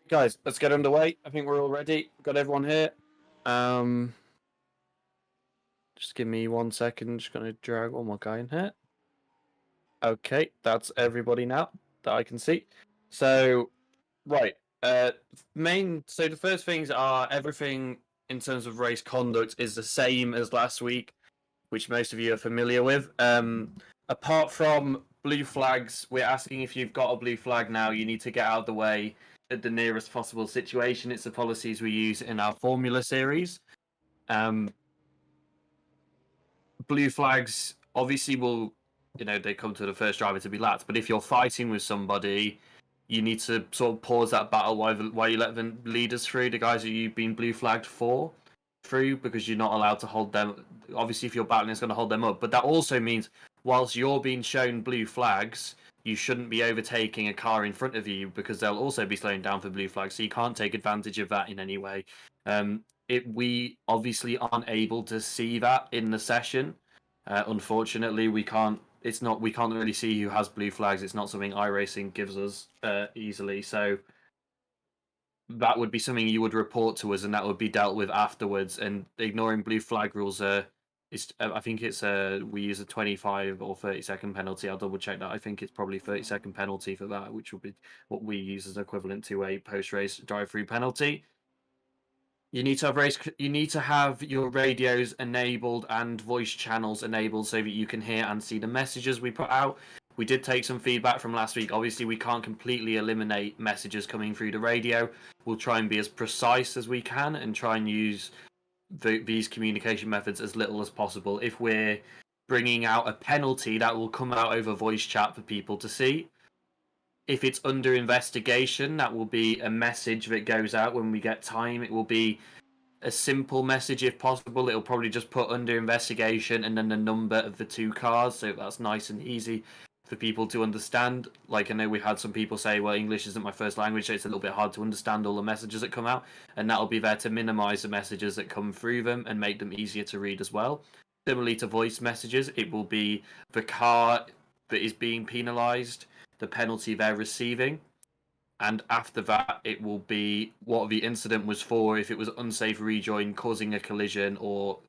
Guys, let's get underway. I think we're all ready. Got everyone here. Just give me 1 second. Just gonna drag one more guy in here. Okay, that's everybody now that I can see. So, right. So the first things are everything in terms of race conduct is the same as last week, which most of you are familiar with. Apart from blue flags, we're asking if you've got a blue flag now, you need to get out of the way at the nearest possible situation. It's the policies we use in our Formula series. Blue flags obviously will, they come to the first driver to be lapped, but if you're fighting with somebody, you need to sort of pause that battle while you let the leaders through, the guys that you've been blue flagged for through, because you're not allowed to hold them. Obviously, if you're battling, it's going to hold them up, but that also means whilst you're being shown blue flags, you shouldn't be overtaking a car in front of you because they'll also be slowing down for blue flags, so you can't take advantage of that in any way. We obviously aren't able to see that in the session. Unfortunately, we can't really see who has blue flags. It's not something iRacing gives us easily. So that would be something you would report to us, and that would be dealt with afterwards. And ignoring blue flag rules I think it's we use a 25 or 30-second penalty. I'll double check that. I think it's probably 30-second penalty for that, which will be what we use as equivalent to a post-race drive-through penalty. You need to have your radios enabled and voice channels enabled so that you can hear and see the messages we put out. We did take some feedback from last week. Obviously, we can't completely eliminate messages coming through the radio. We'll try and be as precise as we can and try and use these communication methods as little as possible. If we're bringing out a penalty, that will come out over voice chat for people to see. If it's under investigation, that will be a message that goes out when we get time. It will be a simple message if possible. It'll probably just put under investigation and then the number of the two cars, so that's nice and easy for people to understand. Like, I know we had some people say, well, English isn't my first language, so it's a little bit hard to understand all the messages that come out, and that'll be there to minimize the messages that come through them and make them easier to read as well. Similarly to voice messages, it will be the car that is being penalized, the penalty they're receiving, and after that it will be what the incident was for. If it was unsafe rejoin causing a collision, or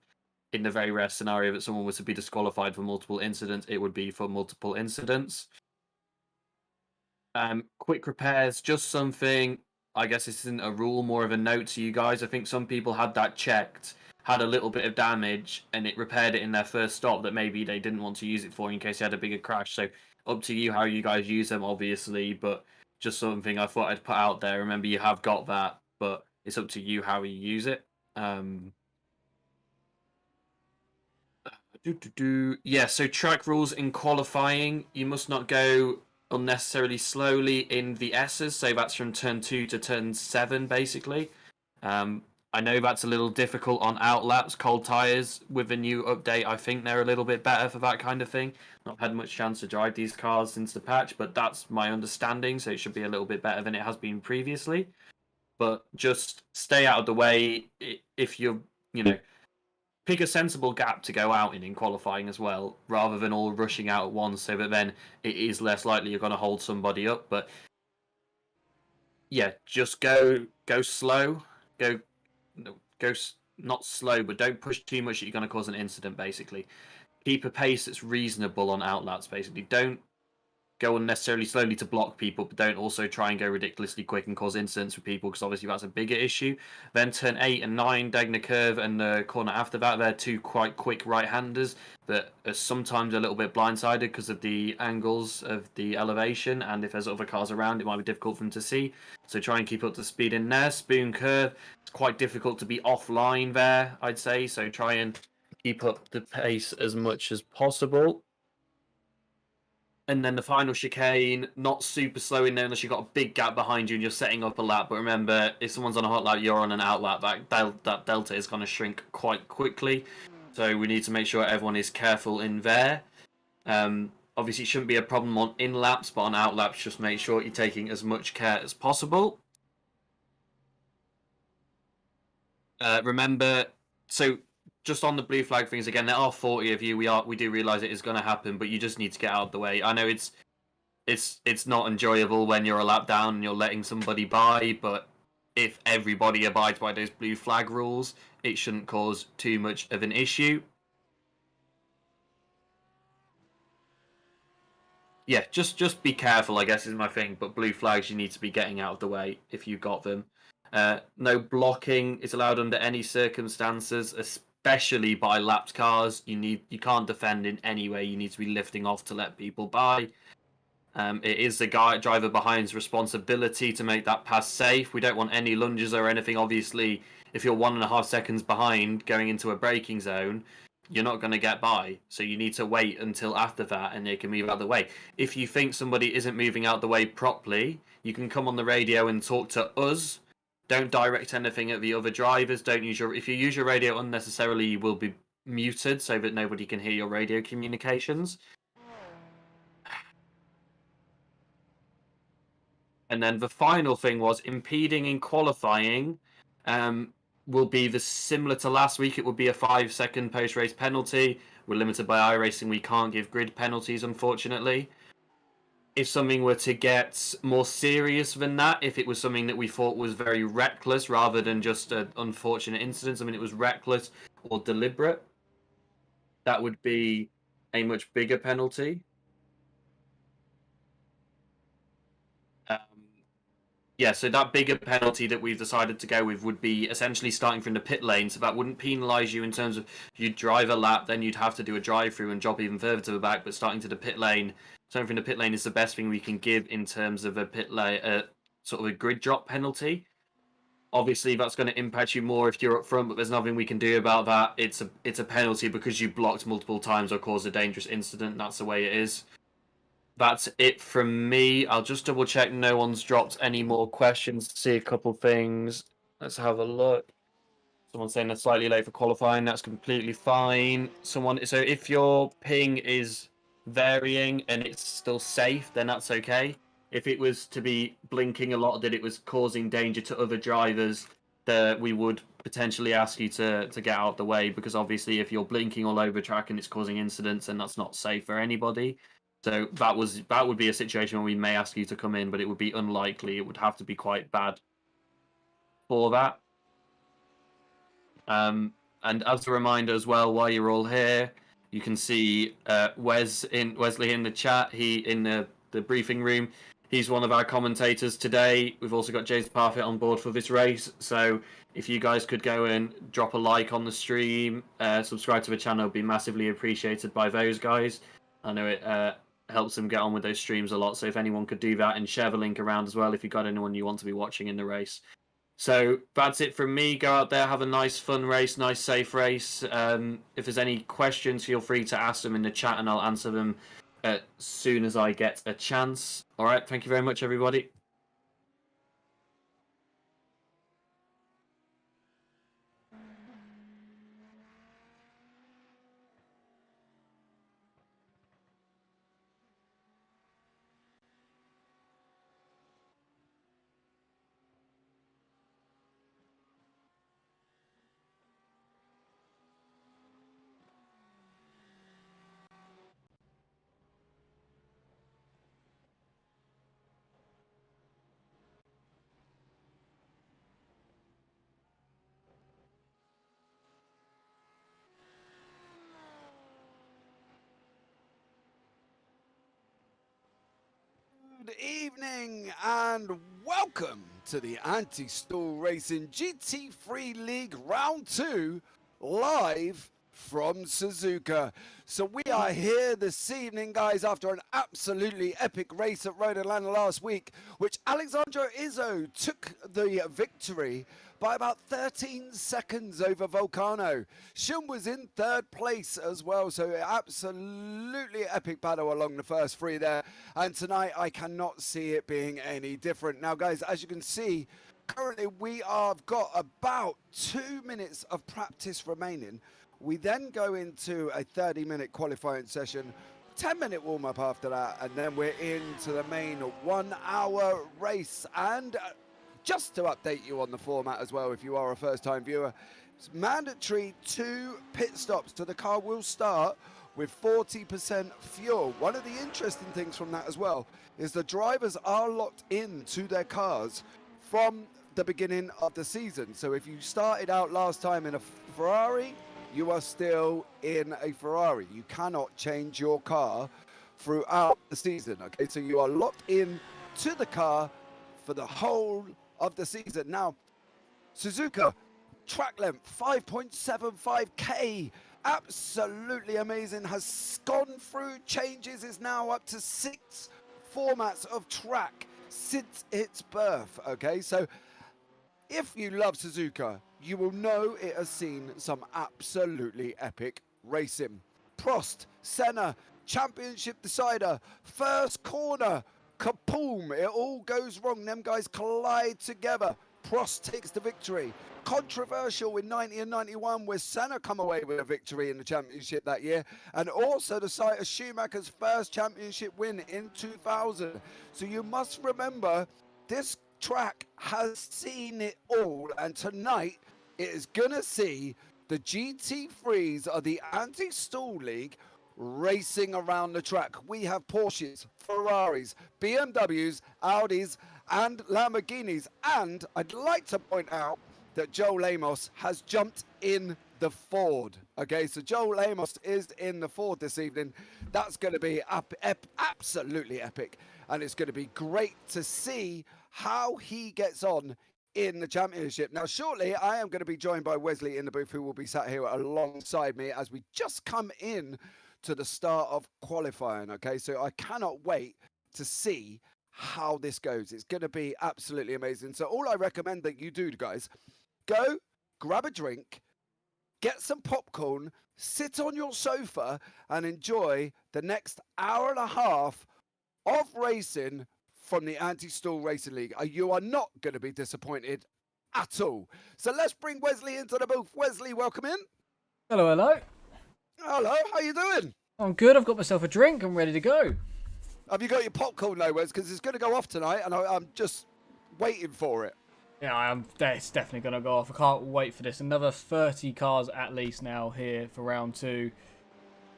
in the very rare scenario that someone was to be disqualified for multiple incidents, it would be for multiple incidents. Quick repairs, just something, I guess this isn't a rule, more of a note to you guys. I think some people had that checked, had a little bit of damage, and it repaired it in their first stop that maybe they didn't want to use it for in case they had a bigger crash. So up to you how you guys use them, obviously, but just something I thought I'd put out there. Remember, you have got that, but it's up to you how you use it. Yeah, so track rules in qualifying, you must not go unnecessarily slowly in the S's, so that's from turn 2 to turn 7, basically. I know that's a little difficult on outlaps. Cold tyres with a new update, I think they're a little bit better for that kind of thing. Not had much chance to drive these cars since the patch, but that's my understanding, so it should be a little bit better than it has been previously. But just stay out of the way if you're, pick a sensible gap to go out in qualifying as well, rather than all rushing out at once, so that then it is less likely you're going to hold somebody up. But yeah, just go slow, go not slow, but don't push too much that you're going to cause an incident. Basically, keep a pace that's reasonable on outlaps. Basically, don't go unnecessarily slowly to block people, but don't also try and go ridiculously quick and cause incidents for people, because obviously that's a bigger issue. Then turn 8 and 9, Degner curve, and the corner after that, they're two quite quick right-handers that are sometimes a little bit blindsided because of the angles of the elevation, and if there's other cars around, it might be difficult for them to see. So try and keep up to speed in there. Spoon curve, it's quite difficult to be offline there, I'd say, so try and keep up the pace as much as possible. And then the final chicane, not super slow in there unless you've got a big gap behind you and you're setting up a lap. But remember, if someone's on a hot lap, you're on an out lap, that delta is going to shrink quite quickly. So we need to make sure everyone is careful in there. Obviously, it shouldn't be a problem on in laps, but on out laps, just make sure you're taking as much care as possible. Remember, so just on the blue flag things again, there are 40 of you. We do realise it is going to happen, but you just need to get out of the way. I know it's it's not enjoyable when you're a lap down and you're letting somebody by, but if everybody abides by those blue flag rules, it shouldn't cause too much of an issue. Yeah, just be careful, I guess, is my thing. But blue flags, you need to be getting out of the way if you got them. No blocking is allowed under any circumstances, especially by lapped cars. You can't defend in any way. You need to be lifting off to let people by. It is the driver behind's responsibility to make that pass safe. We don't want any lunges or anything. Obviously, if you're 1.5 seconds behind going into a braking zone, you're not going to get by. So you need to wait until after that and they can move out of the way. If you think somebody isn't moving out the way properly, you can come on the radio and talk to us. Don't direct anything at the other drivers. If you use your radio unnecessarily, you will be muted so that nobody can hear your radio communications. And then the final thing was impeding in qualifying will be similar to last week. It would be a 5-second post-race penalty. We're limited by iRacing. We can't give grid penalties, unfortunately. If something were to get more serious than that, if it was something that we thought was very reckless rather than just an unfortunate incident, I mean, it was reckless or deliberate, that would be a much bigger penalty. Yeah, so that bigger penalty that we've decided to go with would be essentially starting from the pit lane. So that wouldn't penalise you in terms of you'd drive a lap, then you'd have to do a drive-through and drop even further to the back. But starting to the pit lane, starting from the pit lane is the best thing we can give in terms of a pit lane, sort of a grid drop penalty. Obviously, that's going to impact you more if you're up front, but there's nothing we can do about that. It's a penalty because you blocked multiple times or caused a dangerous incident. That's the way it is. That's it from me. I'll just double check no one's dropped any more questions. See a couple things. Let's have a look. Someone's saying they're slightly late for qualifying. That's completely fine. So if your ping is varying and it's still safe, then that's okay. If it was to be blinking a lot, that it was causing danger to other drivers, we would potentially ask you to get out of the way, because obviously if you're blinking all over track and it's causing incidents, then that's not safe for anybody. So that would be a situation where we may ask you to come in, but it would be unlikely. It would have to be quite bad for that. And as a reminder as well, while you're all here, you can see Wesley in the chat. He in the briefing room. He's one of our commentators today. We've also got James Parfit on board for this race. So if you guys could go and drop a like on the stream, subscribe to the channel, it'd be massively appreciated by those guys. I know it helps them get on with those streams a lot. So if anyone could do that and share the link around as well, if you got anyone you want to be watching in the race. So that's it from me. Go out there, have a nice, fun race, nice, safe race. If there's any questions, feel free to ask them in the chat and I'll answer them as soon as I get a chance. All right, thank you very much, everybody. Good evening and welcome to the Anti-Stall Racing GT3 League Round 2 live from Suzuka. So we are here this evening, guys, after an absolutely epic race at Road Atlanta last week, which Alexandro Izzo took the victory by about 13 seconds over Volcano. Shun was in third place as well, so absolutely epic battle along the first three there. And tonight I cannot see it being any different. Now, guys, as you can see, currently we have got about 2 minutes of practice remaining. We then go into a 30-minute qualifying session, 10-minute warm-up after that, and then we're into the main 1-hour race. And just to update you on the format as well, if you are a first-time viewer, it's mandatory 2 pit stops. So the car will start with 40% fuel. One of the interesting things from that as well is the drivers are locked into their cars from the beginning of the season. So if you started out last time in a Ferrari, you are still in a Ferrari. You cannot change your car throughout the season, okay? So you are locked in to the car for the whole of the season. Now, Suzuka, track length, 5.75K. Absolutely amazing. Has gone through changes, is now up to 6 formats of track since its birth, okay? So if you love Suzuka, you will know it has seen some absolutely epic racing. Prost, Senna, championship decider, first corner, kaboom, it all goes wrong. Them guys collide together. Prost takes the victory. Controversial in 90 and 91 where Senna come away with a victory in the championship that year, and also the site of Schumacher's first championship win in 2000. So you must remember, this track has seen it all, and tonight it is gonna see the GT3s of the Anti-Stall League racing around the track. We have Porsches, Ferraris, BMWs, Audis and Lamborghinis, and I'd like to point out that Joel Amos has jumped in the Ford. Okay, so Joel Amos is in the Ford this evening. That's going to be absolutely epic, and it's going to be great to see how he gets on in the championship. Now, shortly, I am going to be joined by Wesley in the booth, who will be sat here alongside me as we just come in to the start of qualifying. Okay, so I cannot wait to see how this goes. It's going to be absolutely amazing. So all I recommend that you do, guys, go grab a drink, get some popcorn, sit on your sofa and enjoy the next hour and a half of racing from the Anti-Stall Racing League. You are not going to be disappointed at all. So let's bring Wesley into the booth. Wesley, welcome in. Hello, hello. Hello, how you doing? I'm good. I've got myself a drink. I'm ready to go. Have you got your popcorn though, Wes? Because it's going to go off tonight and I'm just waiting for it. Yeah, it's definitely going to go off. I can't wait for this. Another 30 cars at least now here for round 2.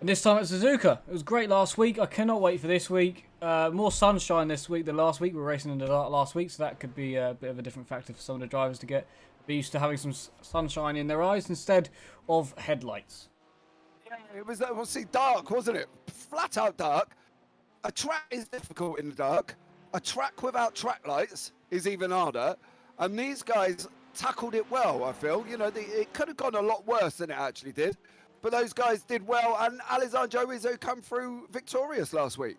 And this time at Suzuka. It was great last week. I cannot wait for this week. More sunshine this week than last week. We were racing in the dark last week, so that could be a bit of a different factor for some of the drivers to get used to having some sunshine in their eyes instead of headlights. Yeah, it was dark, wasn't it? Flat out dark. A track is difficult in the dark. A track without track lights is even harder. And these guys tackled it well, I feel. You know, it could have gone a lot worse than it actually did. But those guys did well. And Alessandro Izzo come through victorious last week.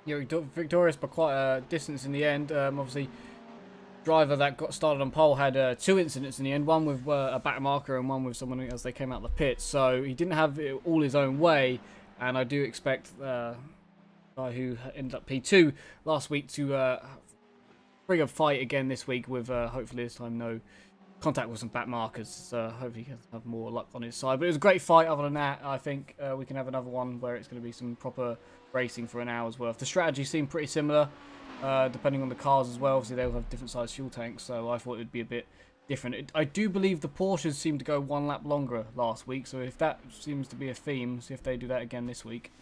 Yeah, victorious by quite a distance in the end. Obviously, driver that got started on pole had 2 incidents in the end. One with a back marker and one with someone as they came out the pit. So he didn't have it all his own way. And I do expect guy who ended up P2 last week to bring a fight again this week with hopefully this time no contact with some back markers. So hopefully he can have more luck on his side. But it was a great fight. Other than that, I think we can have another one where it's going to be some proper racing for an hour's worth. The strategy seemed pretty similar, depending on the cars as well. Obviously, they'll have different sized fuel tanks, so I thought it would be a bit different. I do believe the Porsches seemed to go 1 lap longer last week, so if that seems to be a theme, see if they do that again this week.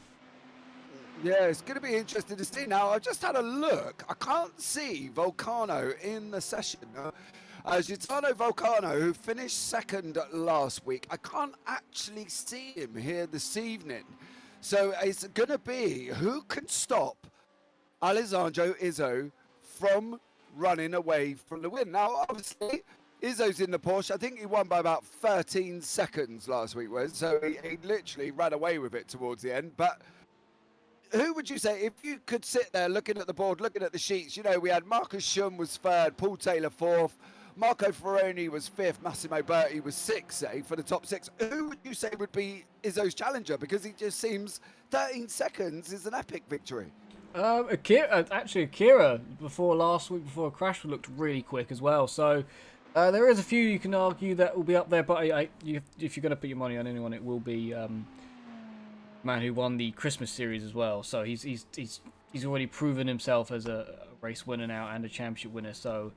Yeah, it's going to be interesting to see. Now, I've just had a look. I can't see Volcano in the session. Gitano Volcano, who finished second last week, I can't actually see him here this evening. So it's going to be who can stop Alessandro Izzo from running away from the win. Now, obviously, Izzo's in the Porsche. I think he won by about 13 seconds last week, so he literally ran away with it towards the end. But who would you say, if you could sit there looking at the board, looking at the sheets, you know, we had Marcus Schum was 3rd, Paul Taylor 4th, Marco Ferroni was 5th, Massimo Berti was 6th, for the top 6. Who would you say would be Izzo's challenger? Because he just seems 13 seconds is an epic victory. Akira, before last week, before a crash, looked really quick as well. So there is a few you can argue that will be up there, but if you're going to put your money on anyone, it will be man who won the Christmas series as well. So he's already proven himself as a race winner now and a championship winner. So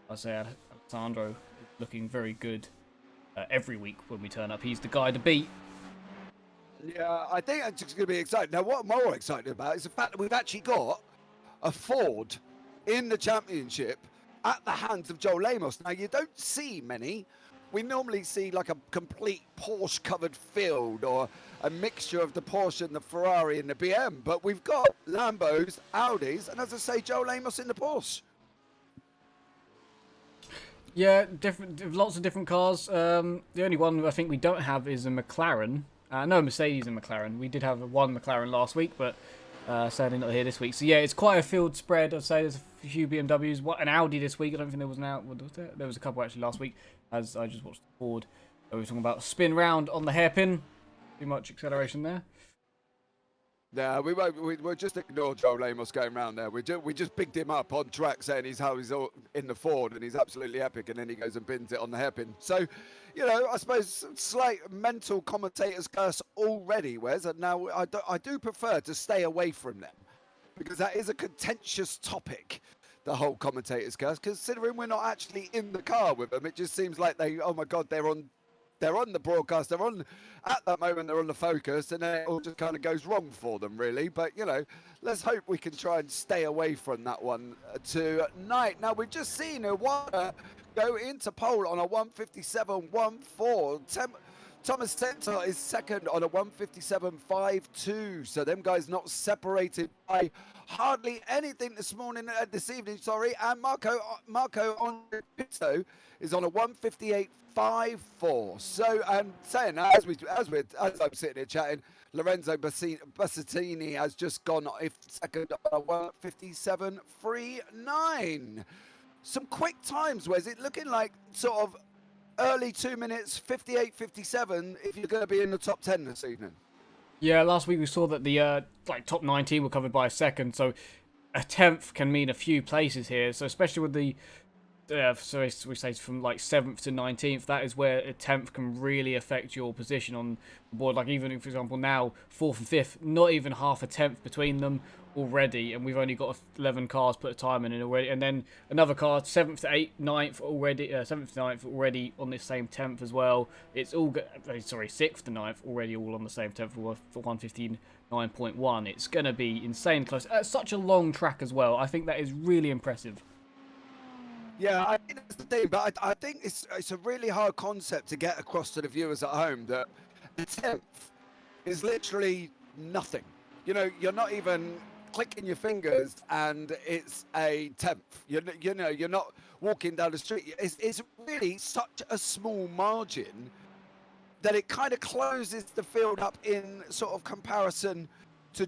I say Alessandro is looking very good every week when we turn up. He's the guy to beat. Yeah, I think it's just going to be exciting. Now, what I'm more excited about is the fact that we've actually got a Ford in the championship at the hands of Joe Lemos. Now, you don't see many. We normally see like a complete Porsche-covered field or a mixture of the Porsche and the Ferrari and the BM. But we've got Lambos, Audis, and as I say, Joe Lemos in the Porsche. Yeah, lots of different cars. The only one I think we don't have is a McLaren. No, Mercedes and McLaren. We did have one McLaren last week, but sadly not here this week. So yeah, it's quite a field spread. I'd say there's a few BMWs, an Audi this week. I don't think there was an Audi. Was there? There was a couple actually last week, as I just watched the Ford. We were talking about spin round on the hairpin. Too much acceleration there. No, we won't. We'll just ignore Joe Lemos going round there. We just bigged him up on track, saying he's all in the Ford and he's absolutely epic, and then he goes and bins it on the hairpin. So, you know, I suppose slight mental commentator's curse already, Wes. And now I do prefer to stay away from them because that is a contentious topic. The whole commentator's curse, considering we're not actually in the car with them, it just seems like oh my God, they're on the broadcast, at that moment they're on the focus, and then it all just kind of goes wrong for them, really. But, you know, let's hope we can try and stay away from that one tonight. Now, we've just seen Iwata go into pole on a 157.14. Thomas Center is second on a 157.52. So them guys not separated by hardly anything this evening, sorry. And Marco Pizzo is on a 158.54. So, and saying that, as I'm sitting here chatting, Lorenzo Bassettini has just gone second on a 157.39. Some quick times, Wes. It looking like sort of early 2 minutes, 58.57, if you're going to be in the top 10 this evening. Yeah, last week we saw that the top 19 were covered by a second, so a 10th can mean a few places here. So especially with the, so we say from like 7th to 19th, that is where a 10th can really affect your position on the board. Like even, for example, now 4th and 5th, not even half a 10th between them already, and we've only got 11 cars put a time in already, and then another car 7th to 8th, 9th already, 7th to 9th already on this same 10th as well. It's all 6th to 9th already all on the same 10th for 159.1. It's going to be insane close. Such a long track as well. I think that is really impressive. Yeah, I think that's the thing, but I think it's a really hard concept to get across to the viewers at home that the 10th is literally nothing. You know, you're not even clicking your fingers and it's a 10th. You know, you're not walking down the street. It's really such a small margin that it kind of closes the field up in sort of comparison to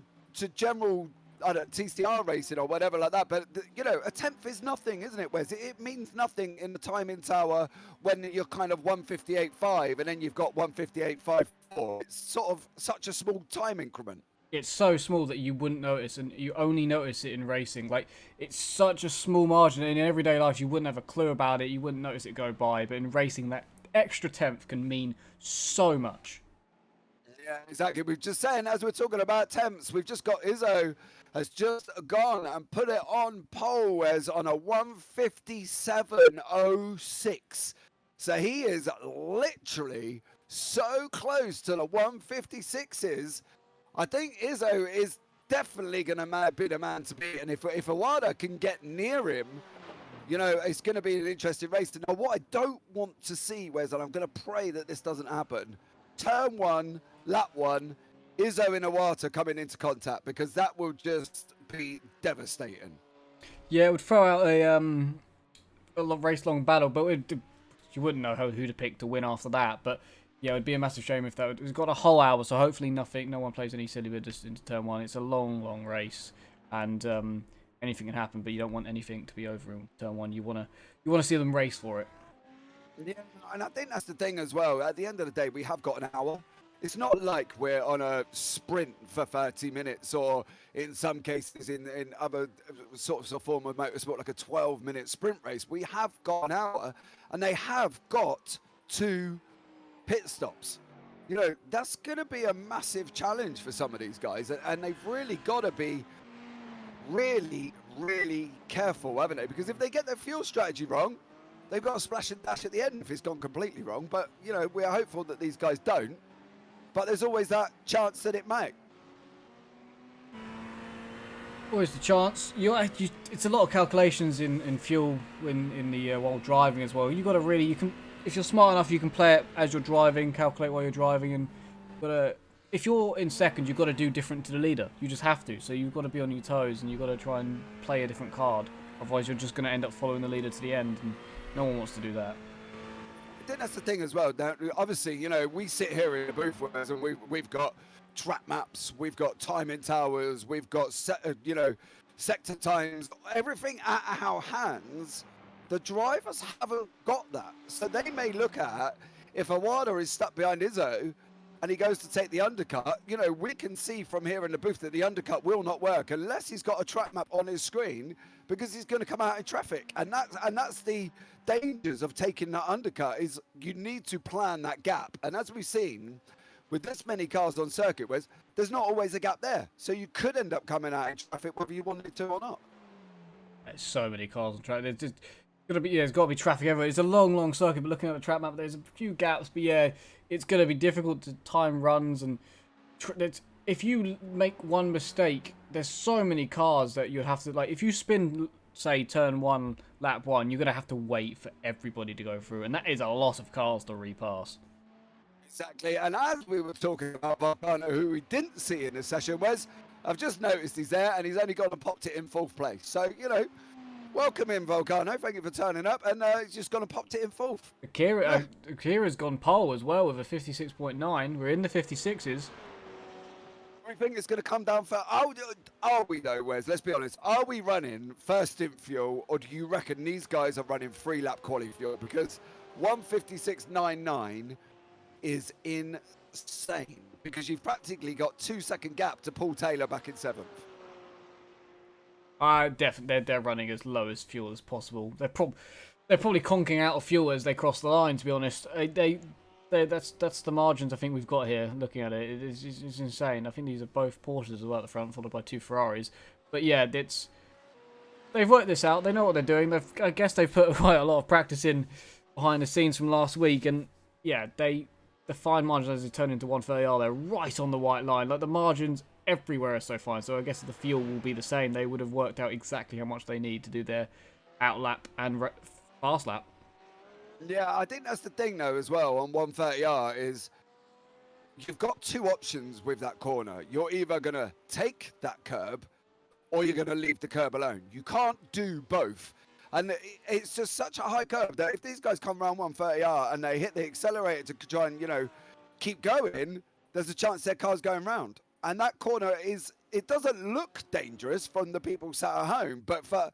general, I don't know, TCR racing or whatever like that. But, you know, a 10th is nothing, isn't it, Wes? It means nothing in the timing tower when you're kind of 158.5 and then you've got 158.54. It's sort of such a small time increment. It's so small that you wouldn't notice, and you only notice it in racing. Like, it's such a small margin. In everyday life, you wouldn't have a clue about it. You wouldn't notice it go by. But in racing, that extra 10th can mean so much. Yeah, exactly. We've just saying, as we're talking about 10ths, we've just got Izzo has just gone and put it on pole as on a 157.06. So he is literally so close to the 156s. I think Izzo is definitely going to be the man to beat. And if Iwata can get near him, you know, it's going to be an interesting race. Now, what I don't want to see, Wes, and I'm going to pray that this doesn't happen, turn 1, lap 1, Izzo and Iwata coming into contact, because that will just be devastating. Yeah, it would throw out a race-long battle, but you wouldn't know who to pick to win after that. But yeah, it would be a massive shame if that. We've got a whole hour, so hopefully no one plays any silly bit just into turn 1. It's a long race, and anything can happen, but you don't want anything to be over in turn 1. You want to see them race for it. Yeah, and I think that's the thing as well. At the end of the day, we have got an hour. It's not like we're on a sprint for 30 minutes, or in some cases in other sorts of form of motorsport, like a 12-minute sprint race. We have got an hour, and they have got 2 pit stops. You know, that's going to be a massive challenge for some of these guys, and they've really got to be really careful, haven't they? Because if they get their fuel strategy wrong, they've got a splash and dash at the end if it's gone completely wrong. But, you know, we're hopeful that these guys don't. but there's always that chance that it might. Always the chance. It's a lot of calculations in fuel in the while driving as well. You got to really, you can, if you're smart enough, you can play it as you're driving, calculate while you're driving, and if you're in second, you've got to do different to the leader. You just have to. So you've got to be on your toes, and you've got to try and play a different card. Otherwise, you're just going to end up following the leader to the end, and no one wants to do that. I think that's the thing as well. Now, obviously, you know, we sit here in the booth and we've got track maps, we've got timing towers, we've got sector times, everything at our hands. The drivers haven't got that, so they may look at if Awada is stuck behind Izzo and he goes to take the undercut. You know, we can see from here in the booth that the undercut will not work unless he's got a track map on his screen, because he's going to come out in traffic, and that's the dangers of taking that undercut. Is you need to plan that gap, and as we've seen with this many cars on circuit, there's not always a gap there, so you could end up coming out in traffic whether you wanted to or not. There's so many cars on track. There's just there's got to be traffic everywhere. It's a long circuit, but looking at the track map, there's a few gaps. But yeah, it's going to be difficult to time runs, and if you make one mistake, there's so many cars that you'd have to, like, if you spin, say, turn 1, lap 1, you're going to have to wait for everybody to go through, and that is a lot of cars to repass. Exactly, and as we were talking about Volcano, who we didn't see in this session, I've just noticed he's there, and he's only gone and popped it in 4th place. So, you know, welcome in, Volcano. Thank you for turning up, and he's just gone and popped it in 4th. Akira's gone pole as well with a 56.9. We're in the 56s. I think it's going to come down for, are we though, Wes? Let's be honest. Are we running first in fuel, or do you reckon these guys are running 3-lap quali fuel? Because 156.99 is insane, because you've practically got 2-second gap to Paul Taylor back in 7th. Definitely, they're running as low as fuel as possible. They're probably conking out of fuel as they cross the line. To be honest, that's the margins I think we've got here. Looking at it, it's insane. I think these are both Porsches as well at the front, followed by 2 Ferraris. But yeah, they've worked this out. They know what they're doing. I guess they've put quite a lot of practice in behind the scenes from last week, and yeah, the fine margins as they turn into 130R, they're right on the white line. Like, the margins everywhere are so fine. So I guess the fuel will be the same. They would have worked out exactly how much they need to do their outlap and fast lap. Yeah, I think that's the thing though as well on 130R is you've got 2 options with that corner. You're either going to take that curb or you're going to leave the curb alone. You can't do both. And it's just such a high curb that if these guys come around 130R and they hit the accelerator to try and, you know, keep going, there's a chance their car's going round. And that corner it doesn't look dangerous from the people sat at home, but for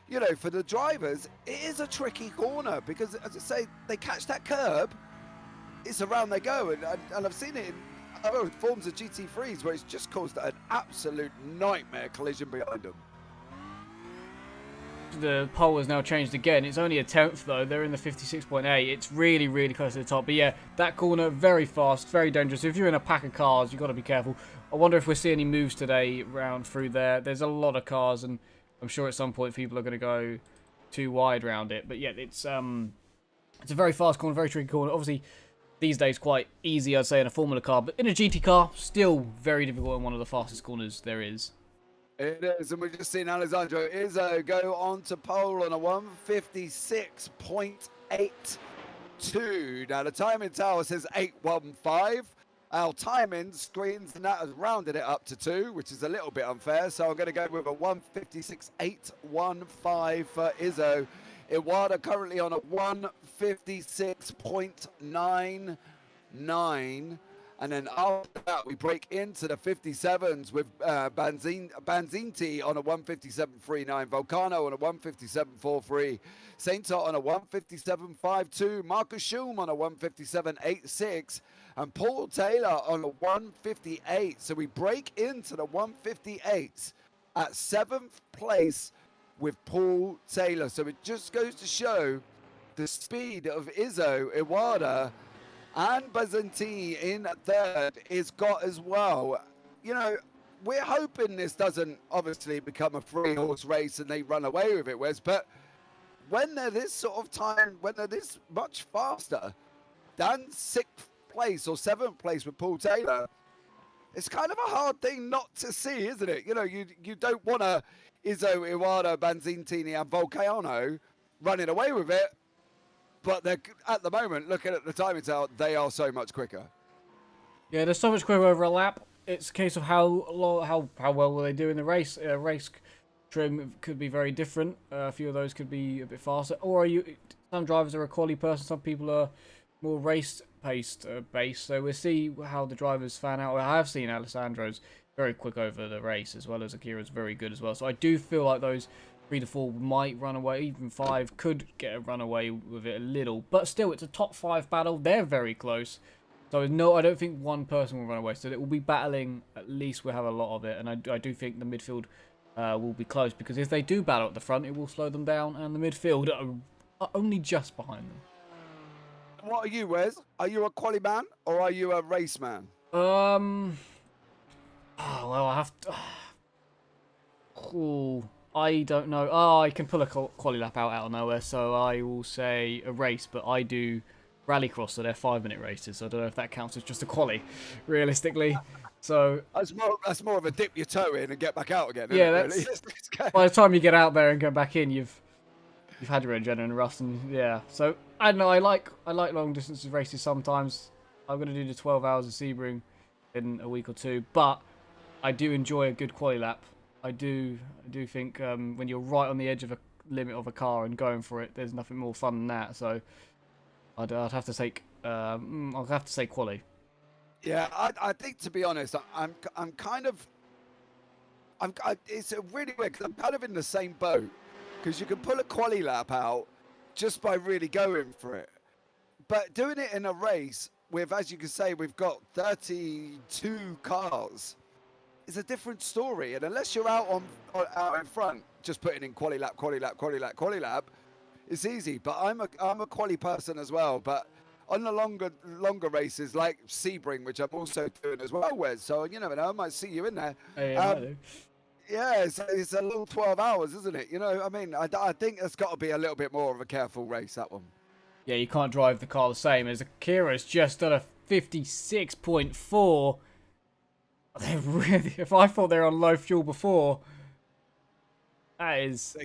the drivers, it is a tricky corner because, as I say, they catch that curb, it's around they go. And I've seen it in other forms of GT3s where it's just caused an absolute nightmare collision behind them. The pole has now changed again. It's only a 10th though. They're in the 56.8. It's really, really close to the top. But yeah, that corner, very fast, very dangerous. If you're in a pack of cars, you've got to be careful. I wonder if we'll see any moves today round through there. There's a lot of cars, and I'm sure at some point people are going to go too wide round it. But yeah, it's a very fast corner, very tricky corner. Obviously, these days quite easy, I'd say, in a Formula car. But in a GT car, still very difficult and one of the fastest corners there is. It is, and we've just seen Alessandro Izzo go on to pole on a 156.82. Now, the timing tower says 8:15. Our timing screens and that has rounded it up to 2, which is a little bit unfair. So I'm going to go with a 156.815 for Izzo. Iwata currently on a 156.99. And then after that, we break into the 57s with Banzinti on a 157.39, Volcano on a 157.43, Saintot on a 157.52, Marcus Schulm on a 157.86, and Paul Taylor on a 158. So we break into the 158s at 7th place with Paul Taylor. So it just goes to show the speed of Izzo, Iwata, and Bazanti in 3rd is got as well. You know, we're hoping this doesn't obviously become a 3-horse race and they run away with it, Wes, but when they're this sort of time, when they're this much faster, Dan 6th place or 7th place with Paul Taylor, it's kind of a hard thing not to see, isn't it? You know, you don't want to Izzo, Iwata, Banzintini and Volcano running away with it, but they're at the moment, looking at the timing tower, they are so much quicker. Yeah, there's so much quicker over a lap. It's a case of how well will they do in the race. Race trim could be very different. A few of those could be a bit faster. Or some drivers are a quali person, some people are more race-paced based. So we'll see how the drivers fan out. I have seen Alessandro's very quick over the race, as well as Akira's very good as well. So I do feel like those 3 to 4 might run away. Even 5 could get a run away with it a little. But still, it's a top 5 battle. They're very close. So no, I don't think one person will run away. So it will be battling. At least we'll have a lot of it. And I do think the midfield will be close. Because if they do battle at the front, it will slow them down. And the midfield are only just behind them. What are you, Wes? Are you a quali man or are you a race man? Oh, well, I have to... I don't know. Oh, I can pull a quali lap out of nowhere. So I will say a race. But I do... Rallycross, so they're 5-minute races, so I don't know if that counts as just a quali, realistically. So that's more of a dip your toe in and get back out again. Yeah, that's really? By the time you get out there and go back in, you've had your adrenaline rush, and yeah. So I don't know. I like long distance races sometimes. I'm gonna do the 12 hours of Sebring in a week or two, but I do enjoy a good quali lap. I do think when you're right on the edge of a limit of a car and going for it, there's nothing more fun than that. So I'd have to take. I'll have to say quali. Yeah, I think, to be honest, I'm kind of. It's really weird because I'm kind of in the same boat, because you can pull a quali lap out just by really going for it, but doing it in a race with, as you can say, we've got 32 cars, is a different story. And unless you're out in front, just putting in quali lap, it's easy. But I'm a quali person as well. But on the longer races like Sebring, which I'm also doing as well, Wes. So you never know, I might see you in there. Yeah, it's a long 12 hours, isn't it? You know, I mean, I think it's got to be a little bit more of a careful race, that one. Yeah, you can't drive the car the same as Akira's just done a 56.4. They're really. If I thought they were on low fuel before, that is.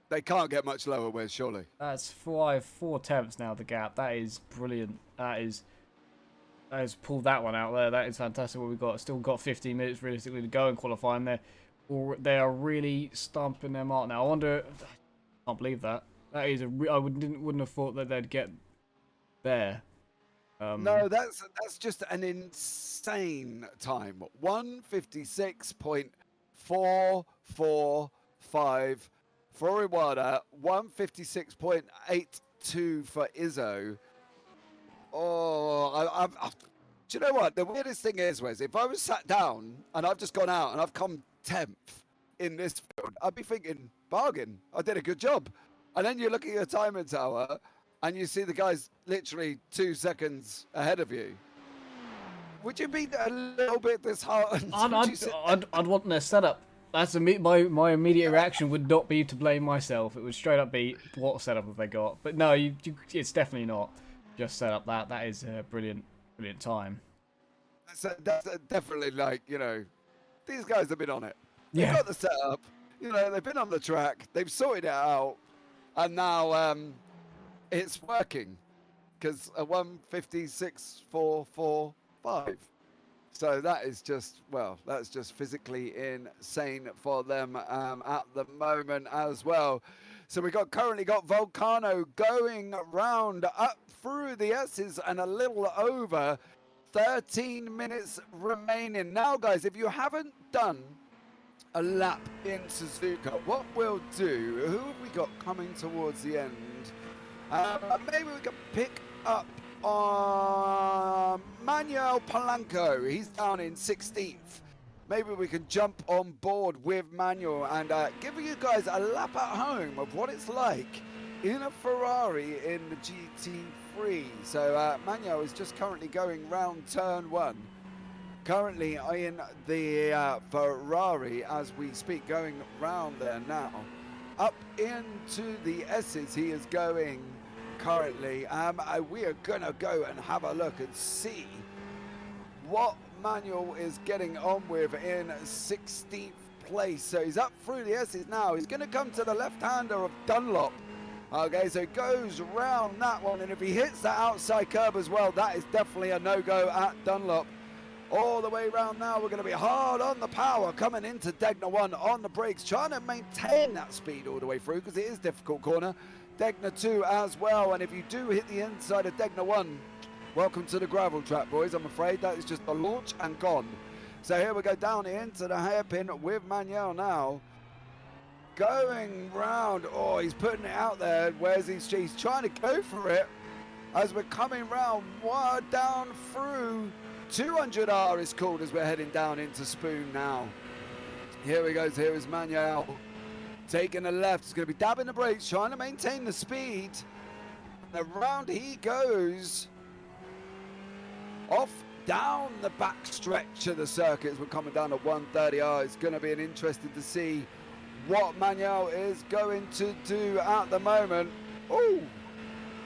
They can't get much lower, Wes, surely. That's 4/10 now, the gap. That is brilliant. That is pulled that one out there. That is fantastic what we've got. Still got 15 minutes realistically to go in qualifying there. They are really stumping their mark now. I wonder. I can't believe that. That is I wouldn't have thought that they'd get there. No, that's just an insane time. 156.445 for Iwata, 156.82 for Izzo. Oh, do you know what? The weirdest thing is, Wes, if I was sat down and I've just gone out and I've come 10th in this field, I'd be thinking, bargain, I did a good job. And then you look at your timing tower and you see the guys literally 2 seconds ahead of you. Would you be a little bit disheartened? I'd want their setup. That's my immediate reaction would not be to blame myself. It would straight up be what setup have they got. But no, it's definitely not just set up that. That is a brilliant time. That's definitely, like, you know, these guys have been on it. They've Yeah. got the setup. You know, they've been on the track. They've sorted it out. And now it's working. Because a 156.445. So that is just, well, that's just physically insane for them at the moment as well. So we currently got Volcano going round up through the S's and a little over. 13 minutes remaining. Now, guys, if you haven't done a lap in Suzuka, what we'll do, who have we got coming towards the end? Maybe we can pick up Manuel Polanco. He's down in 16th. Maybe we can jump on board with Manuel and give you guys a lap at home of what it's like in a Ferrari in the GT3. So Manuel is just currently going round turn 1. Currently in the Ferrari as we speak, going round there now. Up into the S's, he is going currently. We are going to go and have a look and see what Manuel is getting on with in 16th place. So he's up through the S's now. He's going to come to the left-hander of Dunlop. Okay, so he goes round that one, and if he hits that outside curb as well, that is definitely a no-go at Dunlop. All the way around now, we're going to be hard on the power, coming into Degner 1 on the brakes, trying to maintain that speed all the way through, because it is a difficult corner. Degner 2 as well, and if you do hit the inside of Degner 1, welcome to the gravel trap, boys. I'm afraid that is just a launch and gone. So here we go down into the hairpin with Manuel now. Going round, oh, he's putting it out there. Where's he's trying to go for it as we're coming round, wide down through. 200R is called as we're heading down into Spoon now. Here he goes, here is Manuel. Taking the left, he's going to be dabbing the brakes, trying to maintain the speed. And around he goes. Off down the back stretch of the circuit as we're coming down to 130R. It's going to be interesting to see what Manuel is going to do at the moment. Oh,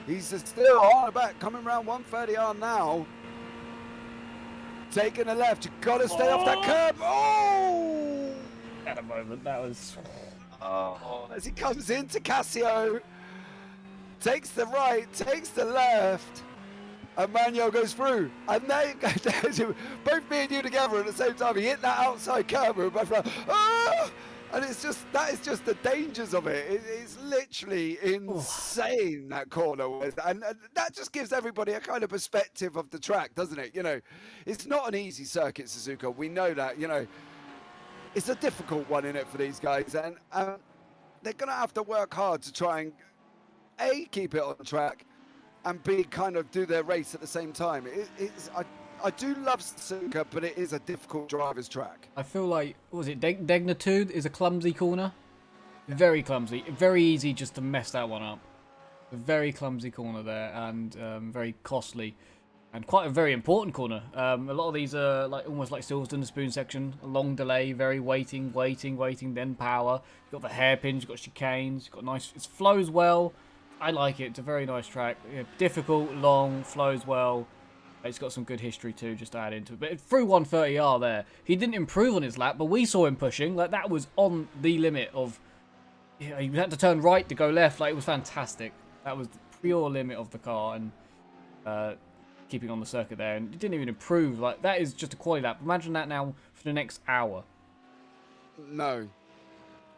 he's still on the back, coming around 130R now. Taking the left, you've got to stay off that curb. Oh! At a moment, that was... Oh, as he comes into Casio, takes the right, takes the left, and Manuel goes through. And they both me and you together at the same time. He hit that outside curb, and we're both like, ah! And it's just, that is just the dangers of it. It's literally insane, that corner was. And that just gives everybody a kind of perspective of the track, doesn't it? You know, it's not an easy circuit, Suzuka. We know that, you know. It's a difficult one in it for these guys. And they're going to have to work hard to try and, A, keep it on track, and B, kind of do their race at the same time. I do love Suzuka, but it is a difficult driver's track. I feel like, what was it, Degner 2 is a clumsy corner? Very clumsy. Very easy just to mess that one up. A very clumsy corner there, and very costly. And quite a very important corner. A lot of these are like almost like Silverstone, the Spoon section. A long delay, very waiting, then power. You've got the hairpins, you've got chicanes, you've got nice... It flows well. I like it. It's a very nice track. Yeah, difficult, long, flows well. It's got some good history too, just to add into it. But through 130R there, he didn't improve on his lap, but we saw him pushing. Like, that was on the limit of... You know, he had to turn right to go left. Like, it was fantastic. That was the pure limit of the car, and keeping on the circuit there. And it didn't even improve. Like, that is just a quality lap. Imagine that now for the next hour. No.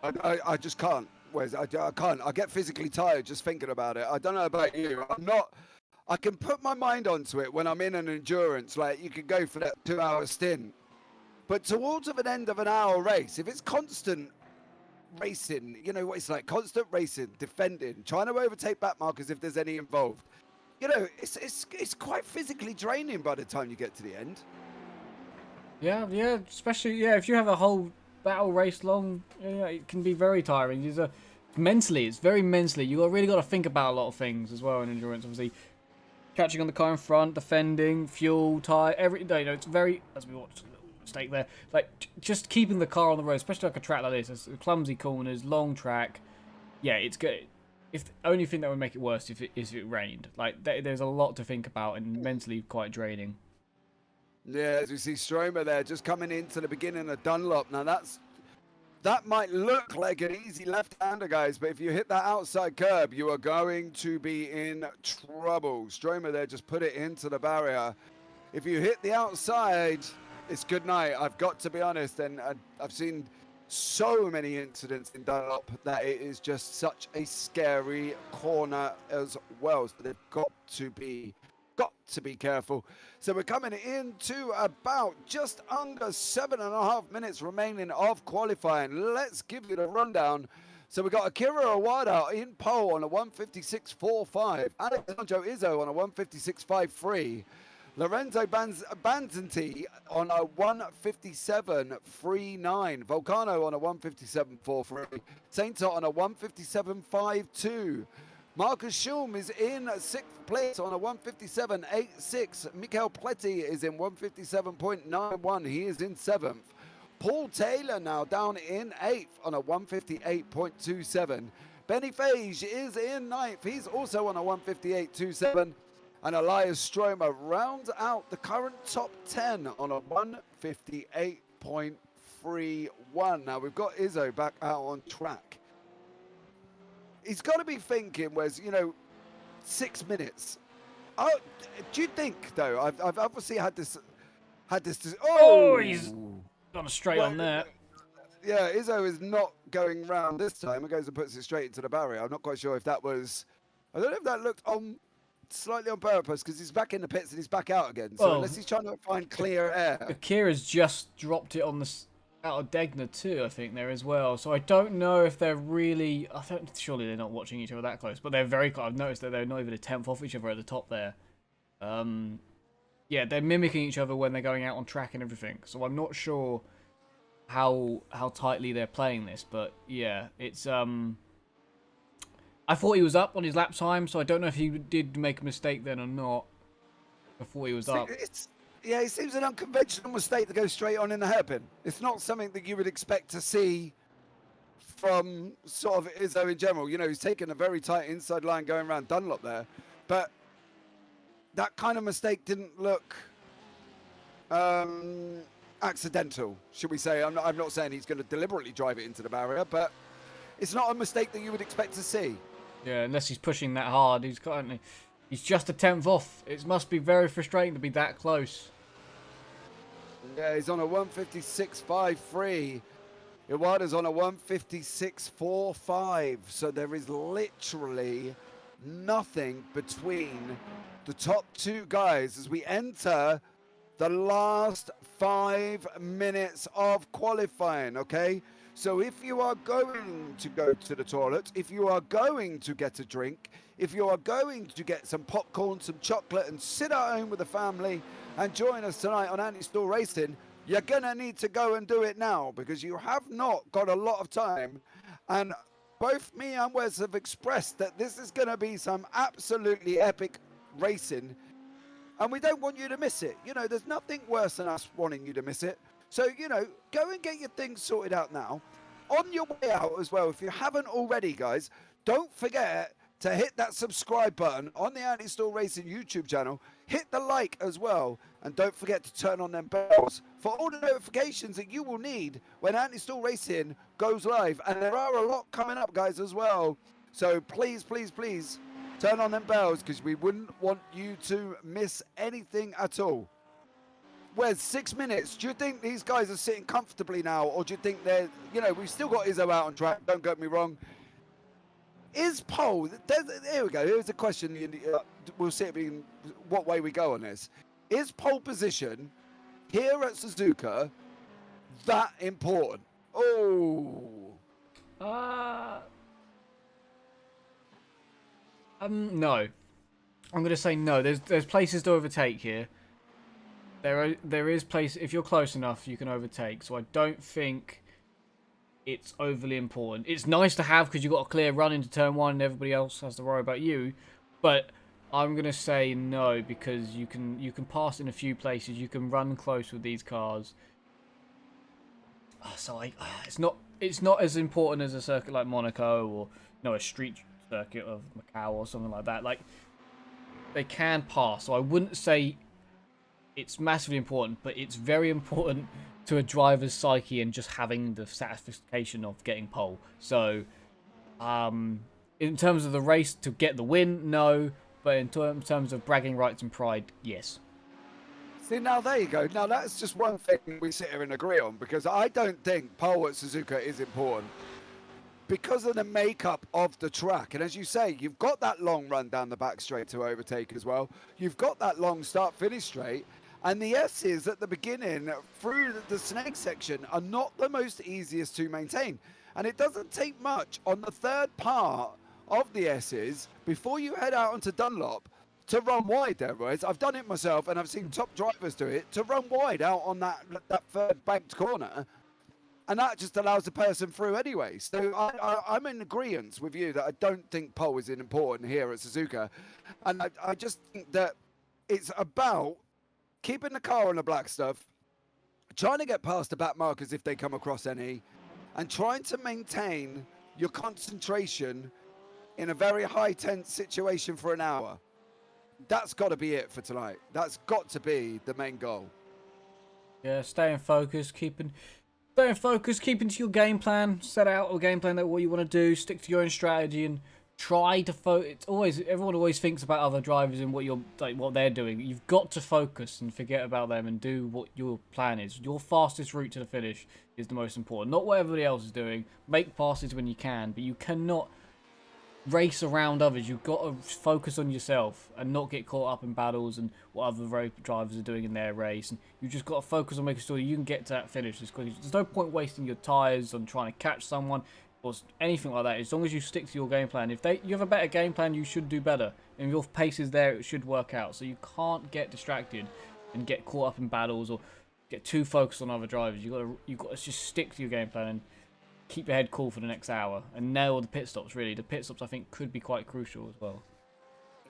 I just can't. I can't. I get physically tired just thinking about it. I don't know about you. I can put my mind onto it when I'm in an endurance, like you could go for that 2-hour stint. But towards an end of an hour race, if it's constant racing, you know what it's like, constant racing, defending, trying to overtake back markers if there's any involved, you know, it's quite physically draining by the time you get to the end. Yeah, especially, if you have a whole battle race long, it can be very tiring. It's very mentally, really got to think about a lot of things as well in endurance, obviously. Catching on the car in front, defending, fuel, tyre, everything. You know, it's very, as we watched, a little mistake there, like just keeping the car on the road, especially like a track like this. It's clumsy corners, long track. Yeah, it's good. If the only thing that would make it worse if it rained. Like there's a lot to think about and mentally quite draining. Yeah, as we see Stromer there, just coming into the beginning of Dunlop. Now that might look like an easy left-hander, guys, but if you hit that outside curb, you are going to be in trouble. Stromer there just put it into the barrier. If you hit the outside, it's good night. I've got to be honest, and I've seen so many incidents in Dunlop that it is just such a scary corner as well. So they've got to be careful. So we're coming into about just under 7.5 minutes remaining of qualifying. Let's give you the rundown. So we've got Akira Iwata in pole on a 156.45. Alessandro Izzo on a 156.53. Lorenzo Banzanti on a 157.39. Volcano on a 157.43. Sainter on a 157.52. Marcus Schulm is in 6th place on a 157.86. Mikel Pleti is in 157.91. He is in 7th. Paul Taylor now down in 8th on a 158.27. Benny Fage is in ninth. He's also on a 158.27. And Elias Stromer rounds out the current top 10 on a 158.31. Now, we've got Izzo back out on track. He's got to be thinking, Wes, 6 minutes. Oh, do you think, though, I've obviously had this... Oh, he's gone straight on there. Yeah, Izzo is not going round this time. It goes and puts it straight into the barrier. I'm not quite sure if that was... I don't know if that looked slightly on purpose, because he's back in the pits and he's back out again. So unless he's trying to find clear air. Akira's just dropped it on the out of Degner too, I think, there as well. So I don't know if they're really... surely they're not watching each other that close, but they're very close. I've noticed that they're not even a tenth off each other at the top there. Yeah, they're mimicking each other when they're going out on track and everything. So I'm not sure how tightly they're playing this, but yeah, it's I thought he was up on his lap time, so I don't know if he did make a mistake then or not. I thought he was up. Yeah, it seems an unconventional mistake to go straight on in the hairpin. It's not something that you would expect to see from sort of Izzo in general. He's taken a very tight inside line going around Dunlop there, but that kind of mistake didn't look accidental, should we say. I'm not saying he's going to deliberately drive it into the barrier, but it's not a mistake that you would expect to see. Yeah, unless he's pushing that hard. He's just a tenth off. It must be very frustrating to be that close. Yeah, he's on a 156.53. Iwata's on a 156.45. So there is literally nothing between the top two guys as we enter the last 5 minutes of qualifying, okay? So if you are going to go to the toilet, if you are going to get a drink, if you are going to get some popcorn, some chocolate, and sit at home with the family and join us tonight on Anti-Stall Racing, you're going to need to go and do it now, because you have not got a lot of time. And both me and Wes have expressed that this is going to be some absolutely epic racing, and we don't want you to miss it. There's nothing worse than us wanting you to miss it. So, go and get your things sorted out now. On your way out as well, if you haven't already, guys, don't forget to hit that subscribe button on the Anti-Stall Racing YouTube channel. Hit the like as well. And don't forget to turn on them bells for all the notifications that you will need when Anti-Stall Racing goes live. And there are a lot coming up, guys, as well. So please, please, please turn on them bells, because we wouldn't want you to miss anything at all. Where's 6 minutes? Do you think these guys are sitting comfortably now, or do you think they're, we've still got Izzo out on track, don't get me wrong. Is pole, here we go, here's a question, we'll see what way we go on this. Is pole position here at Suzuka that important? No. I'm going to say no. There's places to overtake here. There is place, if you're close enough, you can overtake. So I don't think it's overly important. It's nice to have because you've got a clear run into turn one and everybody else has to worry about you. But I'm going to say no, because you can pass in a few places. You can run close with these cars. So it's not as important as a circuit like Monaco, or a street circuit of Macau or something like that. Like, they can pass. So I wouldn't say it's massively important, but it's very important to a driver's psyche and just having the satisfaction of getting pole. So, in terms of the race to get the win, no. But in terms of bragging rights and pride, yes. See, now there you go. Now that's just one thing we sit here and agree on, because I don't think pole at Suzuka is important because of the makeup of the track. And as you say, you've got that long run down the back straight to overtake as well. You've got that long start-finish straight. And the S's at the beginning through the snake section are not the most easiest to maintain. And it doesn't take much on the third part of the S's before you head out onto Dunlop to run wide there, right? I've done it myself, and I've seen top drivers do it, to run wide out on that third banked corner. And that just allows the person through anyway. So I'm in agreement with you that I don't think pole is important here at Suzuka. And I just think that it's about keeping the car on the black stuff, trying to get past the back markers if they come across any, and trying to maintain your concentration in a very high tense situation for an hour. That's got to be it for tonight. That's got to be the main goal. Yeah, staying focused, keeping to your game plan. Set out a game plan that what you want to do. Stick to your own strategy and try to focus. Everyone always thinks about other drivers and what they're doing. You've got to focus and forget about them and do what your plan is. Your fastest route to the finish is the most important. Not what everybody else is doing. Make passes when you can, but you cannot race around others. You've got to focus on yourself and not get caught up in battles and what other road drivers are doing in their race. And you just got to focus on making sure you can get to that finish as quickly. There's no point wasting your tyres on trying to catch someone or anything like that. As long as you stick to your game plan. If you have a better game plan, you should do better. And if your pace is there, it should work out. So you can't get distracted and get caught up in battles or get too focused on other drivers. You got to just stick to your game plan and keep your head cool for the next hour and nail the pit stops. Really, the pit stops I think could be quite crucial as well.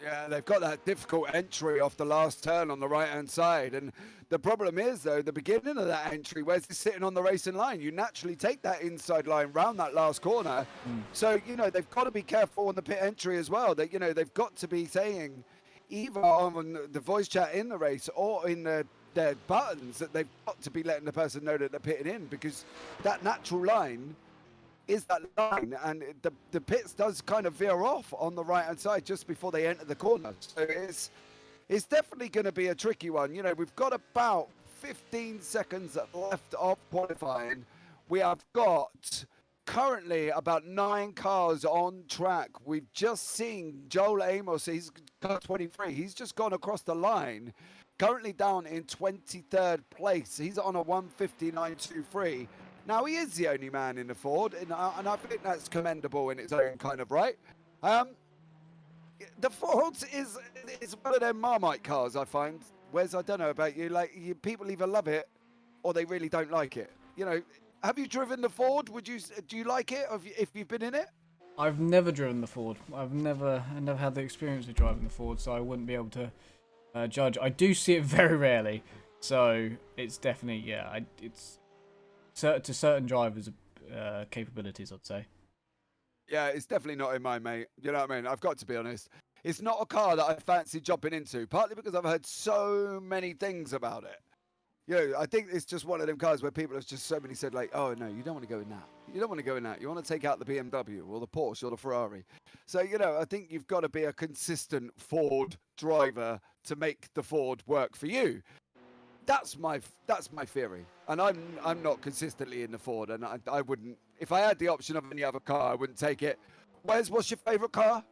Yeah, they've got that difficult entry off the last turn on the right-hand side. And the problem is, though, the beginning of that entry, where's it sitting on the racing line? You naturally take that inside line round that last corner. So, they've got to be careful on the pit entry as well. That, they've got to be saying, either on the voice chat in the race or in their buttons, that they've got to be letting the person know that they're pitting in, because that natural line is that line, and the pits does kind of veer off on the right hand side just before they enter the corner. So it's definitely going to be a tricky one. We've got about 15 seconds left of qualifying. We have got currently about 9 cars on track. We've just seen Joel Amos, he's car 23, he's just gone across the line, currently down in 23rd place. He's on a 1:59.23. Now, he is the only man in the Ford, and I think that's commendable in its own kind of right. The Ford is one of them Marmite cars, I find. Wes, I don't know about you, people either love it or they really don't like it. Have you driven the Ford? Do you like it if you've been in it? I've never driven the Ford. I've never had the experience of driving the Ford, so I wouldn't be able to judge. I do see it very rarely, so it's definitely, it's to certain drivers' capabilities, I'd say. Yeah, it's definitely not in mine, mate. You know what I mean? I've got to be honest. It's not a car that I fancy jumping into, partly because I've heard so many things about it. I think it's just one of them cars where people have just so many said, oh, no, you don't want to go in that. You don't want to go in that. You want to take out the BMW or the Porsche or the Ferrari. So, I think you've got to be a consistent Ford driver to make the Ford work for you. That's my theory, and I'm not consistently in the Ford, and I wouldn't, if I had the option of any other car, I wouldn't take it. What's your favourite car?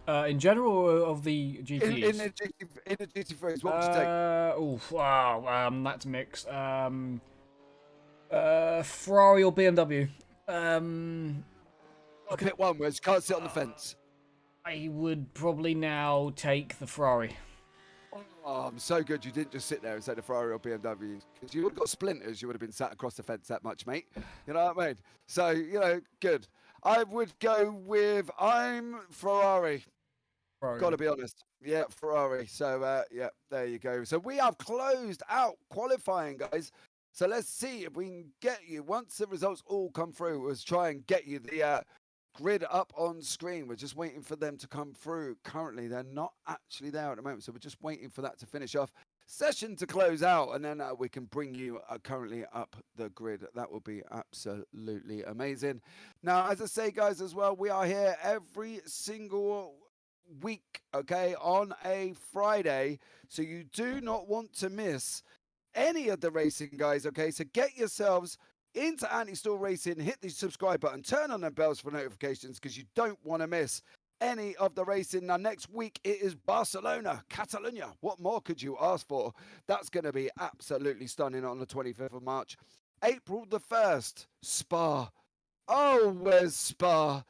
In general, or of the GTs? In the GT3s, what would you take? That's mixed. Ferrari or BMW? I'll pick one where you can't sit on the fence. I would probably now take the Ferrari. Oh, I'm so good you didn't just sit there and say the Ferrari or BMW. Because you would have got splinters, you would have been sat across the fence that much, mate. You know what I mean? So, good. I would go with, I'm Ferrari. Got to be honest. Yeah, Ferrari. So, there you go. So we have closed out qualifying, guys. So let's see if we can get you, once the results all come through, let's try and get you the grid up on screen. We're just waiting for them to come through. Currently, they're not actually there at the moment, so we're just waiting for that to finish off. Session to close out, and then we can bring you currently up the grid. That will be absolutely amazing. Now, as I say, guys, as well, we are here every single week, okay, on a Friday, so you do not want to miss any of the racing, guys, okay? So get yourselves into Anti-Stall Racing, hit the subscribe button, turn on the bells for notifications, because you don't want to miss any of the racing. Now, next week, it is Barcelona, Catalonia. What more could you ask for? That's going to be absolutely stunning on the 25th of March. April the 1st, Spa. Oh, where's Spa?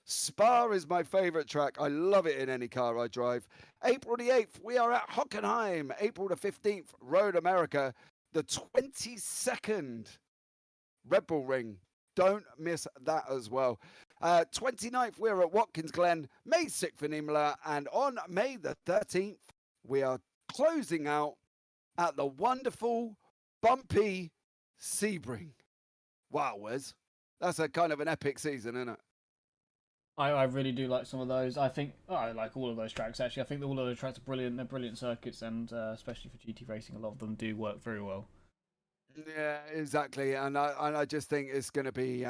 Spa is my favourite track. I love it in any car I drive. April the 8th, we are at Hockenheim. April the 15th, Road America. The 22nd, Red Bull Ring. Don't miss that as well. 29th, we're at Watkins Glen. May 6th in Imola. And on May the 13th, we are closing out at the wonderful, bumpy Sebring. Wow, Wes. That's a kind of an epic season, isn't it? I really do like some of those. I think I like all of those tracks actually. I think all of those tracks are brilliant. They're brilliant circuits, and especially for GT racing, a lot of them do work very well. Yeah, exactly. And I just think it's going to be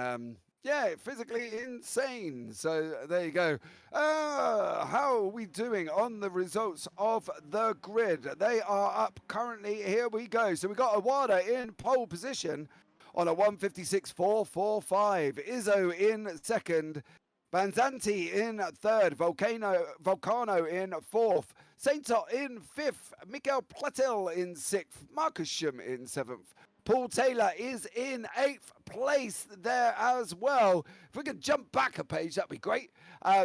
yeah, physically insane. So there you go. How are we doing on the results of the grid? They are up currently. Here we go. So we got Awada in pole position on a 156.445. Izzo in second. Banzanti in third, Volcano in fourth, Saintot in fifth, Mikael Platel in sixth, Marcus Schum in seventh. Paul Taylor is in 8th place there as well. If we could jump back a page, that'd be great.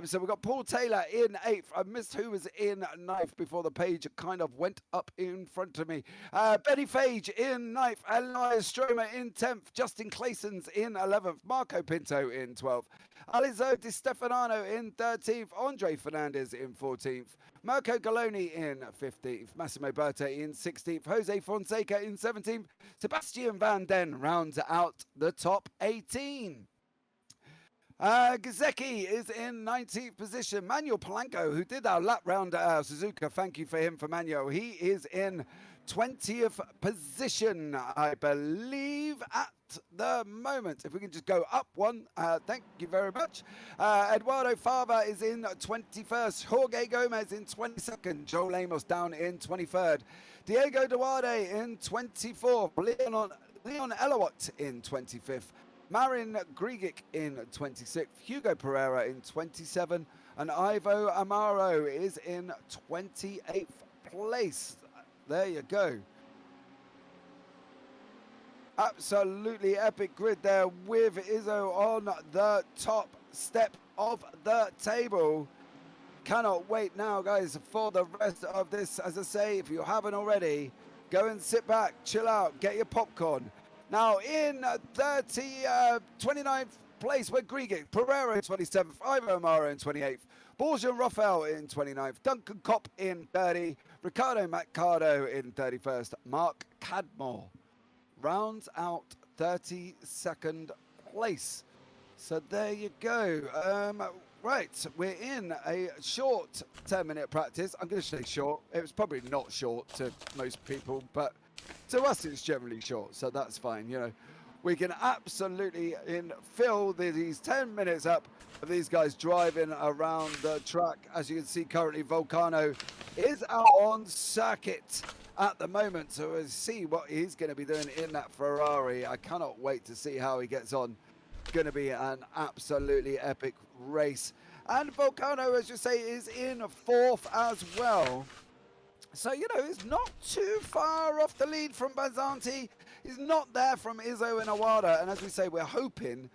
So we've got Paul Taylor in 8th. I missed who was in 9th before the page kind of went up in front of me. Benny Fage in 9th. Elias Stromer in 10th. Justin Clayson's in 11th. Marco Pinto in 12th. Alizo Di Stefano in 13th. Andre Fernandez in 14th. Mirko Galoni in 15th, Massimo Berta in 16th, Jose Fonseca in 17th, Sebastian Van Den rounds out the top 18. Gazeki is in 19th position. Manuel Polanco, who did our lap round at Suzuka, thank you for him for Manuel. He is in 20th position, I believe, at the moment. If we can just go up one, thank you very much. Eduardo Fava is in 21st. Jorge Gomez in 22nd. Joe Lamos down in 23rd. Diego Duarte in 24th. Leon Elowat in 25th. Marin Grigic in 26th. Hugo Pereira in 27th. And Ivo Amaro is in 28th place. There you go. Absolutely epic grid there with Izzo on the top step of the table. Cannot wait now, guys, for the rest of this. As I say, if you haven't already, go and sit back, chill out, get your popcorn. Now in 29th place with Grigic, Pereira in 27th, Ivo Amaro in 28th, Borja Rafael in 29th, Duncan Kopp in 30, Ricardo Mercado in 31st, Mark Cadmore rounds out 32nd place. So there you go. Right, we're in a short 10-minute practice. I'm going to say short. It was probably not short to most people, but to us it's generally short, so that's fine. You know, we can absolutely fill these 10 minutes up of these guys driving around the track. As you can see, currently Volcano is out on circuit at the moment, so we'll see what he's going to be doing in that Ferrari. I cannot wait to see how he gets on. It's going to be an absolutely epic race. And Volcano, as you say, is in 4th as well. So, you know, it's not too far off the lead from Bazanti. He's not there from Izzo and Awada. And as we say, we're hoping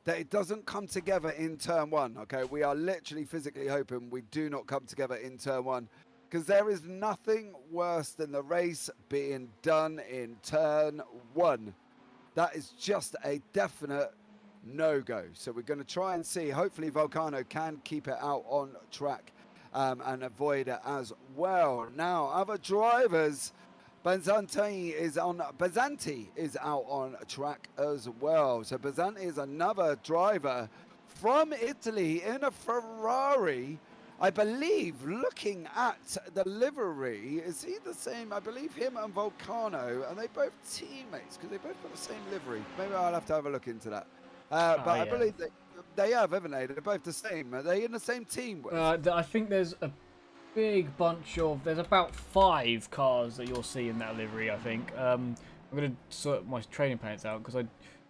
that it doesn't come together in turn 1. Okay, we are literally physically hoping we do not come together in turn 1. Because there is nothing worse than the race being done in turn 1. That is just a definite no-go. So we're going to try and see. Hopefully Volcano can keep it out on track and avoid it as well. Now, other drivers, Bazanti is out on track as well. So Bazanti is another driver from Italy in a Ferrari. I believe, looking at the livery, is he the same? I believe him and Volcano, are they both teammates? Because they both got the same livery. Maybe I'll have to have a look into that. But I believe they have, haven't they? They're both the same. Are they in the same team? I think there's a big bunch of... There's about 5 cars that you'll see in that livery, I think. I'm going to sort my training pants out because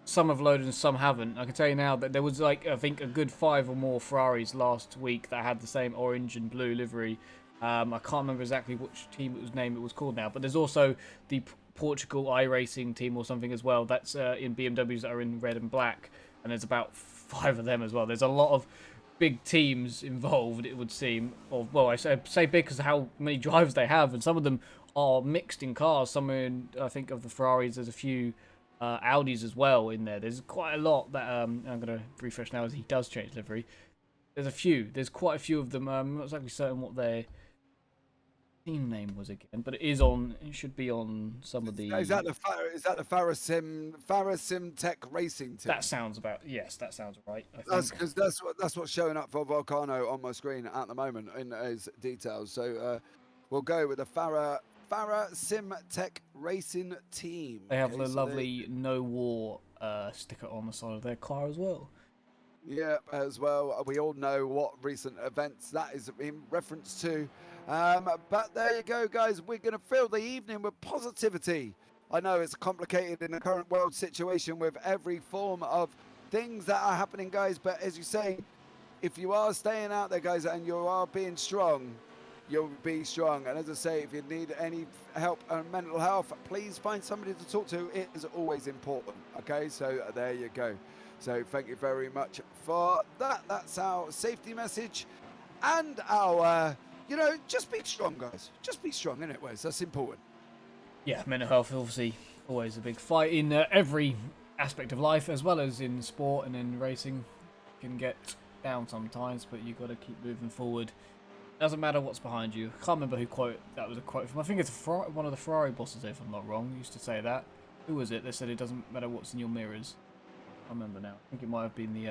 some have loaded and some haven't. I can tell you now that there was, like, I think a good 5 or more Ferraris last week that had the same orange and blue livery. I can't remember exactly which team it was called now, but there's also the Portugal iRacing team or something as well. That's in BMWs that are in red and black, and there's about 5 of them as well. There's a lot of big teams involved, it would seem. Or, well, I say big because of how many drivers they have, and some of them are mixed in cars. Some are in, I think of the Ferraris, there's a few Audis as well in there. There's quite a lot that I'm going to refresh now as he does change livery. There's quite a few of them. I'm not exactly certain what team name was again, but it is on. It should be on some of the. Is that the Farasim Tech Racing team? That sounds about. Yes, that sounds right. I That's think. because that's what's showing up for Volcano on my screen at the moment in his details. So we'll go with the Farasim Tech Racing team. They have Okay, the so lovely No War sticker on the side of their car as well. Yeah, as well. We all know what recent events that is in reference to. But there you go, guys. We're going to fill the evening with positivity. I know it's complicated in the current world situation with every form of things that are happening, guys. But as you say, if you are staying out there, guys, and you are being strong, you'll be strong. And as I say, if you need any help on mental health, please find somebody to talk to. It is always important. Okay, so there you go. So thank you very much for that. That's our safety message and our, just be strong, guys. Just be strong, innit, Wes? That's important. Yeah, mental health obviously always a big fight in every aspect of life, as well as in sport and in racing. Can get down sometimes, but you got to keep moving forward. Doesn't matter what's behind you. I can't remember who quote that was a quote from. I think it's one of the Ferrari bosses, if I'm not wrong, used to say that. Who was it? They said it doesn't matter what's in your mirrors. I remember now. I think it might have been the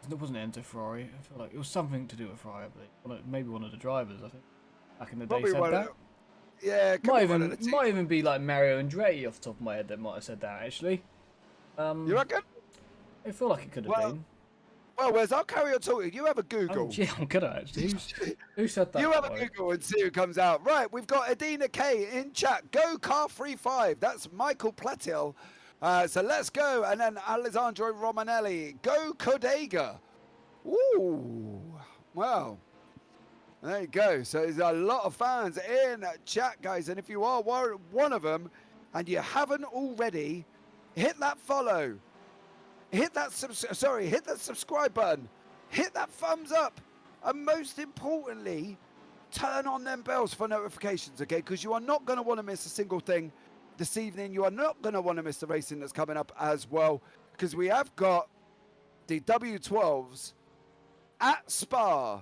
it wasn't Enzo Ferrari. I feel like it was something to do with Ferrari. But maybe one of the drivers. I think back in the day said that. Yeah, might even be like Mario Andretti off the top of my head that might have said that actually. You reckon? I feel like it could have been. Well, Wes, I'll carry on talking. You have a Google. Oh, yeah, I'm good at actually. Who said that? You have a Google and see who comes out. Right, we've got Adina K in chat. Go Car 35. That's Michael Platil. So let's go. And then Alessandro Romanelli. Go Codega. Ooh. Wow. There you go. So there's a lot of fans in chat, guys. And if you are one of them and you haven't already, hit that follow. Hit that subscribe button. Hit that thumbs up. And most importantly, turn on them bells for notifications, okay? Because you are not going to want to miss a single thing this evening. You are not going to want to miss the racing that's coming up as well, because we have got the W12s at Spa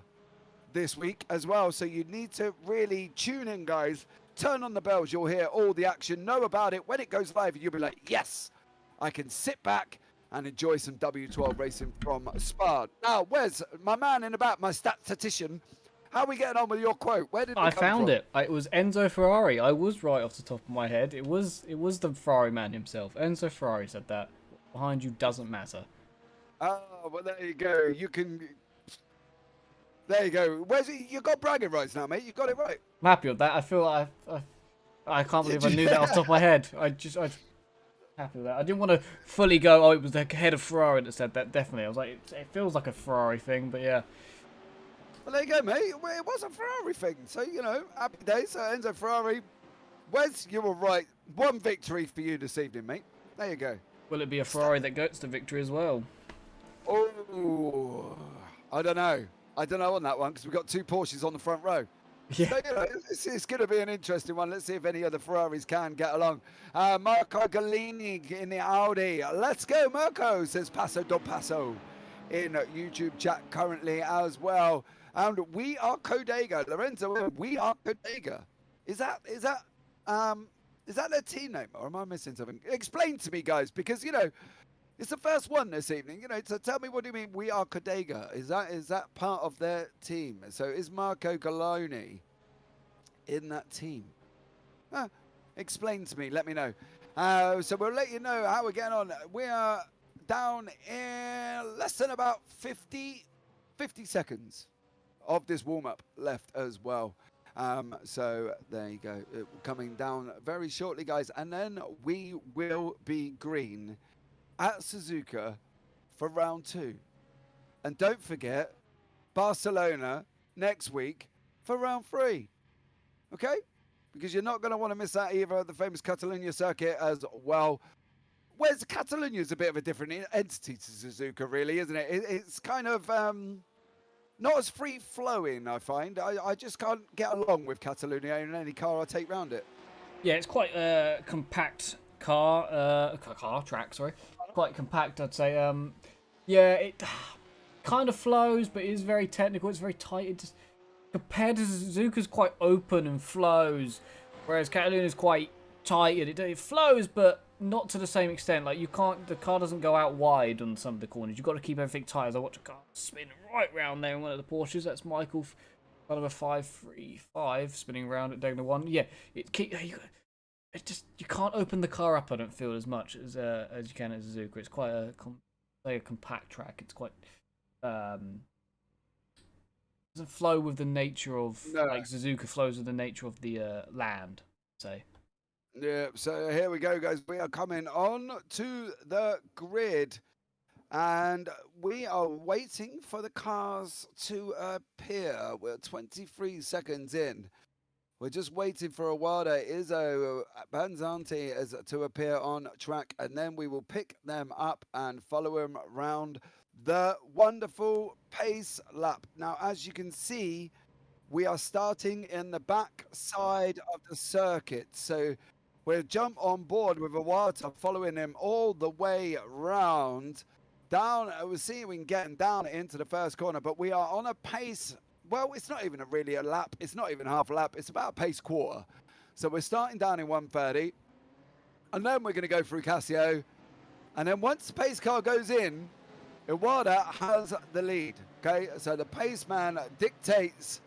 this week as well. So you need to really tune in, guys. Turn on the bells. You'll hear all the action. Know about it when it goes live. You'll be like, yes, I can sit back and enjoy some W12 racing from Spa. Now, Wes, my man in the back, my statistician, how are we getting on with your quote? Where did it come from? I found it. It was Enzo Ferrari. I was right off the top of my head. It was the Ferrari man himself. Enzo Ferrari said that. Behind you doesn't matter. Oh, well, there you go. There you go. You got bragging rights now, mate. You got it right. I'm happy with that. I feel like I can't believe I knew that off the top of my head. I happy with that. I didn't want to fully go, it was the head of Ferrari that said that, definitely. I was like, it feels like a Ferrari thing, but yeah. Well, there you go, mate. It was a Ferrari thing. So, happy days. So, Enzo Ferrari. Wes, you were right. One victory for you this evening, mate. There you go. Will it be a Ferrari that gets the victory as well? Oh, I don't know. I don't know on that one because we've got two Porsches on the front row. Yeah. So, it's going to be an interesting one. Let's see if any other Ferraris can get along. Marco Galini in the Audi. Let's go, Marco, says Paso do Paso in YouTube chat currently as well. And we are Codega. Lorenzo, we are Codega. Is that their team name, or am I missing something? Explain to me, guys, because it's the first one this evening. So tell me, what do you mean we are Codega? Is that part of their team? So is Marco Galoni in that team? Explain to me. Let me know. So we'll let you know how we're getting on. We are down in less than about 50 seconds of this warm-up left as well. So there you go. Coming down very shortly, guys. And then we will be green at Suzuka for round 2. And don't forget, Barcelona next week for round 3. Okay? Because you're not going to want to miss that either, the famous Catalonia circuit as well. Whereas Catalonia is a bit of a different entity to Suzuka, really, isn't it? It's kind of not as free-flowing, I find. I just can't get along with Catalonia in any car I take round it. Yeah, it's quite a compact car track, sorry. Quite compact, I'd say. Yeah, it kind of flows, but it is very technical. It's very tight. compared to Suzuka's quite open and flows, whereas Cataluna's quite tight and it flows, but not to the same extent. Like the car doesn't go out wide on some of the corners. You've got to keep everything tight. As I watch a car spin right round there in one of the Porsches. That's Michael, kind of a 535 spinning around at Degner 1. Yeah, you can't open the car up. I don't feel as much as you can at Suzuka. It's quite a compact track. It's quite doesn't flow with the nature of like Suzuka flows with the nature of the land. Say. Yeah, so here we go, guys. We are coming on to the grid, and we are waiting for the cars to appear. We're 23 seconds in. We're just waiting for Awada, Izzo, Banzanti to appear on track, and then we will pick them up and follow them around the wonderful pace lap. Now, as you can see, we are starting in the back side of the circuit. So we'll jump on board with Awada, following him all the way round. Down, we'll see if we can get him down into the first corner, but we are on a pace. Well, it's not even really a lap. It's not even half a lap. It's about a pace quarter. So we're starting down in 130. And then we're going to go through Casio. And then once the pace car goes in, Iwata has the lead. Okay, so the pace man dictates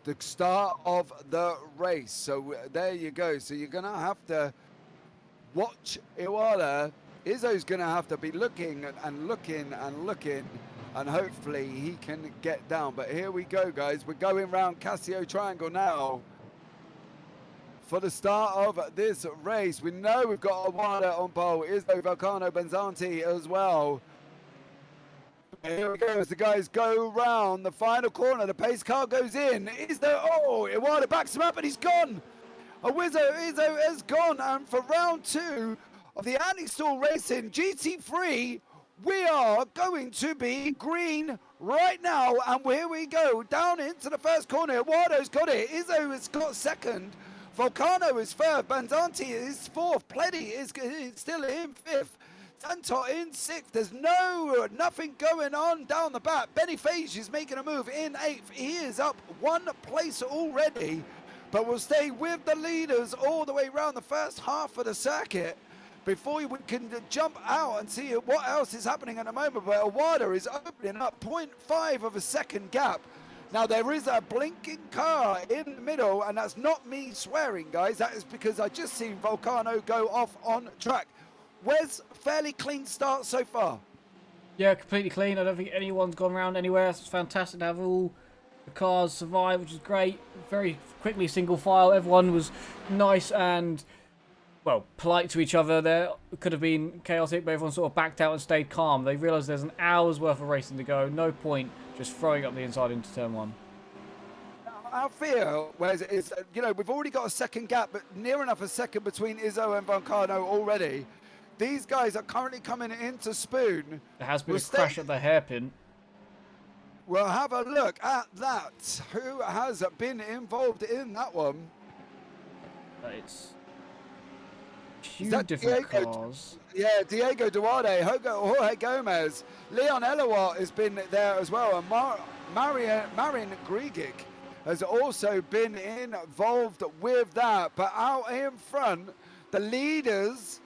the start of the race. So there you go. So you're going to have to watch Iwata. Izzo's going to have to be looking and looking and looking. And hopefully he can get down. But here we go, guys. We're going round Casio Triangle now for the start of this race. We know we've got Awada on pole. Izzo, Volcano, Benzanti as well. Here we go as the guys go round the final corner. The pace car goes in. Awada backs him up and he's gone. Izzo has gone. And for round 2 of the Anti-Stall Racing GT3, we are going to be green right now, and here we go down into the first corner. Eduardo's got it. Izzo has got second. Volcano is third. Bandanti is fourth. Pleddy is still in fifth. Santot in sixth. There's nothing going on down the back. Benny Fage is making a move in eighth. He is up one place already, but will stay with the leaders all the way around the first half of the circuit before we can jump out and see what else is happening at the moment. But Awada is opening up 0.5 of a second gap. Now there is a blinking car in the middle, and that's not me swearing, guys. That is because I just seen Volcano go off on track. Where's fairly clean start so far? Yeah, completely clean. I don't think anyone's gone around anywhere. It's fantastic to have all the cars survive, which is great. Very quickly single file. Everyone was nice and, well, polite to each other there. It could have been chaotic, but everyone sort of backed out and stayed calm. They realised there's an hour's worth of racing to go. No point just throwing up the inside into turn 1. Our fear, whereas it's, we've already got a second gap, but near enough a second between Izzo and Volcano already. These guys are currently coming into Spoon. There has been a crash at the hairpin. We'll have a look at that. Who has been involved in that one? It's two different cars. Yeah, Diego Duarte, Jorge Gomez, Leon Elawat has been there as well, and Marin Grigic has also been involved with that. But out in front, the leaders,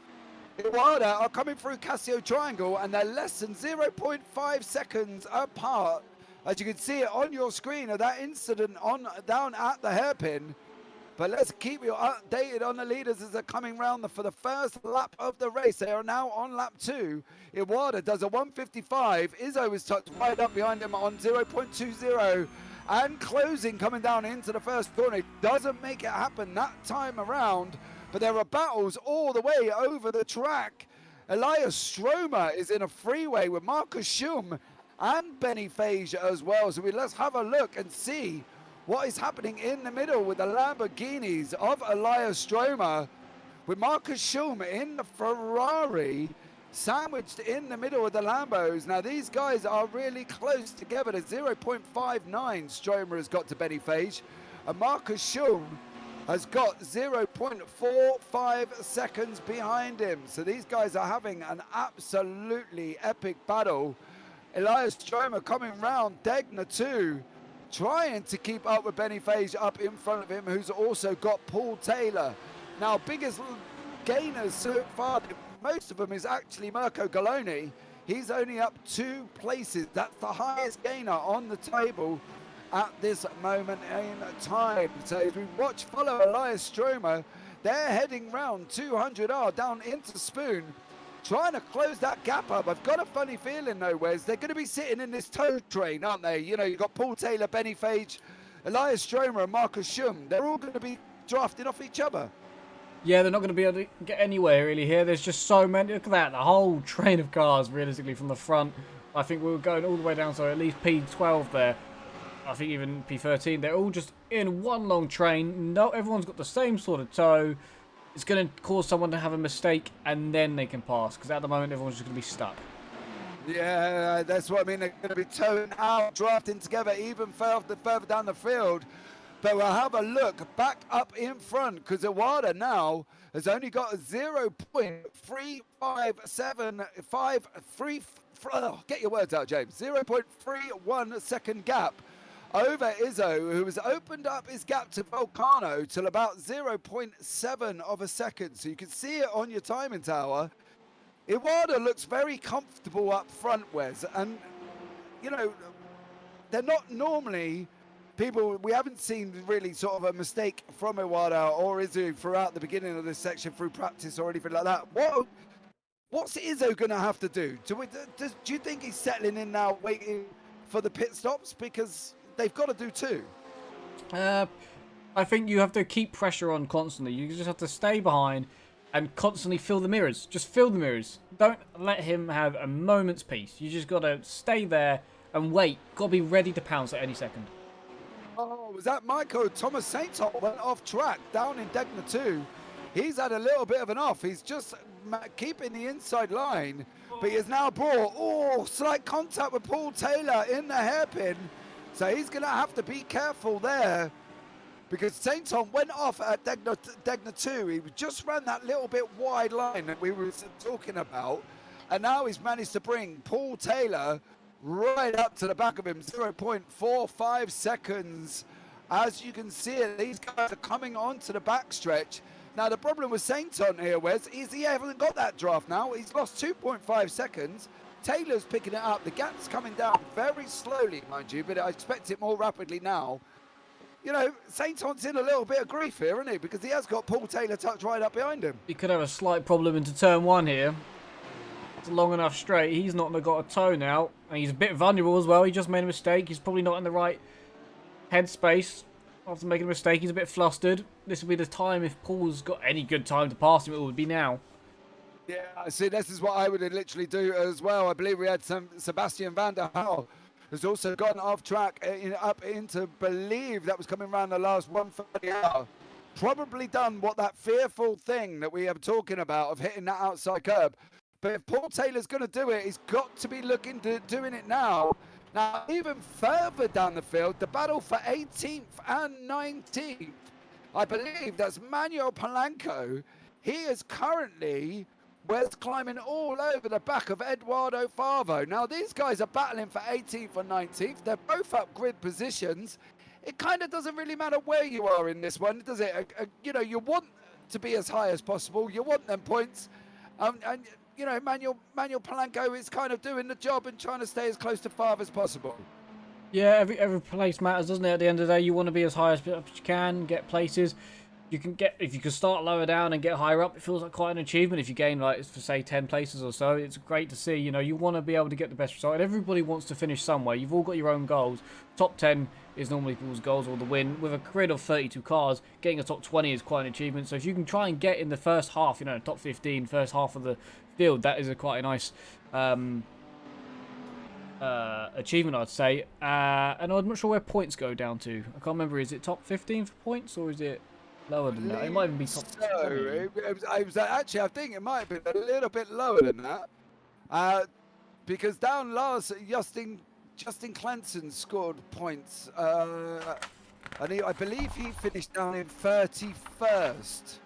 Iwata, are coming through Casio Triangle, and they're less than 0.5 seconds apart. As you can see it on your screen of that incident down at the hairpin. But let's keep you updated on the leaders as they're coming round for the first lap of the race. They are now on lap 2. Iwata does a 155. Izzo is tucked right up behind him on 0.20. And closing coming down into the first corner. It doesn't make it happen that time around. But there are battles all the way over the track. Elias Stromer is in a freeway with Marcus Schum and Benny Fage as well. So let's have a look and see what is happening in the middle with the Lamborghinis of Elias Stromer, with Marcus Schum in the Ferrari, sandwiched in the middle of the Lambos. Now these guys are really close together. The 0.59 Stromer has got to Benny Fage, and Marcus Schum has got 0.45 seconds behind him. So these guys are having an absolutely epic battle. Elias Stromer coming round Degner 2. trying to keep up with Benny Fage up in front of him, who's also got Paul Taylor. Now, biggest gainers so far, most of them is actually Mirko Galoni. He's only up 2 places. That's the highest gainer on the table at this moment in time. So as we follow Elias Stromer, they're heading round 200R down into Spoon, trying to close that gap up. I've got a funny feeling, though, Wes, they're going to be sitting in this tow train, aren't they? You know, you've got Paul Taylor, Benny Fage, Elias Stromer and Marcus Schum. They're all going to be drafting off each other. Yeah, they're not going to be able to get anywhere really here. There's just so many. Look at that, the whole train of cars, realistically, from the front. I think we were going all the way down, so at least P12 there. I think even P13. They're all just in one long train. No, everyone's got the same sort of tow. It's going to cause someone to have a mistake, and then they can pass. Because at the moment, everyone's just going to be stuck. Yeah, that's what I mean. They're going to be towing out, drafting together even further down the field. But we'll have a look back up in front, because Iwata now has only got a 0.357533. Get your words out, James. 0.31 second gap over Izzo, who has opened up his gap to Volcano till about 0.7 of a second. So you can see it on your timing tower. Iwata looks very comfortable up front, Wes. And, you know, they're not normally people, we haven't seen really sort of a mistake from Iwata or Izzo throughout the beginning of this section through practice or anything like that. What's Izzo going to have to do? Do you think he's settling in now, waiting for the pit stops? Because they've got to do 2. I think you have to keep pressure on constantly. You just have to stay behind and constantly fill the mirrors. Just fill the mirrors. Don't let him have a moment's peace. You just got to stay there and wait. Got to be ready to pounce at any second. Oh, was that Michael? Thomas Saintot went off track down in Degna 2. He's had a little bit of an off. He's just keeping the inside line, but he has now brought, slight contact with Paul Taylor in the hairpin. So he's going to have to be careful there, because Sainton went off at Degna 2. He just ran that little bit wide line that we were talking about, and now he's managed to bring Paul Taylor right up to the back of him, 0.45 seconds. As you can see it, these guys are coming onto the backstretch. Now, the problem with Sainton here, Wes, is he hasn't got that draft now. He's lost 2.5 seconds. Taylor's picking it up. The gap's coming down very slowly, mind you, but I expect it more rapidly now. You know, Sainton's in a little bit of grief here, isn't he? Because he has got Paul Taylor tucked right up behind him. He could have a slight problem into turn 1 here. It's long enough straight. He's not got a toe now. And he's a bit vulnerable as well. He just made a mistake. He's probably not in the right headspace. After making a mistake, he's a bit flustered. This will be the time, if Paul's got any good time to pass him, it would be now. Yeah, see, this is what I would literally do as well. I believe we had some Sebastian van der Hal, who's also gone off track up into, believe that was coming around the last 130 hour. Probably done what that fearful thing that we are talking about of hitting that outside curb. But if Paul Taylor's going to do it, he's got to be looking to doing it now. Now, even further down the field, the battle for 18th and 19th, I believe that's Manuel Polanco. He is currently climbing all over the back of Eduardo Favo. Now, these guys are battling for 18th and 19th. They're both up grid positions. It kind of doesn't really matter where you are in this one, does it? You know, you want to be as high as possible. You want them points. And you know, Manuel Polanco is kind of doing the job and trying to stay as close to Favre as possible. Yeah, every place matters, doesn't it? At the end of the day, you want to be as high as you can, get places. You can get, if you can start lower down and get higher up, it feels like quite an achievement. If you gain, like, for say 10 places or so, it's great to see. You know, you want to be able to get the best result. And everybody wants to finish somewhere. You've all got your own goals. Top 10 is normally people's goals, or the win. With a grid of 32 cars, getting a top 20 is quite an achievement. So if you can try and get in the first half, you know, top 15, first half of the field, that is quite a nice achievement, I'd say. And I'm not sure where points go down to. I can't remember. Is it top 15 for points, or is it lower than that? It might even be top 20. Actually, I think it might have been a little bit lower than that. Because down last, Justin Clanson scored points. And I believe he finished down in 31st.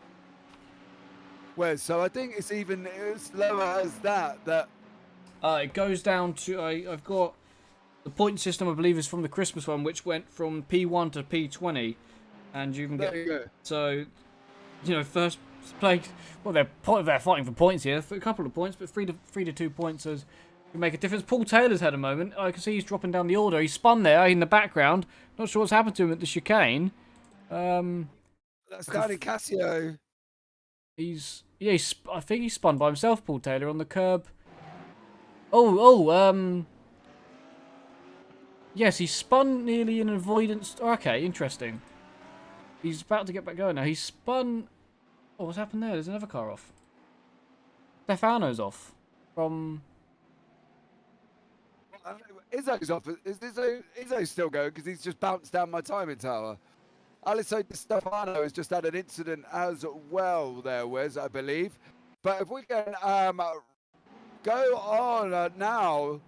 So I think it's even as lower as that. It goes down to, I've got The point system, I believe, is from the Christmas one, which went from P1 to P20, and you can get. There you go. So, you know, first place. Well, they're fighting for points here, for a couple of points, but 3 to 2 points can make a difference. Paul Taylor's had a moment. I can see he's dropping down the order. He spun there in the background. Not sure what's happened to him at the chicane. That's Danny Cassio. I think he spun by himself, Paul Taylor, on the curb. Yes, he spun nearly in avoidance. Okay, interesting. He's about to get back going now. He spun. Oh, what's happened there? There's another car off. Stefano's off from. Izzo's off. Is Izzo still going? Because he's just bounced down my timing tower. Alisson Di Stefano has just had an incident as well there, Wes, I believe. But if we can go on now,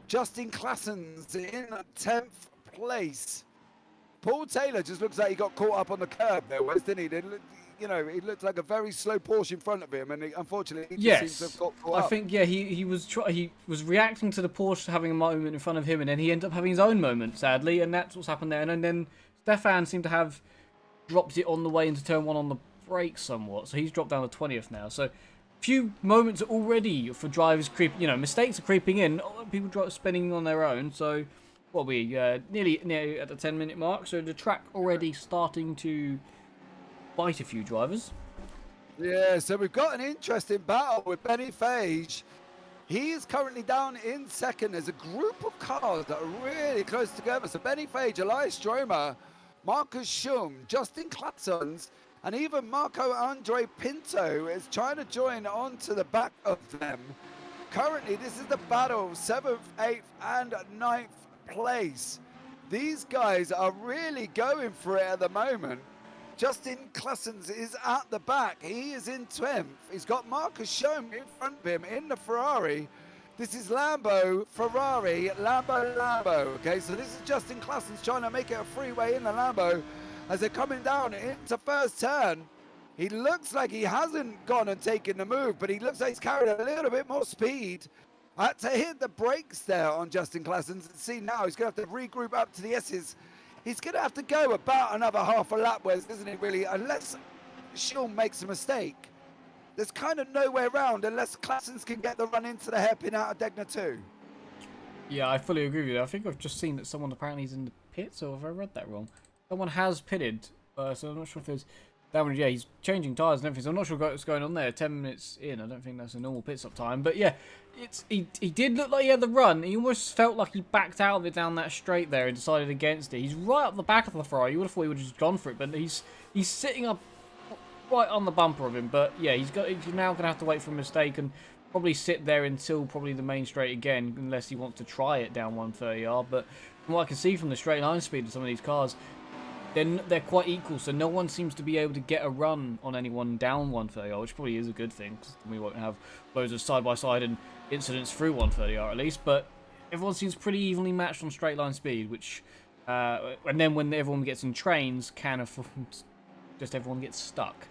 Justin Klassen's in 10th place. Paul Taylor just looks like he got caught up on the curb there, Wes, didn't he? He looked like a very slow Porsche in front of him, and unfortunately, he just seems to have got caught up. I think, he was reacting to the Porsche having a moment in front of him, and then he ended up having his own moment, sadly, and that's what's happened there. And then Stefan seemed to have dropped it on the way into turn 1 on the brakes somewhat, so he's dropped down to 20th now. So, few moments already for drivers mistakes are creeping in. People spinning on their own. So, nearly at the 10-minute mark. So the track already starting to bite a few drivers. Yeah, so we've got an interesting battle with Benny Fage. He is currently down in second. There's a group of cars that are really close together. So Benny Fage, Elias Stromer, Marcus Schum, Justin Klatsons, and even Marco Andre Pinto is trying to join on to the back of them. Currently, this is the battle, 7th, 8th, and 9th place. These guys are really going for it at the moment. Justin Klassens is at the back. He is in 10th. He's got Marcus Schum in front of him in the Ferrari. This is Lambo, Ferrari, Lambo. Okay, so this is Justin Klassens trying to make it a freeway in the Lambo as they're coming down into first turn. He looks like he hasn't gone and taken the move, but he looks like he's carried a little bit more speed. Had to hit the brakes there on Justin Klassens, and see now he's going to have to regroup up to the S's. He's going to have to go about another half a lap, Wes, isn't he, really? Unless Schum makes a mistake. There's kind of no way around unless Klassens can get the run into the hairpin out of Degner 2. Yeah, I fully agree with you. I think I've just seen that someone apparently is in the pits, or have I read that wrong? Someone has pitted, so I'm not sure if there's damage. Yeah, he's changing tyres and everything, so I'm not sure what's going on there. 10 minutes in, I don't think that's a normal pit stop time. But yeah, he did look like he had the run. He almost felt like he backed out of it down that straight there and decided against it. He's right up the back of the Ferrari. You would have thought he would have just gone for it, but he's sitting up right on the bumper of him. But yeah, he's now going to have to wait for a mistake and probably sit there until probably the main straight again, unless he wants to try it down 130R. But from what I can see from the straight line speed of some of these cars, they're quite equal, so no one seems to be able to get a run on anyone down 130R, which probably is a good thing, because we won't have loads of side-by-side and incidents through 130R at least, but everyone seems pretty evenly matched on straight line speed, which, and then when everyone gets in trains, just everyone gets stuck.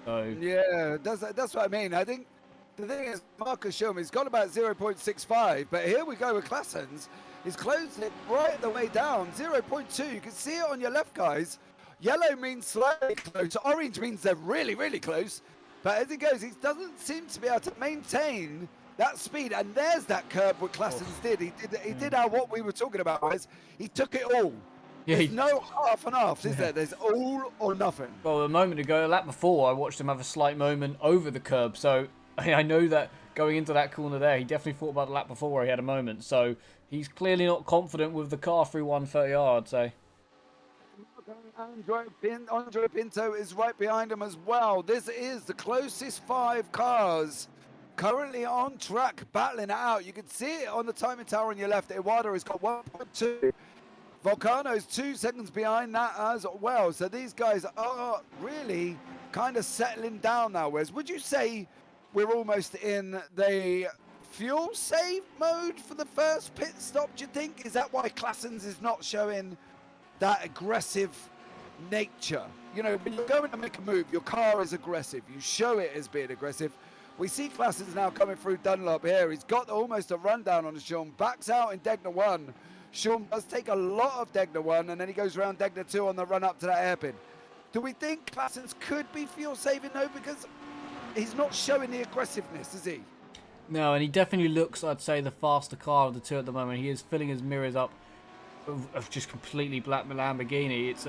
So yeah, that's what I mean. I think the thing is, Marcus Schum, he's got about 0.65, but here we go with Klassens. He's closed it right the way down, 0.2. You can see it on your left, guys. Yellow means slightly close. Orange means they're really, really close. But as he goes, he doesn't seem to be able to maintain that speed. And there's that curb what Klassens did. He did what we were talking about, was he took it all. Yeah, there's no half and halves, is there? There's all or nothing. Well, a moment ago, a lap before, I watched him have a slight moment over the curb. So I know that going into that corner there, he definitely thought about the lap before where he had a moment. So he's clearly not confident with the car through 130R, I'd say. Andre Pinto is right behind him as well. This is the closest 5 cars currently on track, battling it out. You can see it on the timing tower on your left. Iwata has got 1.2. Volcano's 2 seconds behind that as well. So these guys are really kind of settling down now, Wes. Would you say we're almost in the fuel save mode for the first pit stop, do you think? Is that why Klassens is not showing that aggressive nature? You know, when you're going to make a move, your car is aggressive. You show it as being aggressive. We see Klassens now coming through Dunlop here. He's got almost a rundown on the Schum. Backs out in Degner 1. Sean does take a lot of Degner 1, and then he goes around Degner 2 on the run up to that hairpin. Do we think Claessens could be fuel saving though? Because he's not showing the aggressiveness, is he? No, and he definitely looks, I'd say, the faster car of the two at the moment. He is filling his mirrors up of just completely black Lamborghini. It's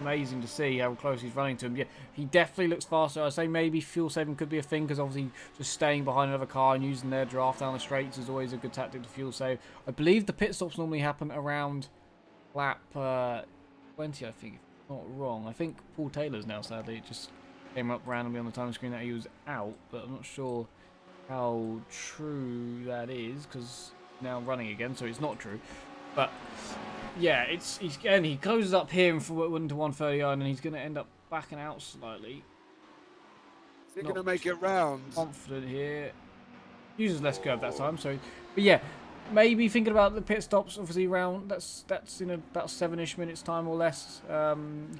amazing to see how close he's running to him. Yeah, he definitely looks faster. I'd say maybe fuel saving could be a thing, because obviously just staying behind another car and using their draft down the straights is always a good tactic to fuel save. I believe the pit stops normally happen around lap 20, I think, if I'm not wrong. I think Paul Taylor's now, sadly. It just came up randomly on the time screen that he was out, but I'm not sure how true that is, because now running again, so it's not true. But yeah, he closes up here into 139, and he's going to end up backing out slightly. Is he going to make it round? Confident here. Uses less curve that time, so. But yeah, maybe thinking about the pit stops. Obviously, round that's in about 7-ish minutes time or less.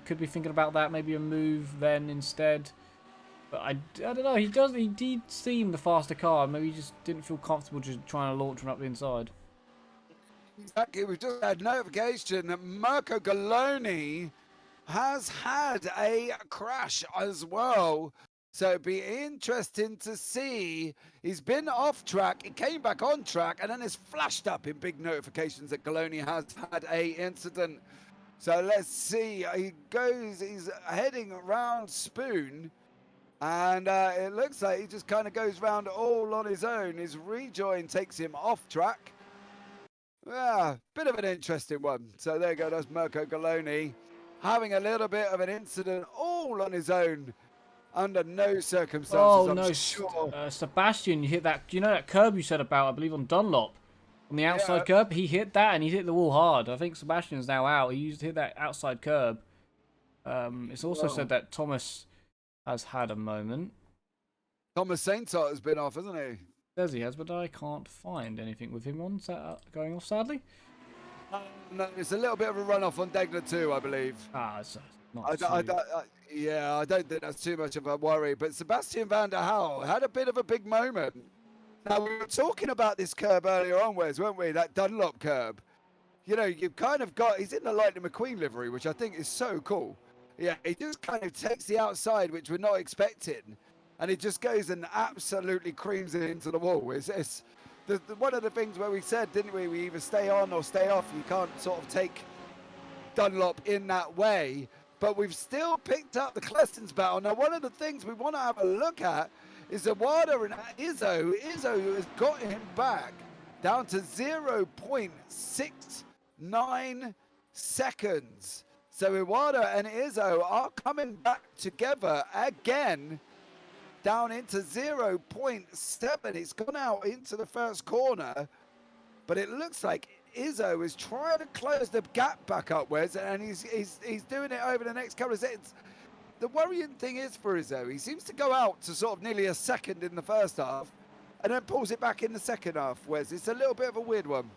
Could be thinking about that. Maybe a move then instead. But I don't know. He did seem the faster car. Maybe he just didn't feel comfortable just trying to launch one up the inside. Exactly. We've just had notification that Mirko Galoni has had a crash as well. So it'd be interesting to see. He's been off track. He came back on track, and then it's flashed up in big notifications that Galoni has had a incident. So let's see. He's heading around Spoon. And it looks like he just kind of goes round all on his own. His rejoin takes him off track. Yeah, bit of an interesting one. So there you go, that's Mirko Galoni having a little bit of an incident all on his own under no circumstances. Oh, I'm no, sure. Sebastian, you hit that. You know that curb you said about, I believe, on Dunlop? On the outside curb? He hit that, and he hit the wall hard. I think Sebastian's now out. He used to hit that outside curb. It's also said that Thomas has had a moment. Thomas Saintot has been off, hasn't he? Says he has, but I can't find anything with him on going off, sadly. No, it's a little bit of a run-off on Degner too, I believe. It's not I don't think that's too much of a worry. But Sebastian van der Hal had a bit of a big moment. Now, we were talking about this curb earlier on, Wes, weren't we? That Dunlop curb. You know, you've kind of got... He's in the Lightning McQueen livery, which I think is so cool. Yeah, he just kind of takes the outside, which we're not expecting, and he just goes and absolutely creams it into the wall. It's one of the things where we said, didn't we? We either stay on or stay off. You can't sort of take Dunlop in that way. But we've still picked up the Claessens battle. Now, one of the things we want to have a look at is Iwata and Izzo. Izzo has got him back down to 0.69 seconds. So Iwata and Izzo are coming back together again, down into 0.7. It's gone out into the first corner, but it looks like Izzo is trying to close the gap back up, Wes, and he's doing it over the next couple of seconds. The worrying thing is for Izzo, he seems to go out to sort of nearly a second in the first half, and then pulls it back in the second half, Wes. It's a little bit of a weird one.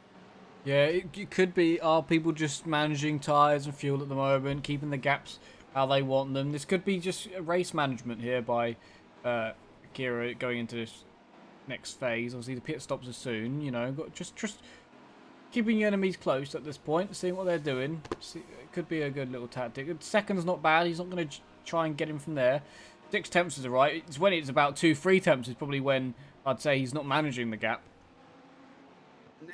Yeah, it could be, are people just managing tyres and fuel at the moment, keeping the gaps how they want them? This could be just race management here by Akira going into this next phase. Obviously, the pit stops are soon, you know, but just keeping your enemies close at this point, seeing what they're doing. It could be a good little tactic. Second's not bad. He's not going to try and get him from there. 6 temps is alright. It's when it's about 2-3 temps is probably when I'd say he's not managing the gap. Yeah,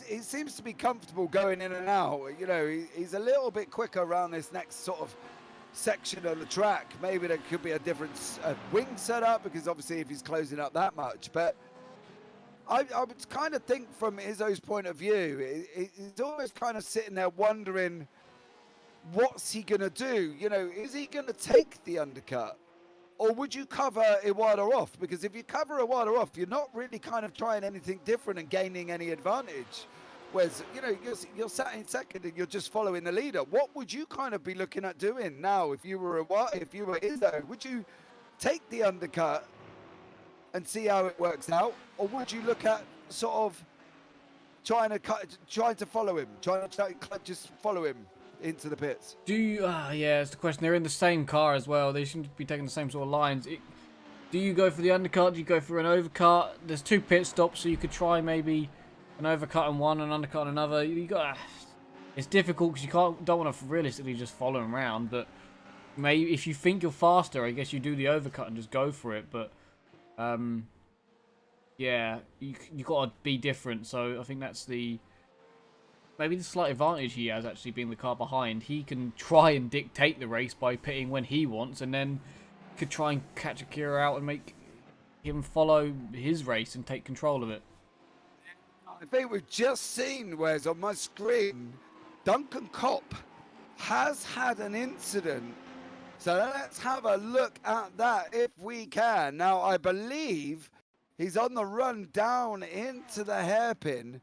he seems to be comfortable going in and out. You know, he's a little bit quicker around this next sort of section of the track. Maybe there could be a different wing setup, because obviously if he's closing up that much. But I would kind of think from Izzo's point of view, he's always kind of sitting there wondering, what's he going to do? You know, is he going to take the undercut? Or would you cover Iwata off? Because if you cover Iwata off, you're not really kind of trying anything different and gaining any advantage. Whereas, you know, you're sat in second and you're just following the leader. What would you kind of be looking at doing now if you were Izzo? Would you take the undercut and see how it works out? Or would you look at sort of trying to follow him, trying to just follow him into the pits? Do you, yeah, it's the question. They're in the same car as well. They seem to be taking the same sort of lines. Do you go for the undercut? Do you go for an overcut? There's 2 pit stops, so you could try maybe an overcut on one and undercut on another. You got it's difficult because you don't want to realistically just follow him around. But maybe if you think you're faster, I guess you do the overcut and just go for it. But yeah, you got to be different. So I think that's maybe the slight advantage he has actually being the car behind. He can try and dictate the race by pitting when he wants, and then could try and catch Akira out and make him follow his race and take control of it. I think we've just seen, whereas on my screen, Duncan Kopp has had an incident. So let's have a look at that if we can. Now, I believe he's on the run down into the hairpin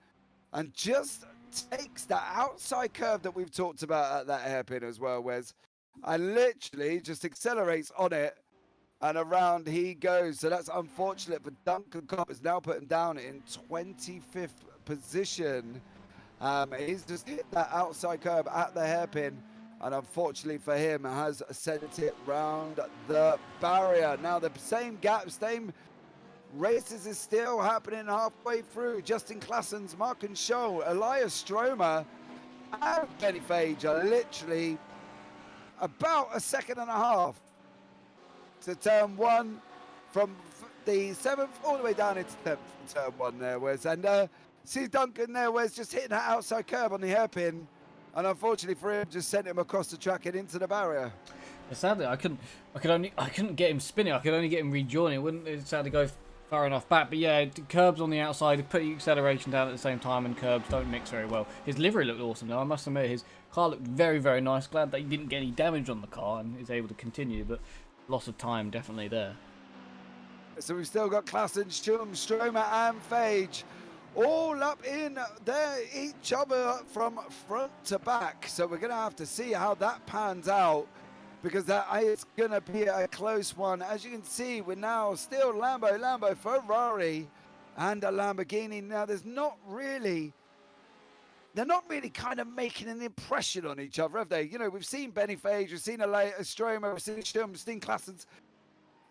and just takes that outside curve that we've talked about at that hairpin as well, Wes, and literally just accelerates on it. And around he goes. So that's unfortunate for Duncan Kopp. Is now put him down in 25th position. He's just hit that outside curb at the hairpin. And unfortunately for him, has sent it round the barrier. Now the same gap, same races is still happening halfway through. Justin Klassen's, Mark and Scholl, Elias Stromer, and Benny Fage are literally about a second and a half to turn one from the 7th all the way down into 10th turn one there, Wes. And see Duncan there, Wes, just hitting that outside curb on the hairpin. And unfortunately for him, just sent him across the track and into the barrier. Sadly, I couldn't get him spinning. I could only get him rejoining. It wouldn't sadly go far enough back. But yeah, curbs on the outside, put the acceleration down at the same time, and curbs don't mix very well. His livery looked awesome though. I must admit, his car looked very, very nice. Glad that he didn't get any damage on the car and is able to continue. But loss of time definitely there. So we've still got Klassen, Stromer and Fage all up in there, each other from front to back. So we're going to have to see how that pans out, because that is going to be a close one. As you can see, we're now still Lambo, Ferrari and a Lamborghini. Now they're not really kind of making an impression on each other, have they? You know, we've seen Benny Fage, we've seen Stromer, we've seen Sturm, we've seen Klassen's.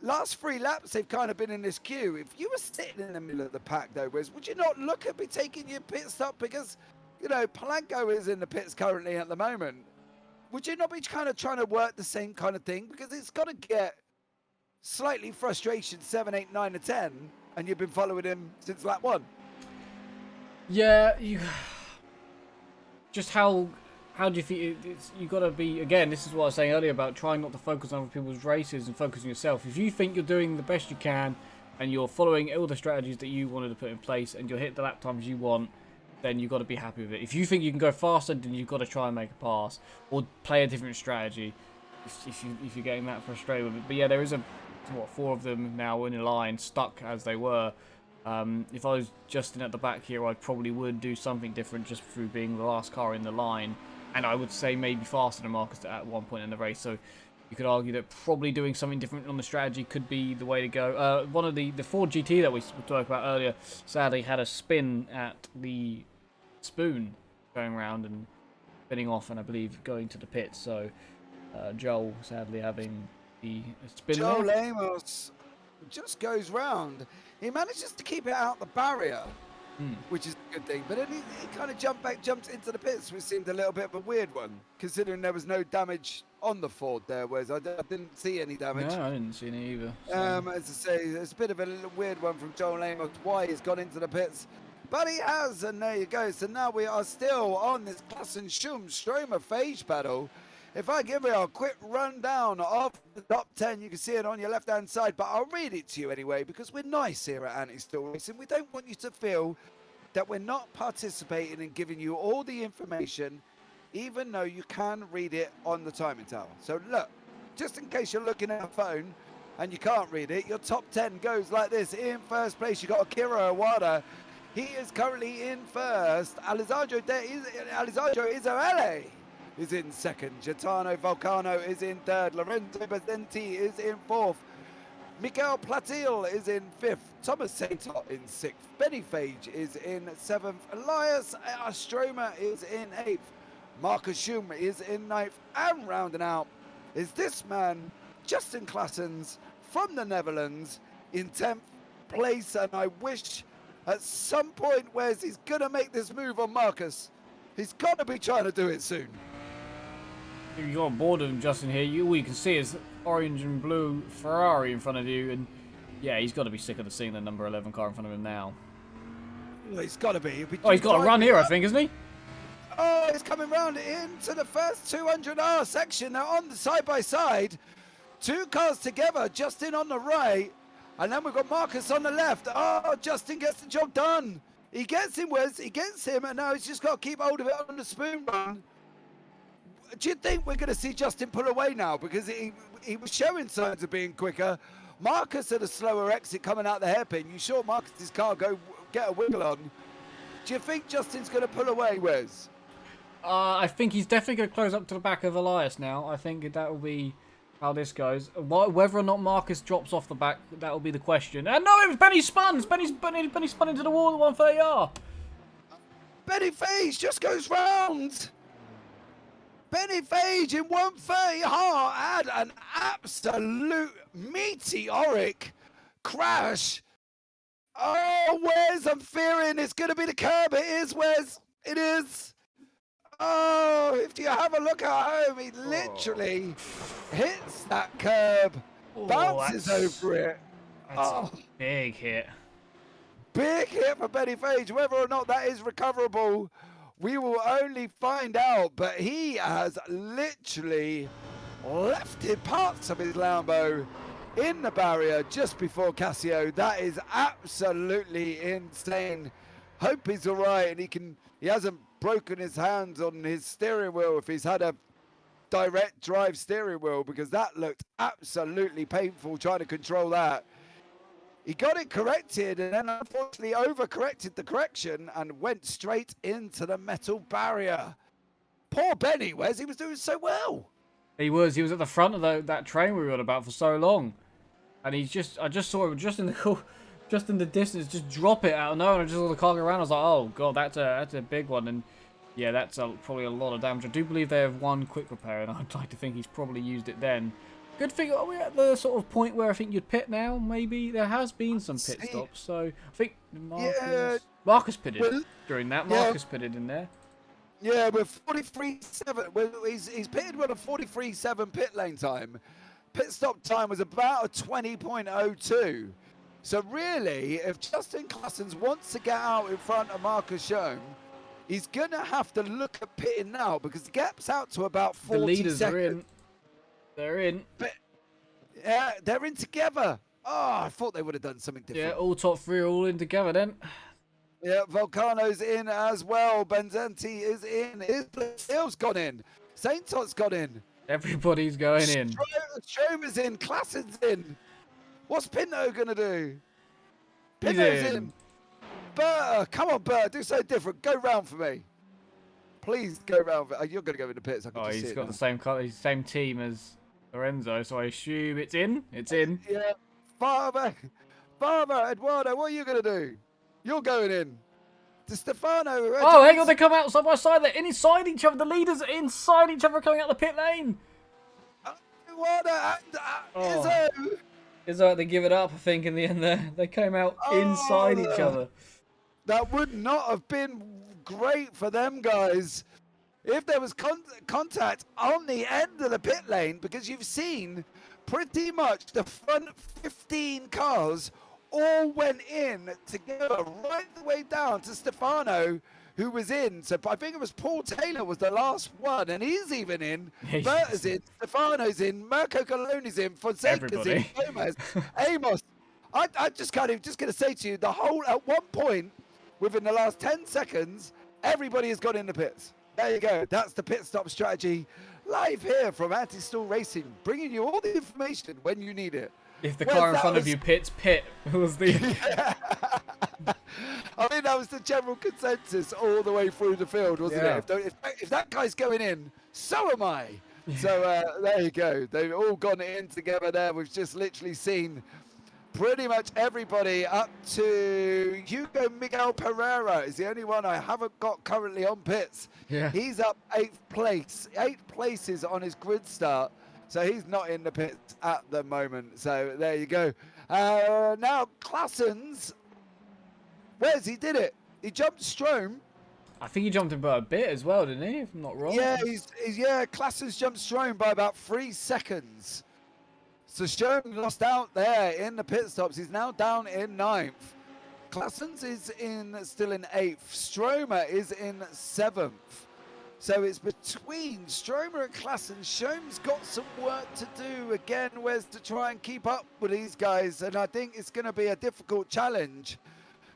Last 3 laps, they've kind of been in this queue. If you were sitting in the middle of the pack, though, Wes, would you not look at me taking your pit stop? Because, you know, Polanco is in the pits currently at the moment. Would you not be kind of trying to work the same kind of thing? Because it's got to get slightly frustration 7, 8, 9, and 10, and you've been following him since lap 1. Yeah, just how do you feel? You got to be, again, this is what I was saying earlier about trying not to focus on other people's races and focus on yourself. If you think you're doing the best you can and you're following all the strategies that you wanted to put in place and you'll hit the lap times you want, then you've got to be happy with it. If you think you can go faster, then you've got to try and make a pass or play a different strategy if you're getting that frustrated with it. But yeah, there is 4 of them now in a line, stuck as they were. If I was Justin at the back here, I probably would do something different just through being the last car in the line. And I would say maybe faster than Marcus at one point in the race. So you could argue that probably doing something different on the strategy could be the way to go. One of the Ford GT that we talked about earlier, sadly had a spin at the spoon going around and spinning off, and I believe going to the pits. So Joel sadly having the spin Joel there. Amos just goes round. He manages to keep it out the barrier, which is a good thing. But then he kind of jumped into the pits, which seemed a little bit of a weird one, considering there was no damage on the Ford there, whereas I didn't see any damage. No, I didn't see any either. So. As I say, it's a bit of a weird one from Joel Amos, why he's gone into the pits. But he has, and there you go. So now we are still on this Klassen Stromer Fage battle. If I give you a quick rundown of the top 10, you can see it on your left-hand side, but I'll read it to you anyway, because we're nice here at Anti-Stall Racing. We don't want you to feel that we're not participating and giving you all the information, even though you can read it on the timing tower. So look, just in case you're looking at a phone and you can't read it, your top 10 goes like this. In first place, you've got Akira Iwata. He is currently in first. Alessandro Isarelli is in second. Gaetano Volcano is in third. Lorenzo Basenti is in fourth. Miguel Platil is in fifth. Thomas Saintot in sixth. Benny Fage is in seventh. Elias Stromer is in eighth. Marcus Schum is in ninth. And rounding out is this man, Justin Klassens from the Netherlands, in 10th place. And I wish At some point, Wes, he's going to make this move on Marcus. He's got to be trying to do it soon. If you got bored of him, Justin, here, all you can see is orange and blue Ferrari in front of you, and yeah, he's got to be sick of seeing the number 11 car in front of him now. Well, he's got to be. Oh, he's got to run here, I think, isn't he? Oh, he's coming round into the first 200R section. They're on the side-by-side. Two cars together, Justin on the right, and then we've got Marcus on the left. Oh, Justin gets the job done. He gets him, Wes. He gets him, and now he's just got to keep hold of it on the spoon run. Do you think we're going to see Justin pull away now? Because he was showing signs of being quicker. Marcus at a slower exit coming out the hairpin. You saw Marcus's car go get a wiggle on. Do you think Justin's going to pull away, Wes? I think he's definitely going to close up to the back of Elias now. I think that will be how this goes. Whether or not Marcus drops off the back, that will be the question. And no, it was Benny spun. Benny spun into the wall at 130R. Benny Phage just goes round. Benny Phage in 130R had an absolute meteoric crash. Oh, Wes, I'm fearing it's going to be the curb. It is, Wes. It is. Oh, if you have a look at home, he literally hits that curb, bounces over it. That's a big hit. Big hit for Benny Phage. Whether or not that is recoverable, we will only find out. But he has literally lefted parts of his Lambo in the barrier just before Casio. That is absolutely insane. Hope he's all right and he hasn't broken his hands on his steering wheel if he's had a direct drive steering wheel, because that looked absolutely painful trying to control that. He got it corrected and then unfortunately overcorrected the correction and went straight into the metal barrier. Poor Benny, Wes, he was doing so well. He was at the front of that train we were on about for so long, and I just saw him just in the distance, just drop it out of nowhere, and just saw the car go around. I was like, oh god, that's a big one, and yeah, that's probably a lot of damage. I do believe they have one quick repair, and I'd like to think he's probably used it then. Good thing, are we at the sort of point where I think you'd pit now? Maybe there has been some pit stops, so I think Marcus pitted during that. Marcus pitted in there. Yeah, we're 43.7. He's pitted with a 43.7 pit lane time. Pit stop time was about a 20.02. So really, if Justin Claessens wants to get out in front of Marcus Schoen, he's going to have to look at pitting now, because the gap's out to about 40 The leaders seconds. are in. They're in. But, yeah, they're in together. Oh, I thought they would have done something different. Yeah, all top three are all in together then. Yeah, Volcano's in as well. Benzenti is in. Hill's gone in. Saintot's gone in. Everybody's going in. Stromer's in. Claessen's in. What's Pinto going to do? He's Pinto's in. in. Burr, come on, Burr. Do something different. Go round for me. Please go round. You're going to go in the pits. I can just see He's it got now. the same color, same team as Lorenzo, so I assume it's in. It's in. Yeah. Farmer, Eduardo, what are you going to do? You're going in. To Stefano. Oh, hang on, they come out side by side. They're inside each other. The leaders are inside each other coming out the pit lane. Eduardo and Izzo. It's like they give it up, I think, in the end there. They came out inside each other. That would not have been great for them guys if there was contact on the end of the pit lane, because you've seen pretty much the front 15 cars all went in together right the way down to Stefano, who was in. So I think it was Paul Taylor was the last one, and he's even in. Bert is in, Stefano's in, Mirko Coloni's in, Fonseca's in, Gomez, Amos. I just going to say to you, the whole, at one point, within the last 10 seconds, everybody has gone in the pits. There you go. That's the pit stop strategy. Live here from Anti-Stall Racing, bringing you all the information when you need it. If the car in front of you pits, pit was the... I think that was the general consensus all the way through the field, wasn't it? If that guy's going in, so am I. So there you go. They've all gone in together there. We've just literally seen pretty much everybody up to Hugo Miguel Pereira is the only one I haven't got currently on pits. Yeah. He's up 8th place, 8 places on his grid start. So he's not in the pits at the moment. So there you go. Now Claessens Wes, he did it. He jumped Strom. I think he jumped him by a bit as well, didn't he? If I'm not wrong. Yeah, Klassen's jumped Strom by about 3 seconds. So Strom lost out there in the pit stops. He's now down in 9th. Klassen's is still in 8th. Stromer is in 7th. So it's between Stromer and Klassen. Strom's got some work to do again, Wes, to try and keep up with these guys. And I think it's going to be a difficult challenge.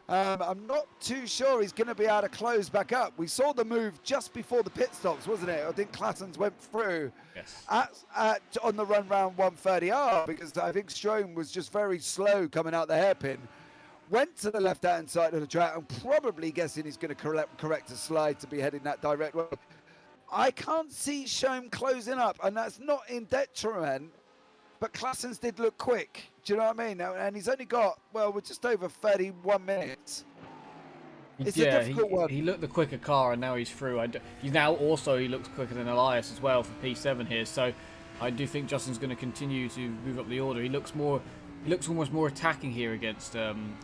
I'm not too sure he's going to be able to close back up. We saw the move just before the pit stops, wasn't it? I think Klassen's went through on the run round 130R because I think Strom was just very slow coming out the hairpin. Went to the left-hand side of the track and probably guessing he's going to correct a slide to be heading that direct way. I can't see Strom closing up, and that's not in detriment, but Klassen's did look quick. Do you know what I mean? And he's only got, well, we're just over 31 minutes. It's a difficult one. He looked the quicker car, and now he's through. He looks quicker than Elias as well for P7 here. So I do think Justin's going to continue to move up the order. He looks almost more attacking here against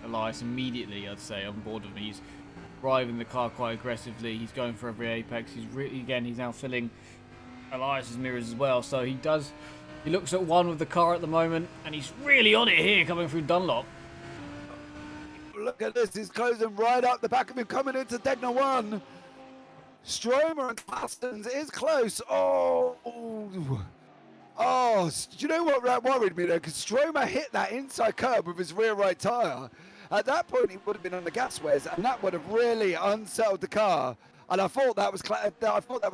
Elias immediately, I'd say, on board with him. He's driving the car quite aggressively. He's going for every apex. He's now filling Elias's mirrors as well. So he looks at one with the car at the moment, and he's really on it here coming through Dunlop. Look at this. He's closing right up the back of him coming into Degner 1. Stromer and Klassen is close. Oh, do you know what that worried me, though? Because Stromer hit that inside curb with his rear right tyre. At that point, he would have been on the gas, Wes, and that would have really unsettled the car. And I thought that was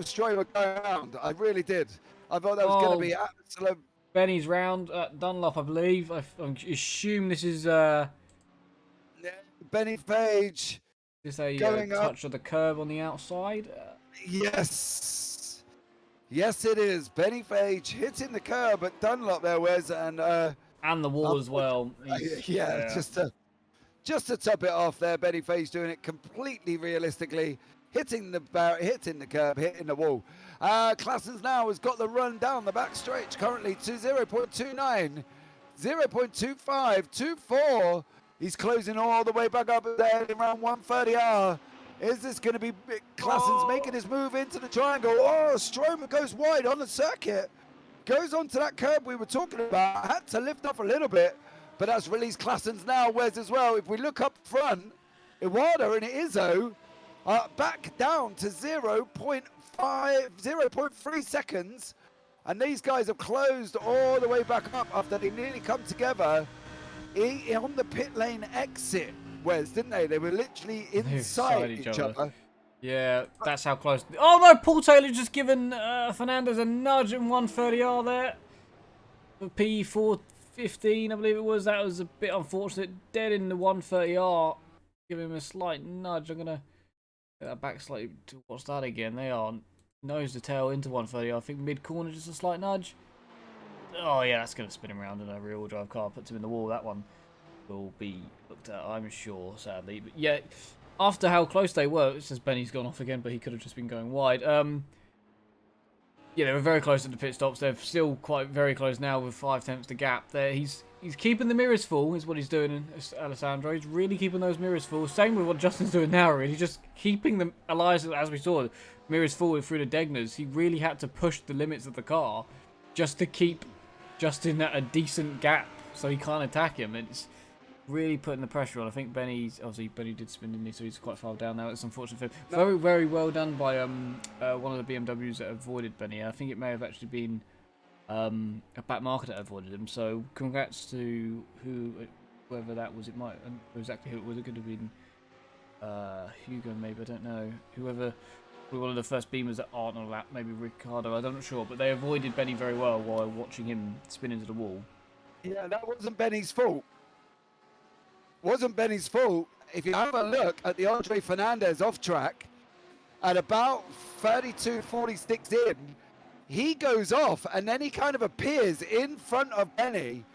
Stromer going around. I really did. I thought that was going to be absolute. Benny's round at Dunlop, I believe. I assume this is Benny Page. Is a going touch up. of the curb on the outside. Yes. Yes, it is. Benny Page hitting the curb at Dunlop there, Wes, and the wall as well. Just to top it off there, Benny Page doing it completely realistically, hitting the curb, hitting the wall. Klassen's now has got the run down the back stretch currently to 0.29, 0.25, 24. He's closing all the way back up there around 130R. Is this going to be Klassen's making his move into the triangle? Oh, Stromer goes wide on the circuit. Goes onto that curb we were talking about. Had to lift off a little bit, but that's released Klassen's now, Wes, as well. If we look up front, Iwata and Izzo are back down to 0.3 seconds. And these guys have closed all the way back up after they nearly come together on the pit lane exit, Wes, didn't they? They were literally inside each other. Yeah, that's how close. Oh no, Paul Taylor just given Fernandez a nudge in 130R there. For P415, I believe it was. That was a bit unfortunate. Dead in the 130R. Give him a slight nudge. I'm going to get that back slightly to watch that again. They are nose to tail into 130R. I think mid-corner, just a slight nudge. Oh yeah, that's going to spin him around in a rear-wheel drive car. Puts him in the wall. That one will be looked at, I'm sure, sadly. But yeah, after how close they were, it's just Benny's gone off again, but he could have just been going wide. Yeah, they were very close at the pit stops. They're still quite very close now with 5/10 the gap. There, he's keeping the mirrors full, is what he's doing, Alessandro. He's really keeping those mirrors full. Same with what Justin's doing now, really. Just keeping them, Elias, as we saw, mirrors full through the Degners. He really had to push the limits of the car just to keep Justin at a decent gap so he can't attack him. It's really putting the pressure on. I think Benny did spin, didn't he? So he's quite far down now. It's unfortunate for him. Very, very well done by one of the BMWs that avoided Benny. I think it may have actually been a back marker that avoided him. So congrats to whoever that was. It might I don't know exactly who it was. It could have been Hugo, maybe. I don't know. Whoever. One of the first beamers that aren't on a lap, maybe Ricardo. I'm not sure, but they avoided Benny very well while watching him spin into the wall. Yeah, that wasn't Benny's fault. Wasn't Benny's fault. If you have a look at the Andre Fernandez off track, at about 32-46 in, he goes off and then he kind of appears in front of Benny,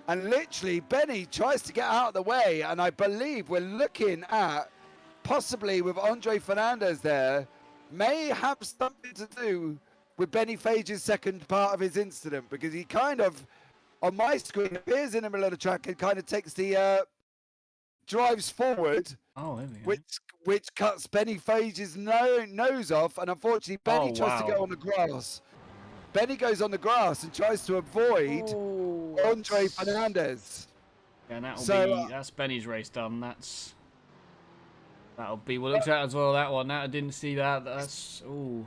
and literally Benny tries to get out of the way, and I believe we're looking at possibly with Andre Fernandez there, may have something to do with Benny Page's second part of his incident, because he kind of, on my screen, appears in the middle of the track and kind of takes the drives forward, Oh, there we go. which cuts Benny Fage's nose off, and unfortunately Benny Oh, tries to go wow. on the grass. Benny goes on the grass and tries to avoid Oh, Andre Fernandez. Yeah, and So, that's Benny's race done. That'll be what looked at as well. That one. I didn't see that. That's ooh.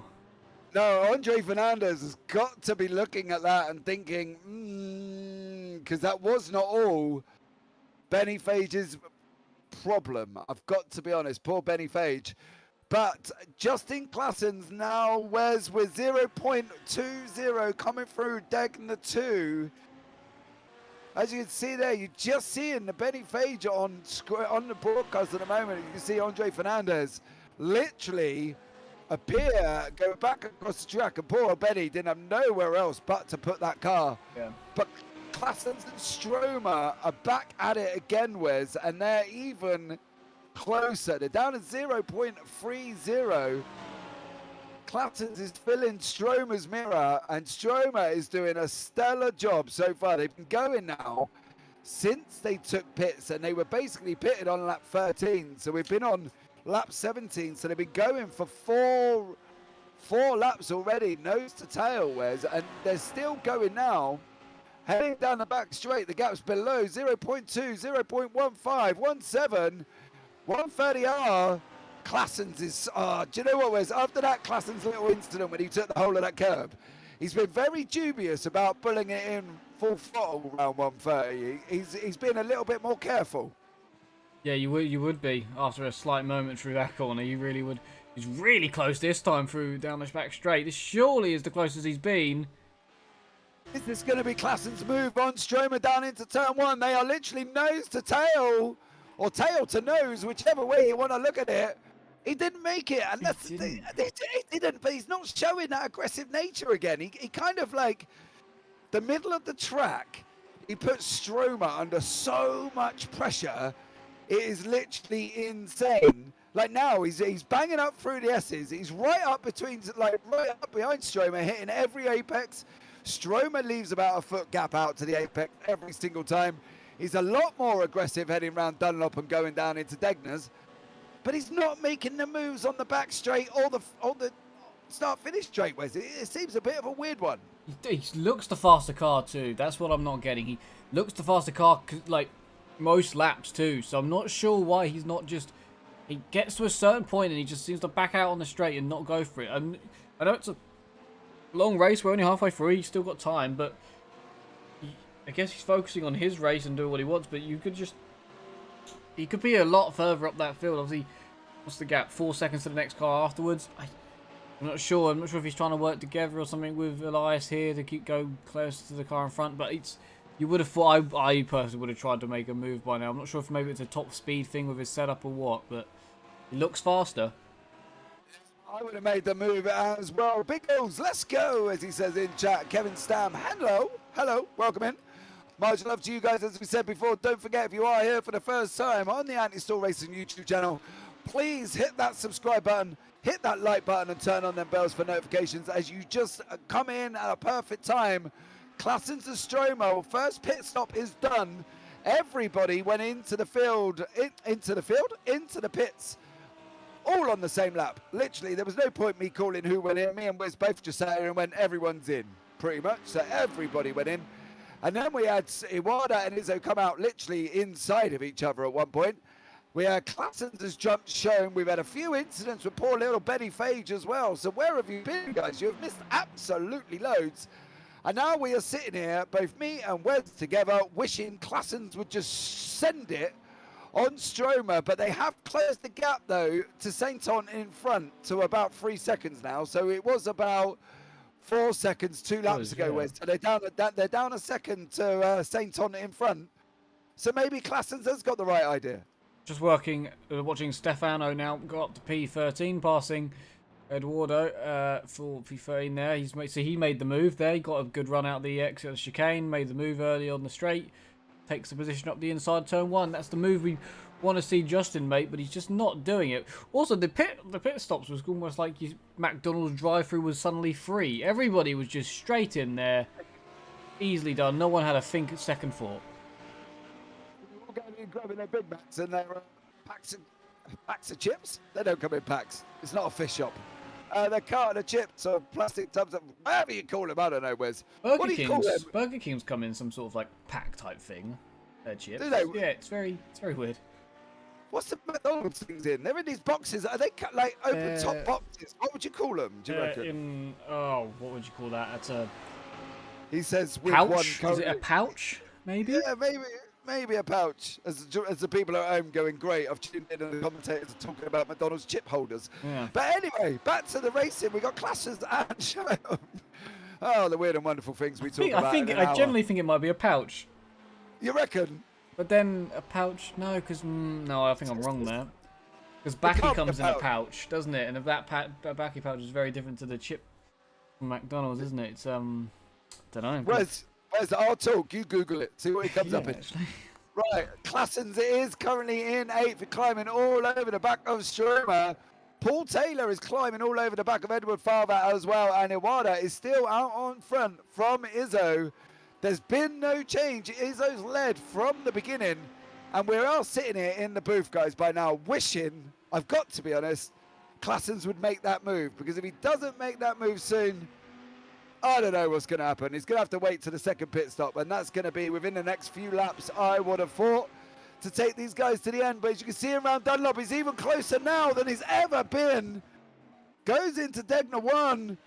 No, Andre Fernandez has got to be looking at that and thinking, because that was not all Benny Fage's problem. I've got to be honest, poor Benny Fage. But Justin Classens now wears with 0.20 coming through Degner 2. As you can see there, you're just seeing the Benny Fage on the broadcast at the moment. You can see Andre Fernandez literally appear, go back across the track, and poor Benny didn't have nowhere else but to put that car. Yeah. But Classens and Stromer are back at it again, Wes, and they're even closer. They're down to 0.30. Classens is filling Stromer's mirror, and Stromer is doing a stellar job so far. They've been going now since they took pits, and they were basically pitted on lap 13. So we've been on lap 17, so they've been going for four laps already, nose to tail, Wes, and they're still going now. Heading down the back straight, the gap's below 0.2, 0.15, 17, 130R. Classens is, do you know what, Wes? After that Classens little incident when he took the whole of that curb, he's been very dubious about pulling it in full throttle around 130. He's been a little bit more careful. Yeah, you would be after a slight moment through that corner. You really would. He's really close this time through down this back straight. This surely is the closest he's been. Is this going to be Classens' move on Stromer down into turn 1? They are literally nose to tail, or tail to nose, whichever way you want to look at it. He didn't make it, and he didn't, but he's not showing that aggressive nature again. He kind of like, the middle of the track, he puts Stromer under so much pressure, it is literally insane. Like now, he's banging up through the S's. He's right up between, like right up behind Stromer, hitting every apex. Stromer leaves about a foot gap out to the apex every single time. He's a lot more aggressive heading around Dunlop and going down into Degner's. But he's not making the moves on the back straight or the start-finish straight, Wes. It seems a bit of a weird one. He looks the faster car too. That's what I'm not getting. He looks the faster car, like most laps too. So I'm not sure why he's not just. He gets to a certain point and he just seems to back out on the straight and not go for it. And I know it's a long race. We're only halfway through. He's still got time, but I guess he's focusing on his race and doing what he wants. But you could just. He could be a lot further up that field. Obviously, what's the gap? 4 seconds to the next car afterwards. I'm not sure. I'm not sure if he's trying to work together or something with Elias here to keep going close to the car in front. But you would have thought. I personally would have tried to make a move by now. I'm not sure if maybe it's a top speed thing with his setup or what. But he looks faster. I would have made the move as well. Big Hills, let's go, as he says in chat. Kevin Stam, hello, welcome in. Much love to you guys, as we said before. Don't forget, if you are here for the first time on the Anti-Stall Racing YouTube channel, please hit that subscribe button, hit that like button, and turn on them bells for notifications as you just come in at a perfect time. Classens and Stromer, first pit stop is done. Everybody went into the field, into the pits, all on the same lap. Literally, there was no point me calling who went in. Me and Wes both just sat here and went, everyone's in, pretty much. So everybody went in. And then we had Iwata and Izzo come out literally inside of each other at one point. We had Classens' jump shown. We've had a few incidents with poor little Benny Fage as well. So where have you been, guys? You have missed absolutely loads. And now we are sitting here, both me and Wes together, wishing Classens would just send it on Stromer. But they have closed the gap, though, to Saint-On in front to about 3 seconds now. So it was about 4 seconds 2 laps ago, Wes. So they're down a second to Saint-On in front. So maybe Classens has got the right idea. Just watching Stefano now go up to P13, passing Eduardo for P13 there. So he made the move there. He got a good run out the exit of the chicane, made the move early on the straight, takes the position up the inside turn 1. That's the move we want to see Justin make, but he's just not doing it. Also, the pit stops was almost like McDonald's drive-through was suddenly free. Everybody was just straight in there, easily done. No one had a second thought. grabbing their Big Macs and their packs of chips. They don't come in packs. It's not a fish shop. They're carton of chips or plastic tubs of whatever you call them. I don't know, Wes. What do you call them? Burger King's come in some sort of like pack type thing. Chips. Do they? Yeah, it's very weird. What's the McDonald's things in? They're in these boxes. Are they like open top boxes? What would you call them? Do you reckon? What would you call that? It's a He says with pouch. one. Is it a pouch? Maybe. Yeah, maybe a pouch. As the people at home going, great. I've tuned in and the commentators are talking about McDonald's chip holders. Yeah. But anyway, back to the racing. We got classes and show. Oh, the weird and wonderful things we talk about. I generally think it might be a pouch. You reckon? But then a pouch, no, because no, I think I'm wrong there. Because Backy comes in a pouch, doesn't it? And if that Backy pouch is very different to the chip from McDonald's, isn't it? It's don't know. Where's our talk? You Google it. See what it comes up in. Actually. Right, Classens it is currently in 8th, climbing all over the back of Stromer. Paul Taylor is climbing all over the back of Edward Farvat as well, and Iwata is still out on front from Izzo. There's been no change. Izzo's led from the beginning, and we're all sitting here in the booth, guys, by now, wishing, I've got to be honest, Classens would make that move, because if he doesn't make that move soon, I don't know what's going to happen. He's going to have to wait to the second pit stop, and that's going to be within the next few laps, I would have thought, to take these guys to the end. But as you can see around Dunlop, he's even closer now than he's ever been. Goes into Degner 1.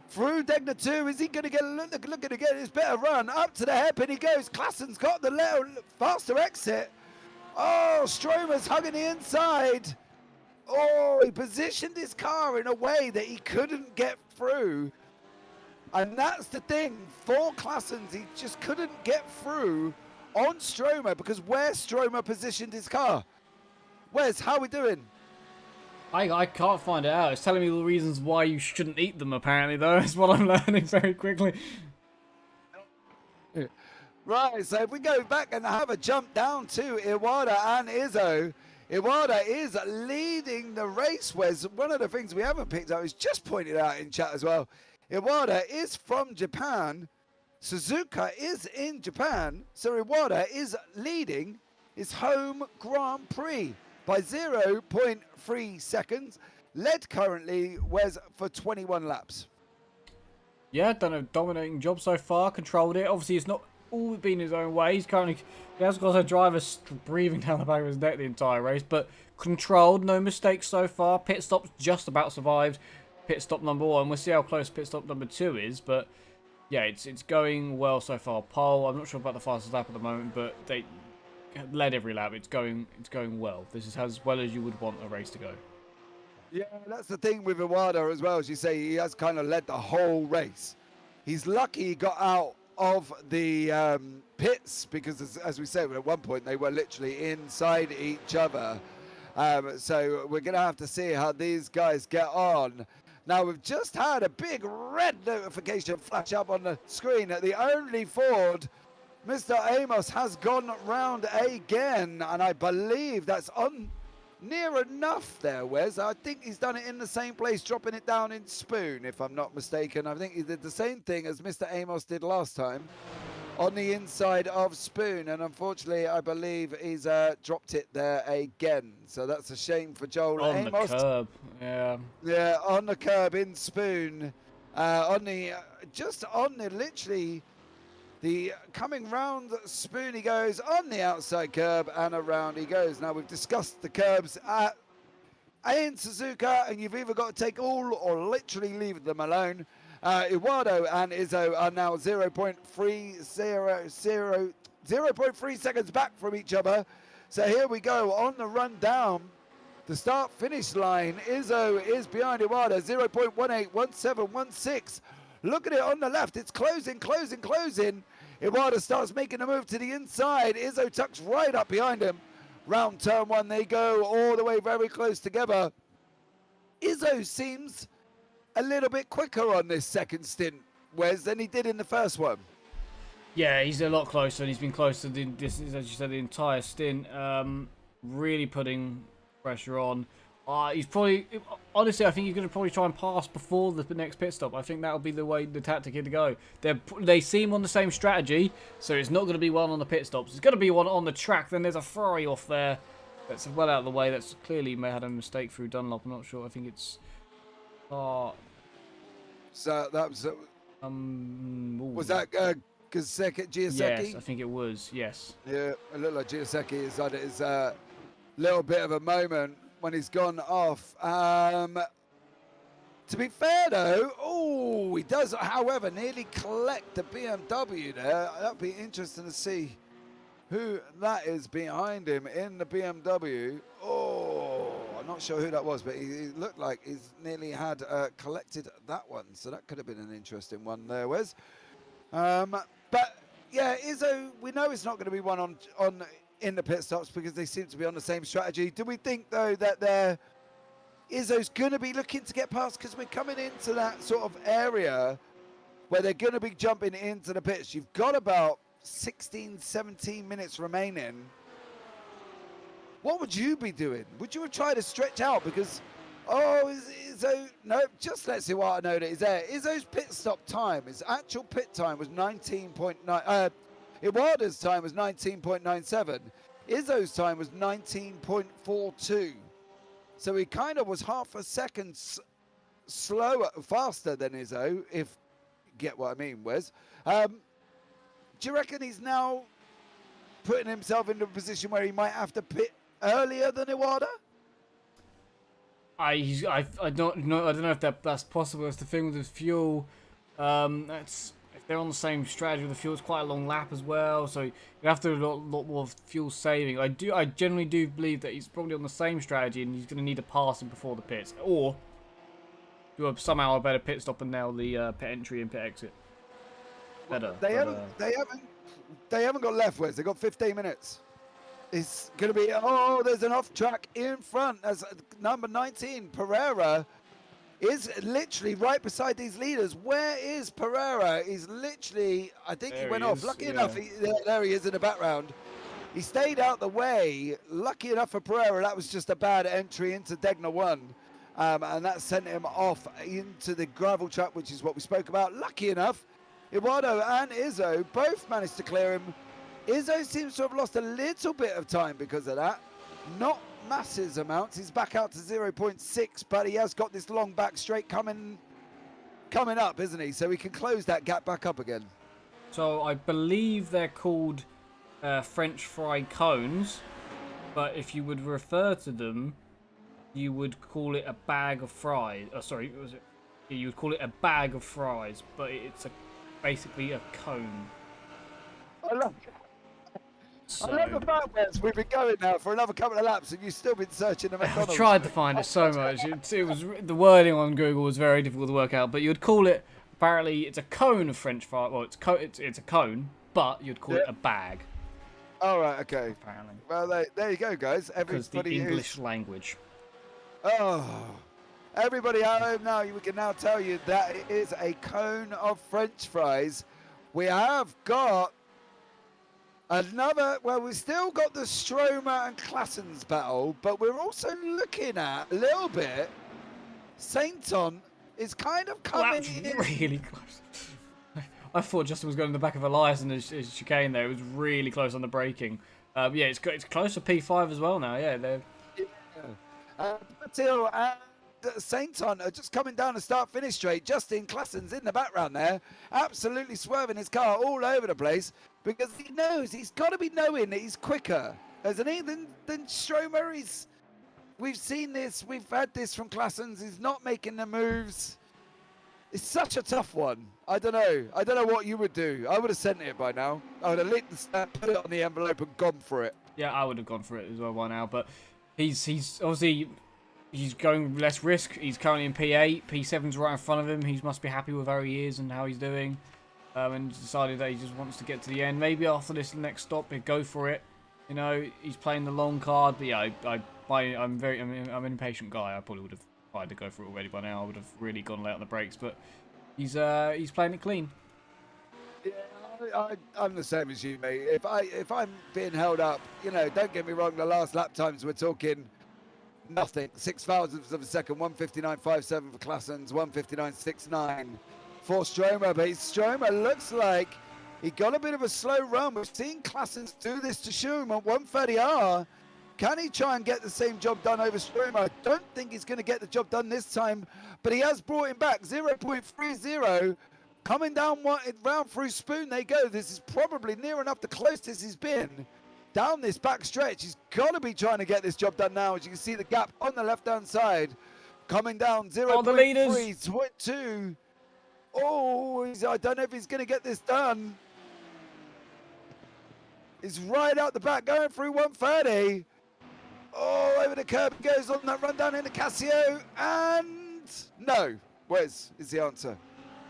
Through Degner 2, is he going to get looking to get his better run? Up to the hairpin he goes. Klassen's got the little faster exit. Oh, Stromer's hugging the inside. Oh, he positioned his car in a way that he couldn't get through. And that's the thing. For Klassens, he just couldn't get through on Stromer because where Stromer positioned his car. Wes, how are we doing? I can't find it out. It's telling me the reasons why you shouldn't eat them, apparently, though. That's what I'm learning very quickly. Right, so if we go back and have a jump down to Iwata and Izzo, Iwata is leading the race. Wes, one of the things we haven't picked up is just pointed out in chat as well. Iwata is from Japan. Suzuka is in Japan. So Iwata is leading his home Grand Prix by 0.3 seconds. Led currently, Wes, for 21 laps. Yeah, done a dominating job so far. Controlled it. Obviously, it's not all been his own way. He has got a driver breathing down the back of his neck the entire race, but controlled. No mistakes so far. Pit stops just about survived. Pit stop number 1. We'll see how close pit stop number 2 is, but yeah, it's going well so far. Pole, I'm not sure about the fastest lap at the moment, but they led every lap. It's going well. This is as well as you would want a race to go. Yeah, that's the thing with Iwata as well. As you say, he has kind of led the whole race. He's lucky he got out of the pits because, as we said, at one point they were literally inside each other. So we're going to have to see how these guys get on. Now, we've just had a big red notification flash up on the screen that the only Ford, Mr. Amos, has gone round again. And I believe that's on near enough there, Wes. I think he's done it in the same place, dropping it down in Spoon, if I'm not mistaken. I think he did the same thing as Mr. Amos did last time on the inside of Spoon. And unfortunately, I believe he's dropped it there again. So that's a shame for Joel Amos. On the curb, yeah. Yeah, on the curb in Spoon. Just on the, literally, the coming round Spoon, he goes on the outside curb and around he goes. Now, we've discussed the curbs in Suzuka, and you've either got to take all or literally leave them alone. Iwado and Izzo are now 0.3 seconds back from each other. So here we go on the run down. The start-finish line, Izzo is behind Iwado, 0.181716. Look at it on the left. It's closing. Iwata starts making a move to the inside. Izzo tucks right up behind him. Round turn 1, they go all the way very close together. Izzo seems a little bit quicker on this second stint, Wes, than he did in the first one. Yeah, he's a lot closer, and he's been closer than this, as you said, the entire stint. Really putting pressure on. He's probably, honestly, I think he's going to probably try and pass before the next pit stop. I think that'll be the tactic here to go. They seem on the same strategy, so it's not going to be one on the pit stops. It's going to be one on the track. Then there's a Ferrari off there that's well out of the way. That's clearly may have had a mistake through Dunlop. I'm not sure. I think it's. So that was. Was that Giuseppe? Yes, I think it was. Yes. Yeah, it looked like Giuseppe has had his little bit of a moment when he's gone off. To be fair, though, he does, however, nearly collect the BMW there. That'd be interesting to see who that is behind him in the BMW. I'm not sure who that was, but he looked like he's nearly had collected that one. So that could have been an interesting one there, Wes. But yeah, Izzo, we know it's not going to be one on in the pit stops because they seem to be on the same strategy. Do we think though that Izzo's going to be looking to get past, because we're coming into that sort of area where they're going to be jumping into the pits? You've got about 16, 17 minutes remaining. What would you be doing? Would you have tried to stretch out? Because, Izzo, no, just let's see what I know that is there. Izzo's pit stop time, his actual pit time was 19.9. Iwada's time was 19.97. Izzo's time was 19.42. So he kind of was half a second faster than Izzo, if you get what I mean, Wes. Do you reckon he's now putting himself into a position where he might have to pit earlier than Iwada? I don't know if that's possible. It's the thing with the fuel. If they're on the same strategy with the fuel, it's quite a long lap as well. So you have to do a lot more fuel saving. I generally do believe that he's probably on the same strategy and he's going to need to pass him before the pits, or do somehow a better pit stop and nail the pit entry and pit exit. Better. They haven't got left, Wes. They've got 15 minutes. It's going to be, there's an off track in front. As number 19, Pereira, is literally right beside these leaders. Where is Pereira? He's literally, I think he went off. Lucky enough, there he is in the background. He stayed out the way. Lucky enough for Pereira, that was just a bad entry into Degna 1. And that sent him off into the gravel trap, which is what we spoke about. Lucky enough, Iwado and Izzo both managed to clear him. Izzo seems to have lost a little bit of time because of that. Not massive amounts. He's back out to 0.6, but he has got this long back straight coming up, isn't he? So he can close that gap back up again. So I believe they're called French fry cones, but if you would refer to them, you would call it a bag of fries. You would call it a bag of fries, but it's basically a cone. I love the fact that we've been going now for another couple of laps and you've still been searching the McDonald's. I've tried to find it so much. It was the wording on Google was very difficult to work out, but you'd call it, apparently it's a cone of French fry. Well, it's a cone, but you'd call it a bag. All right, okay. Apparently. Well, there you go, guys. Because the English language. Everybody at home now, we can now tell you that it is a cone of French fries. We have got we've still got the Stromer and Classens battle, but we're also looking at a little bit. Sainton is kind of coming in. Really close. I thought Justin was going in the back of Elias in his chicane there. It was really close on the braking. It's close to P5 as well now. Yeah, they're. Patil and Sainton are just coming down the start-finish straight. Justin Classens in the background there, absolutely swerving his car all over the place because he knows he's got to be knowing that he's quicker, hasn't he? Than Stromer. We've seen this. We've had this from Classens. He's not making the moves. It's such a tough one. I don't know what you would do. I would have sent it by now. I would have lit the stamp, put it on the envelope, and gone for it. Yeah, I would have gone for it as well by now. But he's obviously going less risk. He's currently in P8. P7's right in front of him. He must be happy with where he is and how he's doing. And decided that he just wants to get to the end. Maybe after this next stop, he'd go for it. You know, he's playing the long card. But yeah, I'm an impatient guy. I probably would have tried to go for it already by now. I would have really gone late on the brakes. But he's playing it clean. Yeah, I'm the same as you, mate. If I'm being held up, don't get me wrong. The last lap times we're talking nothing. 6 thousandths of a second. 1:59.57 for Klassens. 1:59.69 for Stromer. But Stromer looks like he got a bit of a slow run. We've seen Klassens do this to Schumacher at 130R. Can he try and get the same job done over Stromer? I don't think he's going to get the job done this time, but he has brought him back. 0.30. Coming down one round through Spoon they go. This is probably near enough the closest he's been down this back stretch. He's got to be trying to get this job done now. As you can see the gap on the left-hand side. Coming down 0.3, 2. Oh, I don't know if he's going to get this done. He's right out the back going through 130. Oh, over the curb goes on that run down into Casio. And no. Wes is the answer.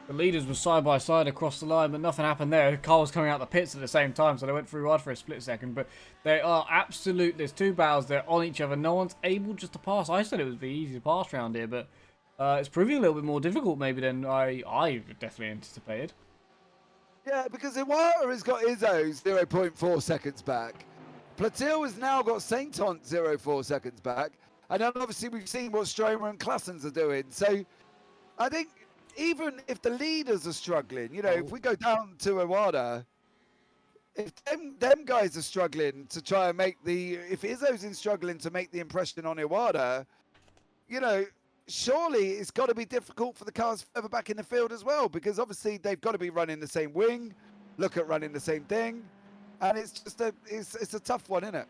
The leaders were side by side across the line, but nothing happened there. Car was coming out the pits at the same time, so they went through hard for a split second. But they are absolute. There's two battles there on each other. No one's able just to pass. I said it would be easy to pass around here, but it's proving a little bit more difficult maybe than I definitely anticipated. Yeah, because Iwata has got Izzo's 0.4 seconds back. Platil has now got Saintant 0.4 seconds back. And then obviously we've seen what Stromer and Klassens are doing. So I think even if the leaders are struggling, you know, if we go down to Iwata, if them guys are struggling to try and make if Izzo's in struggling to make the impression on Iwata, you know, surely it's got to be difficult for the cars further back in the field as well, because obviously they've got to be running the same wing, look at running the same thing, and it's just it's a tough one, isn't it?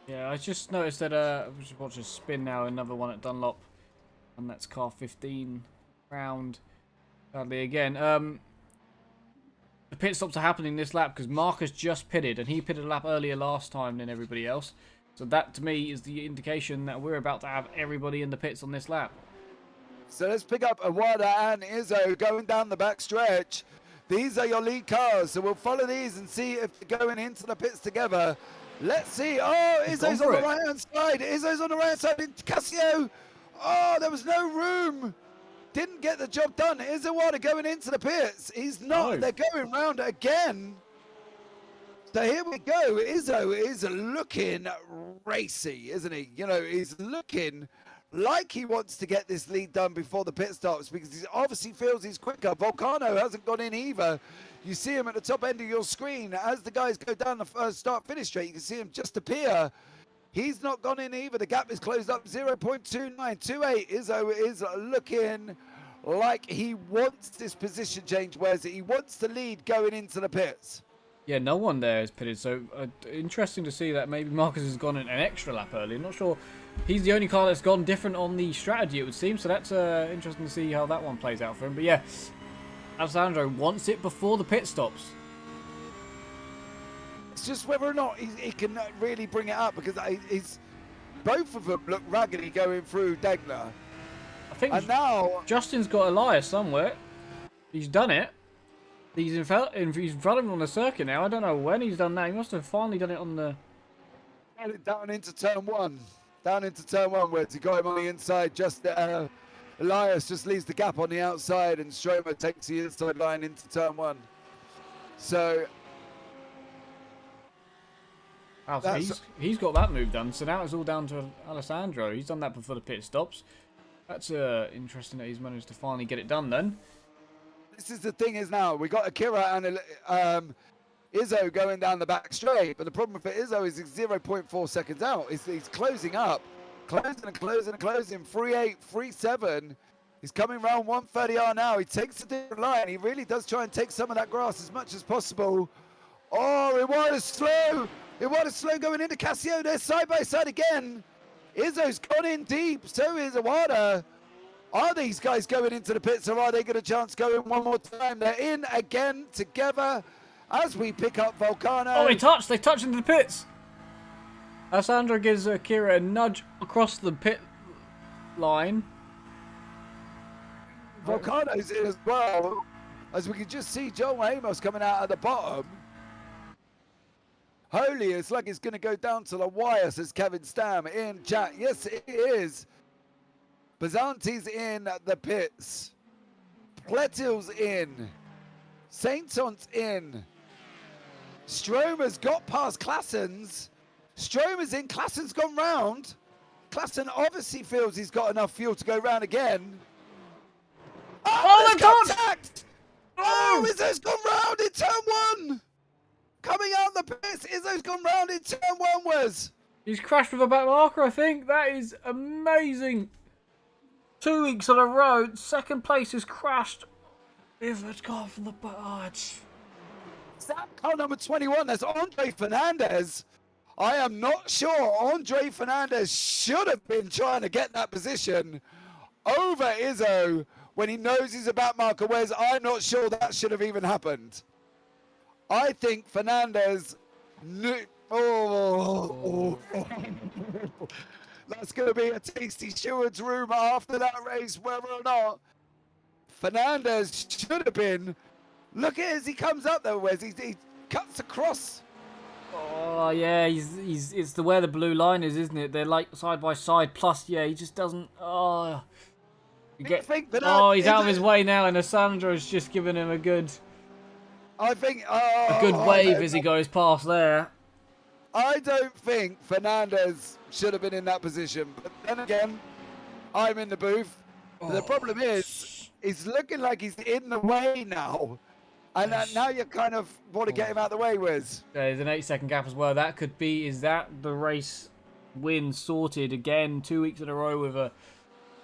Yeah, I just noticed that we just watch a spin now, another one at Dunlop, and that's car 15 round. Sadly again, the pit stops are happening this lap because Marcus just pitted, and he pitted a lap earlier last time than everybody else. So that to me is the indication that we're about to have everybody in the pits on this lap. So let's pick up Iwata and Izzo going down the back stretch. These are your lead cars, so we'll follow these and see if they're going into the pits together. Let's see. Oh, Izzo's on the right-hand side. Izzo's on the right-hand side into Casio. Oh, there was no room. Didn't get the job done. Iwata going into the pits. He's not. No. They're going round again. So here we go. Izzo is looking racy, isn't he? You know, he's looking like he wants to get this lead done before the pit stops, because he obviously feels he's quicker. Volcano hasn't gone in either. You see him at the top end of your screen. As the guys go down the start-finish straight, you can see him just appear. He's not gone in either. The gap is closed up 0.2928. Izzo is looking like he wants this position change, whereas he wants the lead going into the pits. Yeah, no one there is pitted, so interesting to see that maybe Marcus has gone an extra lap early. I'm not sure. He's the only car that's gone different on the strategy, it would seem, so that's interesting to see how that one plays out for him. But yeah, Alessandro wants it before the pit stops. It's just whether or not he can really bring it up, because both of them look raggedy going through Degner. I think and now Justin's got Elias somewhere. He's done it. He's in front of him on the circuit now. I don't know when he's done that. He must have finally done it on the... Down into turn one. Down into turn one, where he got him on the inside. Just Elias just leaves the gap on the outside, and Stromer takes the inside line into turn one. So... Oh, he's got that move done, so now it's all down to Alessandro. He's done that before the pit stops. That's interesting that he's managed to finally get it done then. This is the thing is now, we got Akira and Izzo going down the back straight, but the problem for Izzo is he's 0.4 seconds out. He's closing up, closing and closing and closing, 3.8, 3.7. He's coming round 130R now. He takes a different line. He really does try and take some of that grass as much as possible. Oh, Iwata's slow. Iwata's slow going into Casio. They're side by side again. Izzo's gone in deep. So is Iwata. Are these guys going into the pits, or are they going to chance going one more time? They're in again together as we pick up Volcano. Oh, they touch into the pits. Alessandro gives Akira a nudge across the pit line. Volcano's in as well, as we can just see Joel Amos coming out at the bottom. Holy, it's like it's going to go down to the wire, says Kevin Stam in chat. Yes, it is. Bazanti's in the pits. Pletil's in. Saintant's in. Stromer's got past Klassens. Stromer's in. Klassen's gone round. Klassen obviously feels he's got enough fuel to go round again. Oh, there's they've gone! contact! Oh, Izzo's gone round in turn 1! Coming out the pits, Izzo's gone round in turn 1, Wes. He's crashed with a back marker, I think. That is amazing. 2 weeks in a row, second place has crashed. If it's gone from the back. Oh, it's... That car number 21, that's Andre Fernandez. I am not sure Andre Fernandez should have been trying to get that position over Izzo when he knows he's a back marker. Whereas I'm not sure that should have even happened. I think Fernandez knew. Oh. That's going to be a tasty steward's room after that race, whether or not Fernandez should have been. Look at it as he comes up though, Wes. He cuts across. Oh yeah, it's the where the blue line is, isn't it? They're like side by side. Plus, yeah, he just doesn't. Oh, he's out of his way now, and Alessandro's just giving him a good. I think a good wave as he goes past there. I don't think Fernandez should have been in that position, but then again, I'm in the booth. The problem is, he's looking like he's in the way now. And now you kind of want to get him out of the way, Wiz. There's an 8-second gap as well. That could be, is that the race win sorted again? 2 weeks in a row with an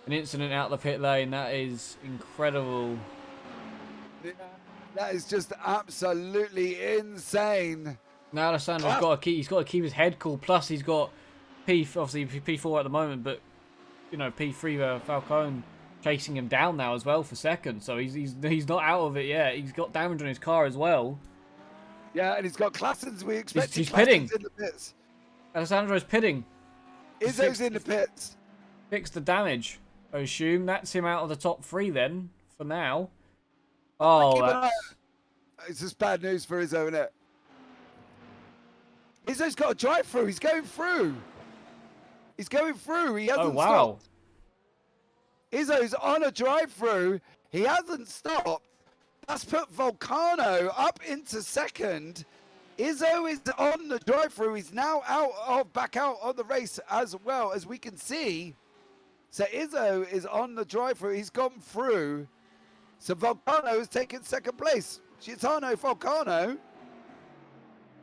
incident out the pit lane. That is incredible. Yeah, that is just absolutely insane. Now Alessandro's got to keep his head cool. Plus he's got obviously P4 at the moment, but you know P3 Falcone chasing him down now as well for second, so he's not out of it yet. He's got damage on his car as well. Yeah, and he's got Klassens. We expect he's pitting. In the pits. Alessandro's pitting. Izzo's in the pits. Fix the damage, I assume. That's him out of the top 3 then, for now. Oh, it's just bad news for Izzo, isn't it? Izzo's got a drive through. He's going through. He's going through. He hasn't stopped. Izzo's on a drive-through. He hasn't stopped. That's put Volcano up into second. Izzo is on the drive-through. He's now back out of the race as well, as we can see. So Izzo is on the drive-through. He's gone through. So Volcano has taken second place. Gaetano Volcano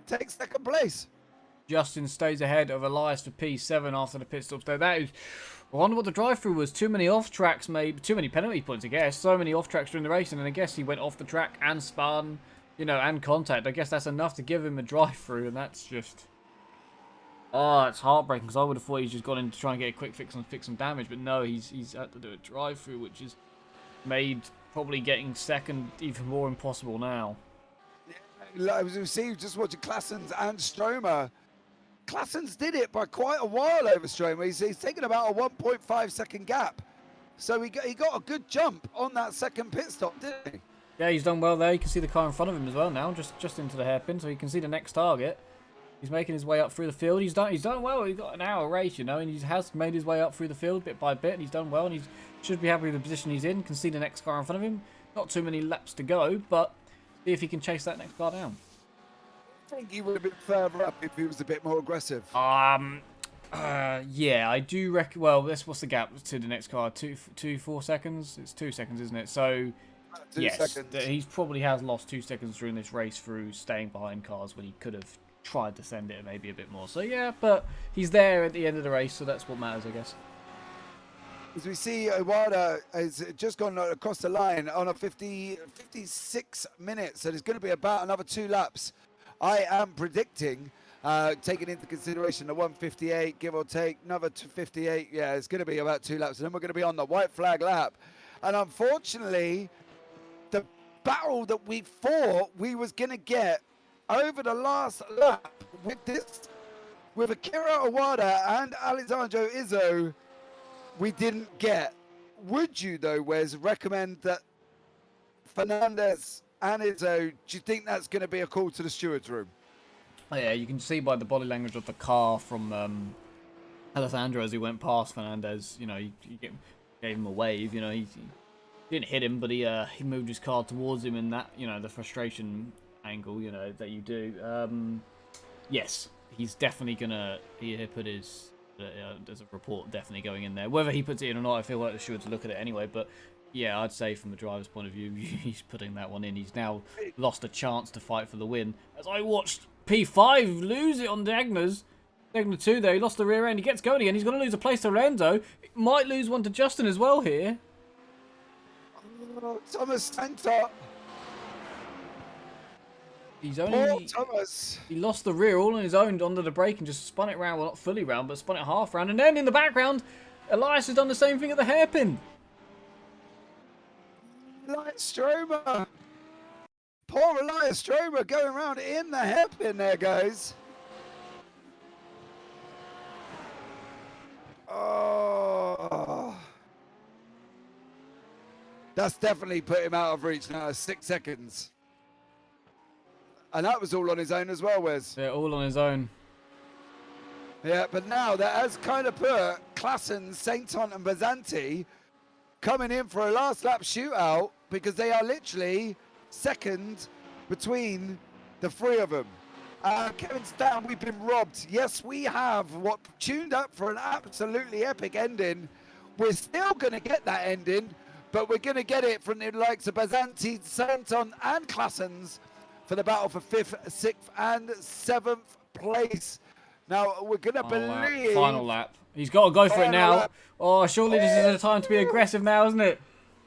takes second place. Justin stays ahead of Elias for P7 after the pit stops. Though that is, I wonder what the drive-through was. Too many off-tracks, maybe too many penalty points, I guess. So many off-tracks during the race, and then I guess he went off the track and spun, you know, and contact. I guess that's enough to give him a drive-through, and that's just, oh, it's heartbreaking because I would have thought he's just gone in to try and get a quick fix and fix some damage, but no, he's had to do a drive-through, which is made probably getting second even more impossible now. Yeah, as we see, just watching Klassens and Stromer. Klassens did it by quite a while over Stromer. He's taken about a 1.5 second gap. So he got a good jump on that second pit stop, didn't he? Yeah, he's done well there. You can see the car in front of him as well now, just into the hairpin, so you can see the next target. He's making his way up through the field. He's done well. He's got an hour race, you know, and he has made his way up through the field bit by bit, and he's done well, and he should be happy with the position he's in. Can see the next car in front of him. Not too many laps to go, but see if he can chase that next car down. I think he would have been further up if he was a bit more aggressive. Yeah, I do reckon. Well, what's the gap to the next car? 4 seconds. It's 2 seconds, isn't it? So, 2 yes, seconds. he probably has lost 2 seconds during this race through staying behind cars when he could have tried to send it maybe a bit more. So yeah, but he's there at the end of the race, so that's what matters, I guess. As we see, Iwata has just gone across the line on a 56 minutes, so there's going to be about another 2 laps. I am predicting, taking into consideration the 158, give or take, another 258. Yeah, it's going to be about 2 laps, and then we're going to be on the white flag lap. And unfortunately, the battle that we thought we was going to get over the last lap with Akira Iwata and Alessandro Izzo, we didn't get. Would you, though, Wes, recommend that Fernandez and Izzo, do you think that's going to be a call to the steward's room? Oh, yeah, you can see by the body language of the car from Alessandro as he went past Fernandez. You know, he gave him a wave. You know, he didn't hit him, but he moved his car towards him in that, you know, the frustration angle, you know, that you do. Yes, he's definitely gonna put his There's a report definitely going in there. Whether he puts it in or not, I feel like they should look at it anyway. But yeah, I'd say from the driver's point of view, he's putting that one in. He's now lost a chance to fight for the win. As I watched P5 lose it on Dagna's. Dagna 2 there, he lost the rear end. He gets going again. He's going to lose a place to Lorenzo. Might lose one to Justin as well here. Oh, Thomas Center. He's Poor only... Thomas. He lost the rear all on his own under the brake and just spun it round. Well, not fully round, but spun it half round. And then in the background, Elias has done the same thing at the hairpin. Elias Stromer. Poor Elias Stromer going around in the hairpin there, guys. Oh. That's definitely put him out of reach now. 6 seconds. And that was all on his own as well, Wes. They're all on his own. Yeah, but now that has kind of put Klassen, Sainton and Bazanti coming in for a last lap shootout because they are literally second between the three of them. Kevin Stan, we've been robbed. Yes, we have. What tuned up for an absolutely epic ending. We're still going to get that ending, but we're going to get it from the likes of Bazanti, Sainton and Klassens for the battle for 5th, 6th and 7th place. Now, we're going to believe... Final lap. He's got to go for it now. Lap. Oh, surely this is the time to be aggressive now, isn't it?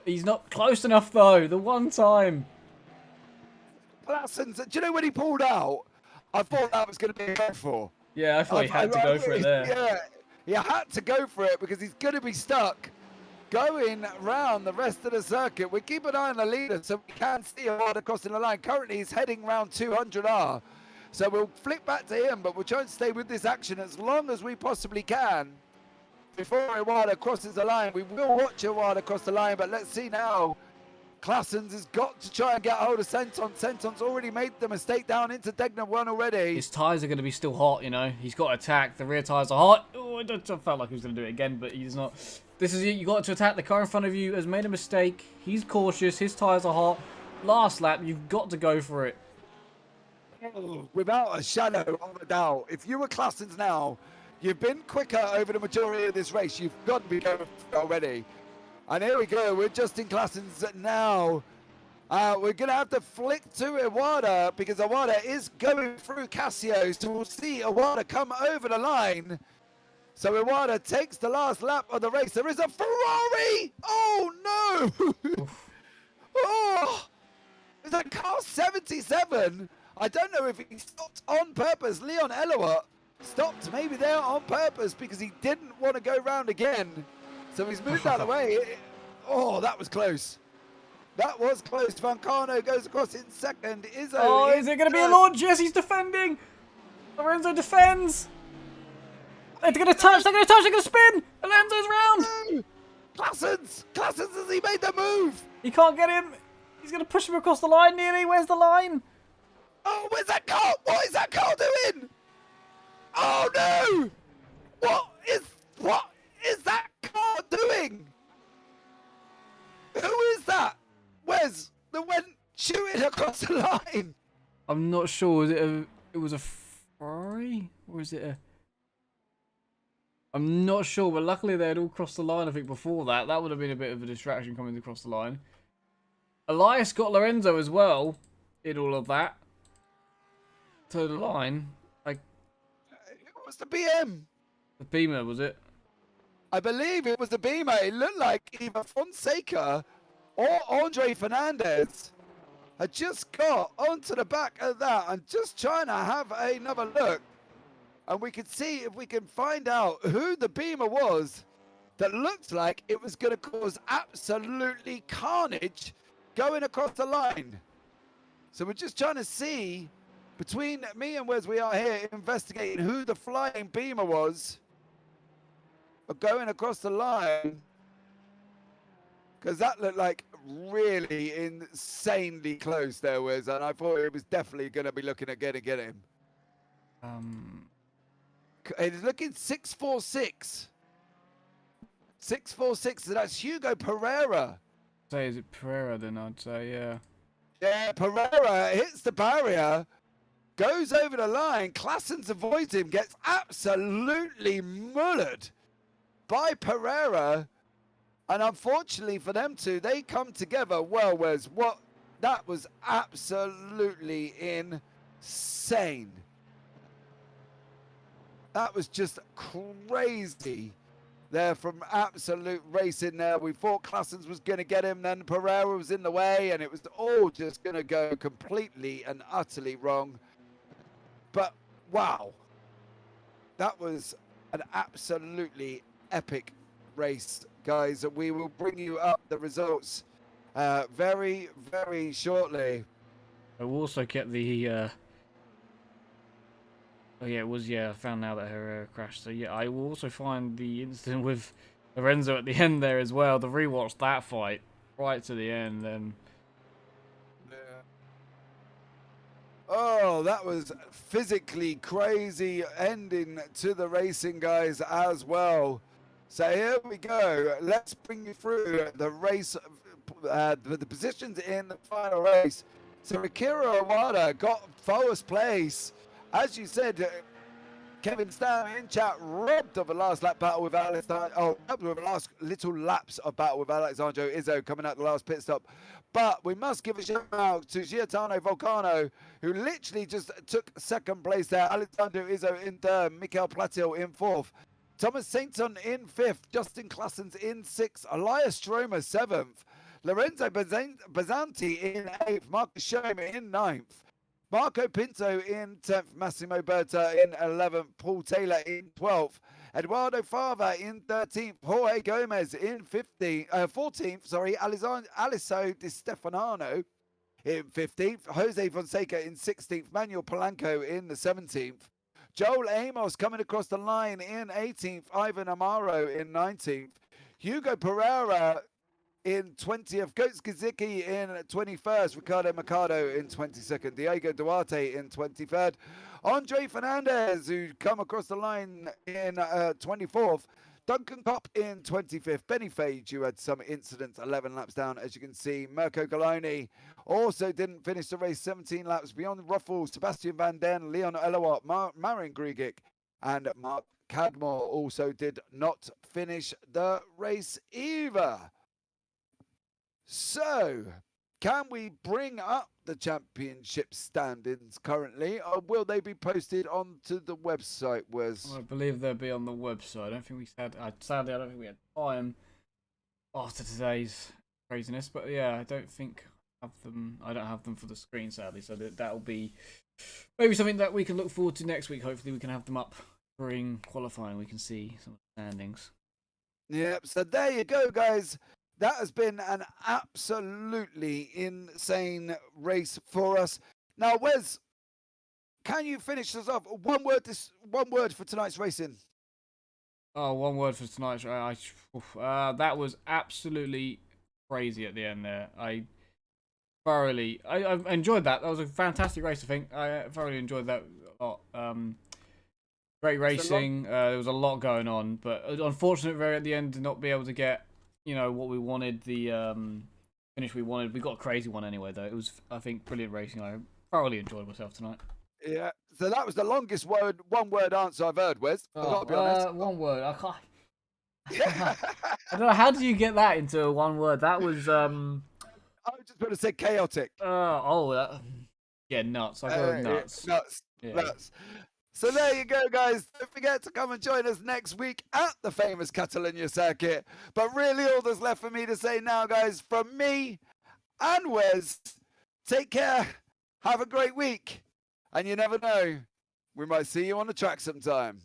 He's not close enough, though. The one time. Klassens, do you know when he pulled out? I thought that was going to be a go for. Yeah, I thought he had to go for it there. Yeah, he had to go for it because he's going to be stuck going round the rest of the circuit. We keep an eye on the leader so we can see Awada crossing the line. Currently, he's heading round 200R. So we'll flick back to him, but we'll try and stay with this action as long as we possibly can. Before Awada crosses the line, we will watch Awada cross the line, but let's see now. Klassens has got to try and get hold of Senton. Senton's already made the mistake down into Degna 1 already. His tyres are going to be still hot, you know. He's got to attack. The rear tyres are hot. Oh, I felt like he was going to do it again, but he's not. This is it. You got to attack. The car in front of you has made a mistake. He's cautious. His tyres are hot. Last lap, you've got to go for it. Without a shadow of a doubt. If you were Klassens now, you've been quicker over the majority of this race. You've got to be going for it already. And here we go, we're just in Klassens now. We're going to have to flick to Iwata because Iwata is going through Casio. So we'll see Iwata come over the line. So Iwata takes the last lap of the race. There is a Ferrari! Oh no! Oh! It's a car 77. I don't know if he stopped on purpose. Leon Elowat stopped maybe there on purpose because he didn't want to go round again. So he's moved out of the way. Oh, that was close. That was close. Vancano goes across in second. Izzo. Oh, is it going to be a launch? Yes, he's defending. Lorenzo defends. They're going to touch. They're going to touch. They're going to spin. Lorenzo's round. Klassens. Klassens, has he made the move? He can't get him. He's going to push him across the line nearly. Where's the line? Oh, where's that car? What is that car doing? Oh, no. What is that car doing? Who is that? Where's the one shooting across the line? I'm not sure. It was a Ferrari? Or is it a... I'm not sure, but luckily they had all crossed the line, I think, before that. That would have been a bit of a distraction coming across the line. Elias got Lorenzo as well in all of that. To the line. It was the BM. The Beamer, was it? I believe it was the Beamer. It looked like either Fonseca or Andre Fernandez had just got onto the back of that. I'm just trying to have another look. And we can see if we can find out who the Beamer was that looked like it was going to cause absolutely carnage going across the line. So we're just trying to see between me and Wes, we are here investigating who the flying Beamer was going across the line, because that looked like really insanely close there, Wes, and I thought it was definitely going to be looking at getting him. It's looking 646. 646, so that's Hugo Pereira. Say, is it Pereira then? I'd say, yeah. Yeah, Pereira hits the barrier. goes over the line. Claessens avoids him, gets absolutely mullered by Pereira. And unfortunately for them two, they come together well. Whereas that was absolutely insane. That was just crazy there from Absolute Racing there. We thought Claessens was going to get him, then Pereira was in the way, and it was all just going to go completely and utterly wrong. But wow, that was an absolutely epic race, guys. We will bring you up the results very, very shortly. I will also get the oh yeah, it was, I found out that her crashed. So yeah, I will also find the incident with Lorenzo at the end there as well. To rewatch that fight right to the end, then. Oh, that was physically crazy ending to the racing, guys, as well. So here we go. Let's bring you through the race, the positions in the final race. So Akira Iwata got first place. As you said, Kevin Stam in chat robbed of a last lap battle with robbed of the last little laps of battle with Alessandro Izzo coming out the last pit stop. But we must give a shout out to Gaetano Volcano, who literally just took second place there. Alessandro Izzo in third, Mikel Platil in fourth, Thomas Sainton in fifth, Justin Claessens in sixth, Elias Stromer seventh, Lorenzo Bazzanti in eighth, Marcus Schoem in ninth, Marco Pinto in 10th, Massimo Berta in 11th, Paul Taylor in 12th, Eduardo Fava in 13th, Jorge Gomez in 14th, Aliso Di Stefano in 15th, Jose Fonseca in 16th, Manuel Polanco in the 17th, Joel Amos coming across the line in 18th, Ivan Amaro in 19th, Hugo Pereira in 20th, Goetz Gizicki in 21st, Ricardo Mercado in 22nd, Diego Duarte in 23rd, Andre Fernandez, who come across the line in 24th, Duncan Kopp in 25th, Benny Fage, who had some incidents 11 laps down, as you can see. Mirko Galoni also didn't finish the race 17 laps beyond Ruffles, Sebastian Van Den, Leon Elowat, Marin Grigic, and Mark Cadmore also did not finish the race either. So, can we bring up the championship standings currently, or will they be posted onto the website, Wes? I believe they'll be on the website. I don't think sadly, I don't think we had time after today's craziness, but yeah, I don't have them for the screen, sadly, so that'll be maybe something that we can look forward to next week. Hopefully we can have them up during qualifying. We can see some of the standings. Yep, so there you go, guys. That has been an absolutely insane race for us. Now, Wes, can you finish us off? One word for tonight's racing. Oh, one word for tonight's race. That was absolutely crazy at the end there. I enjoyed that. That was a fantastic race, I think. I thoroughly enjoyed that a lot. Great racing. There was a lot going on, but unfortunate very at the end to not be able to get what we wanted, the finish we wanted. We got a crazy one anyway, though. It was, I think, brilliant racing. I thoroughly enjoyed myself tonight. Yeah, so that was the longest one-word answer I've heard, Wes. I've got to be honest. One word. I can't. I don't know. How did you get that into one word? That was. I was just going to say chaotic. Yeah, nuts. I go nuts. Nuts. Yeah. Nuts. So there you go, guys. Don't forget to come and join us next week at the famous Catalonia circuit. But really, all that's left for me to say now, guys, from me and Wes, take care, have a great week, and you never know, we might see you on the track sometime.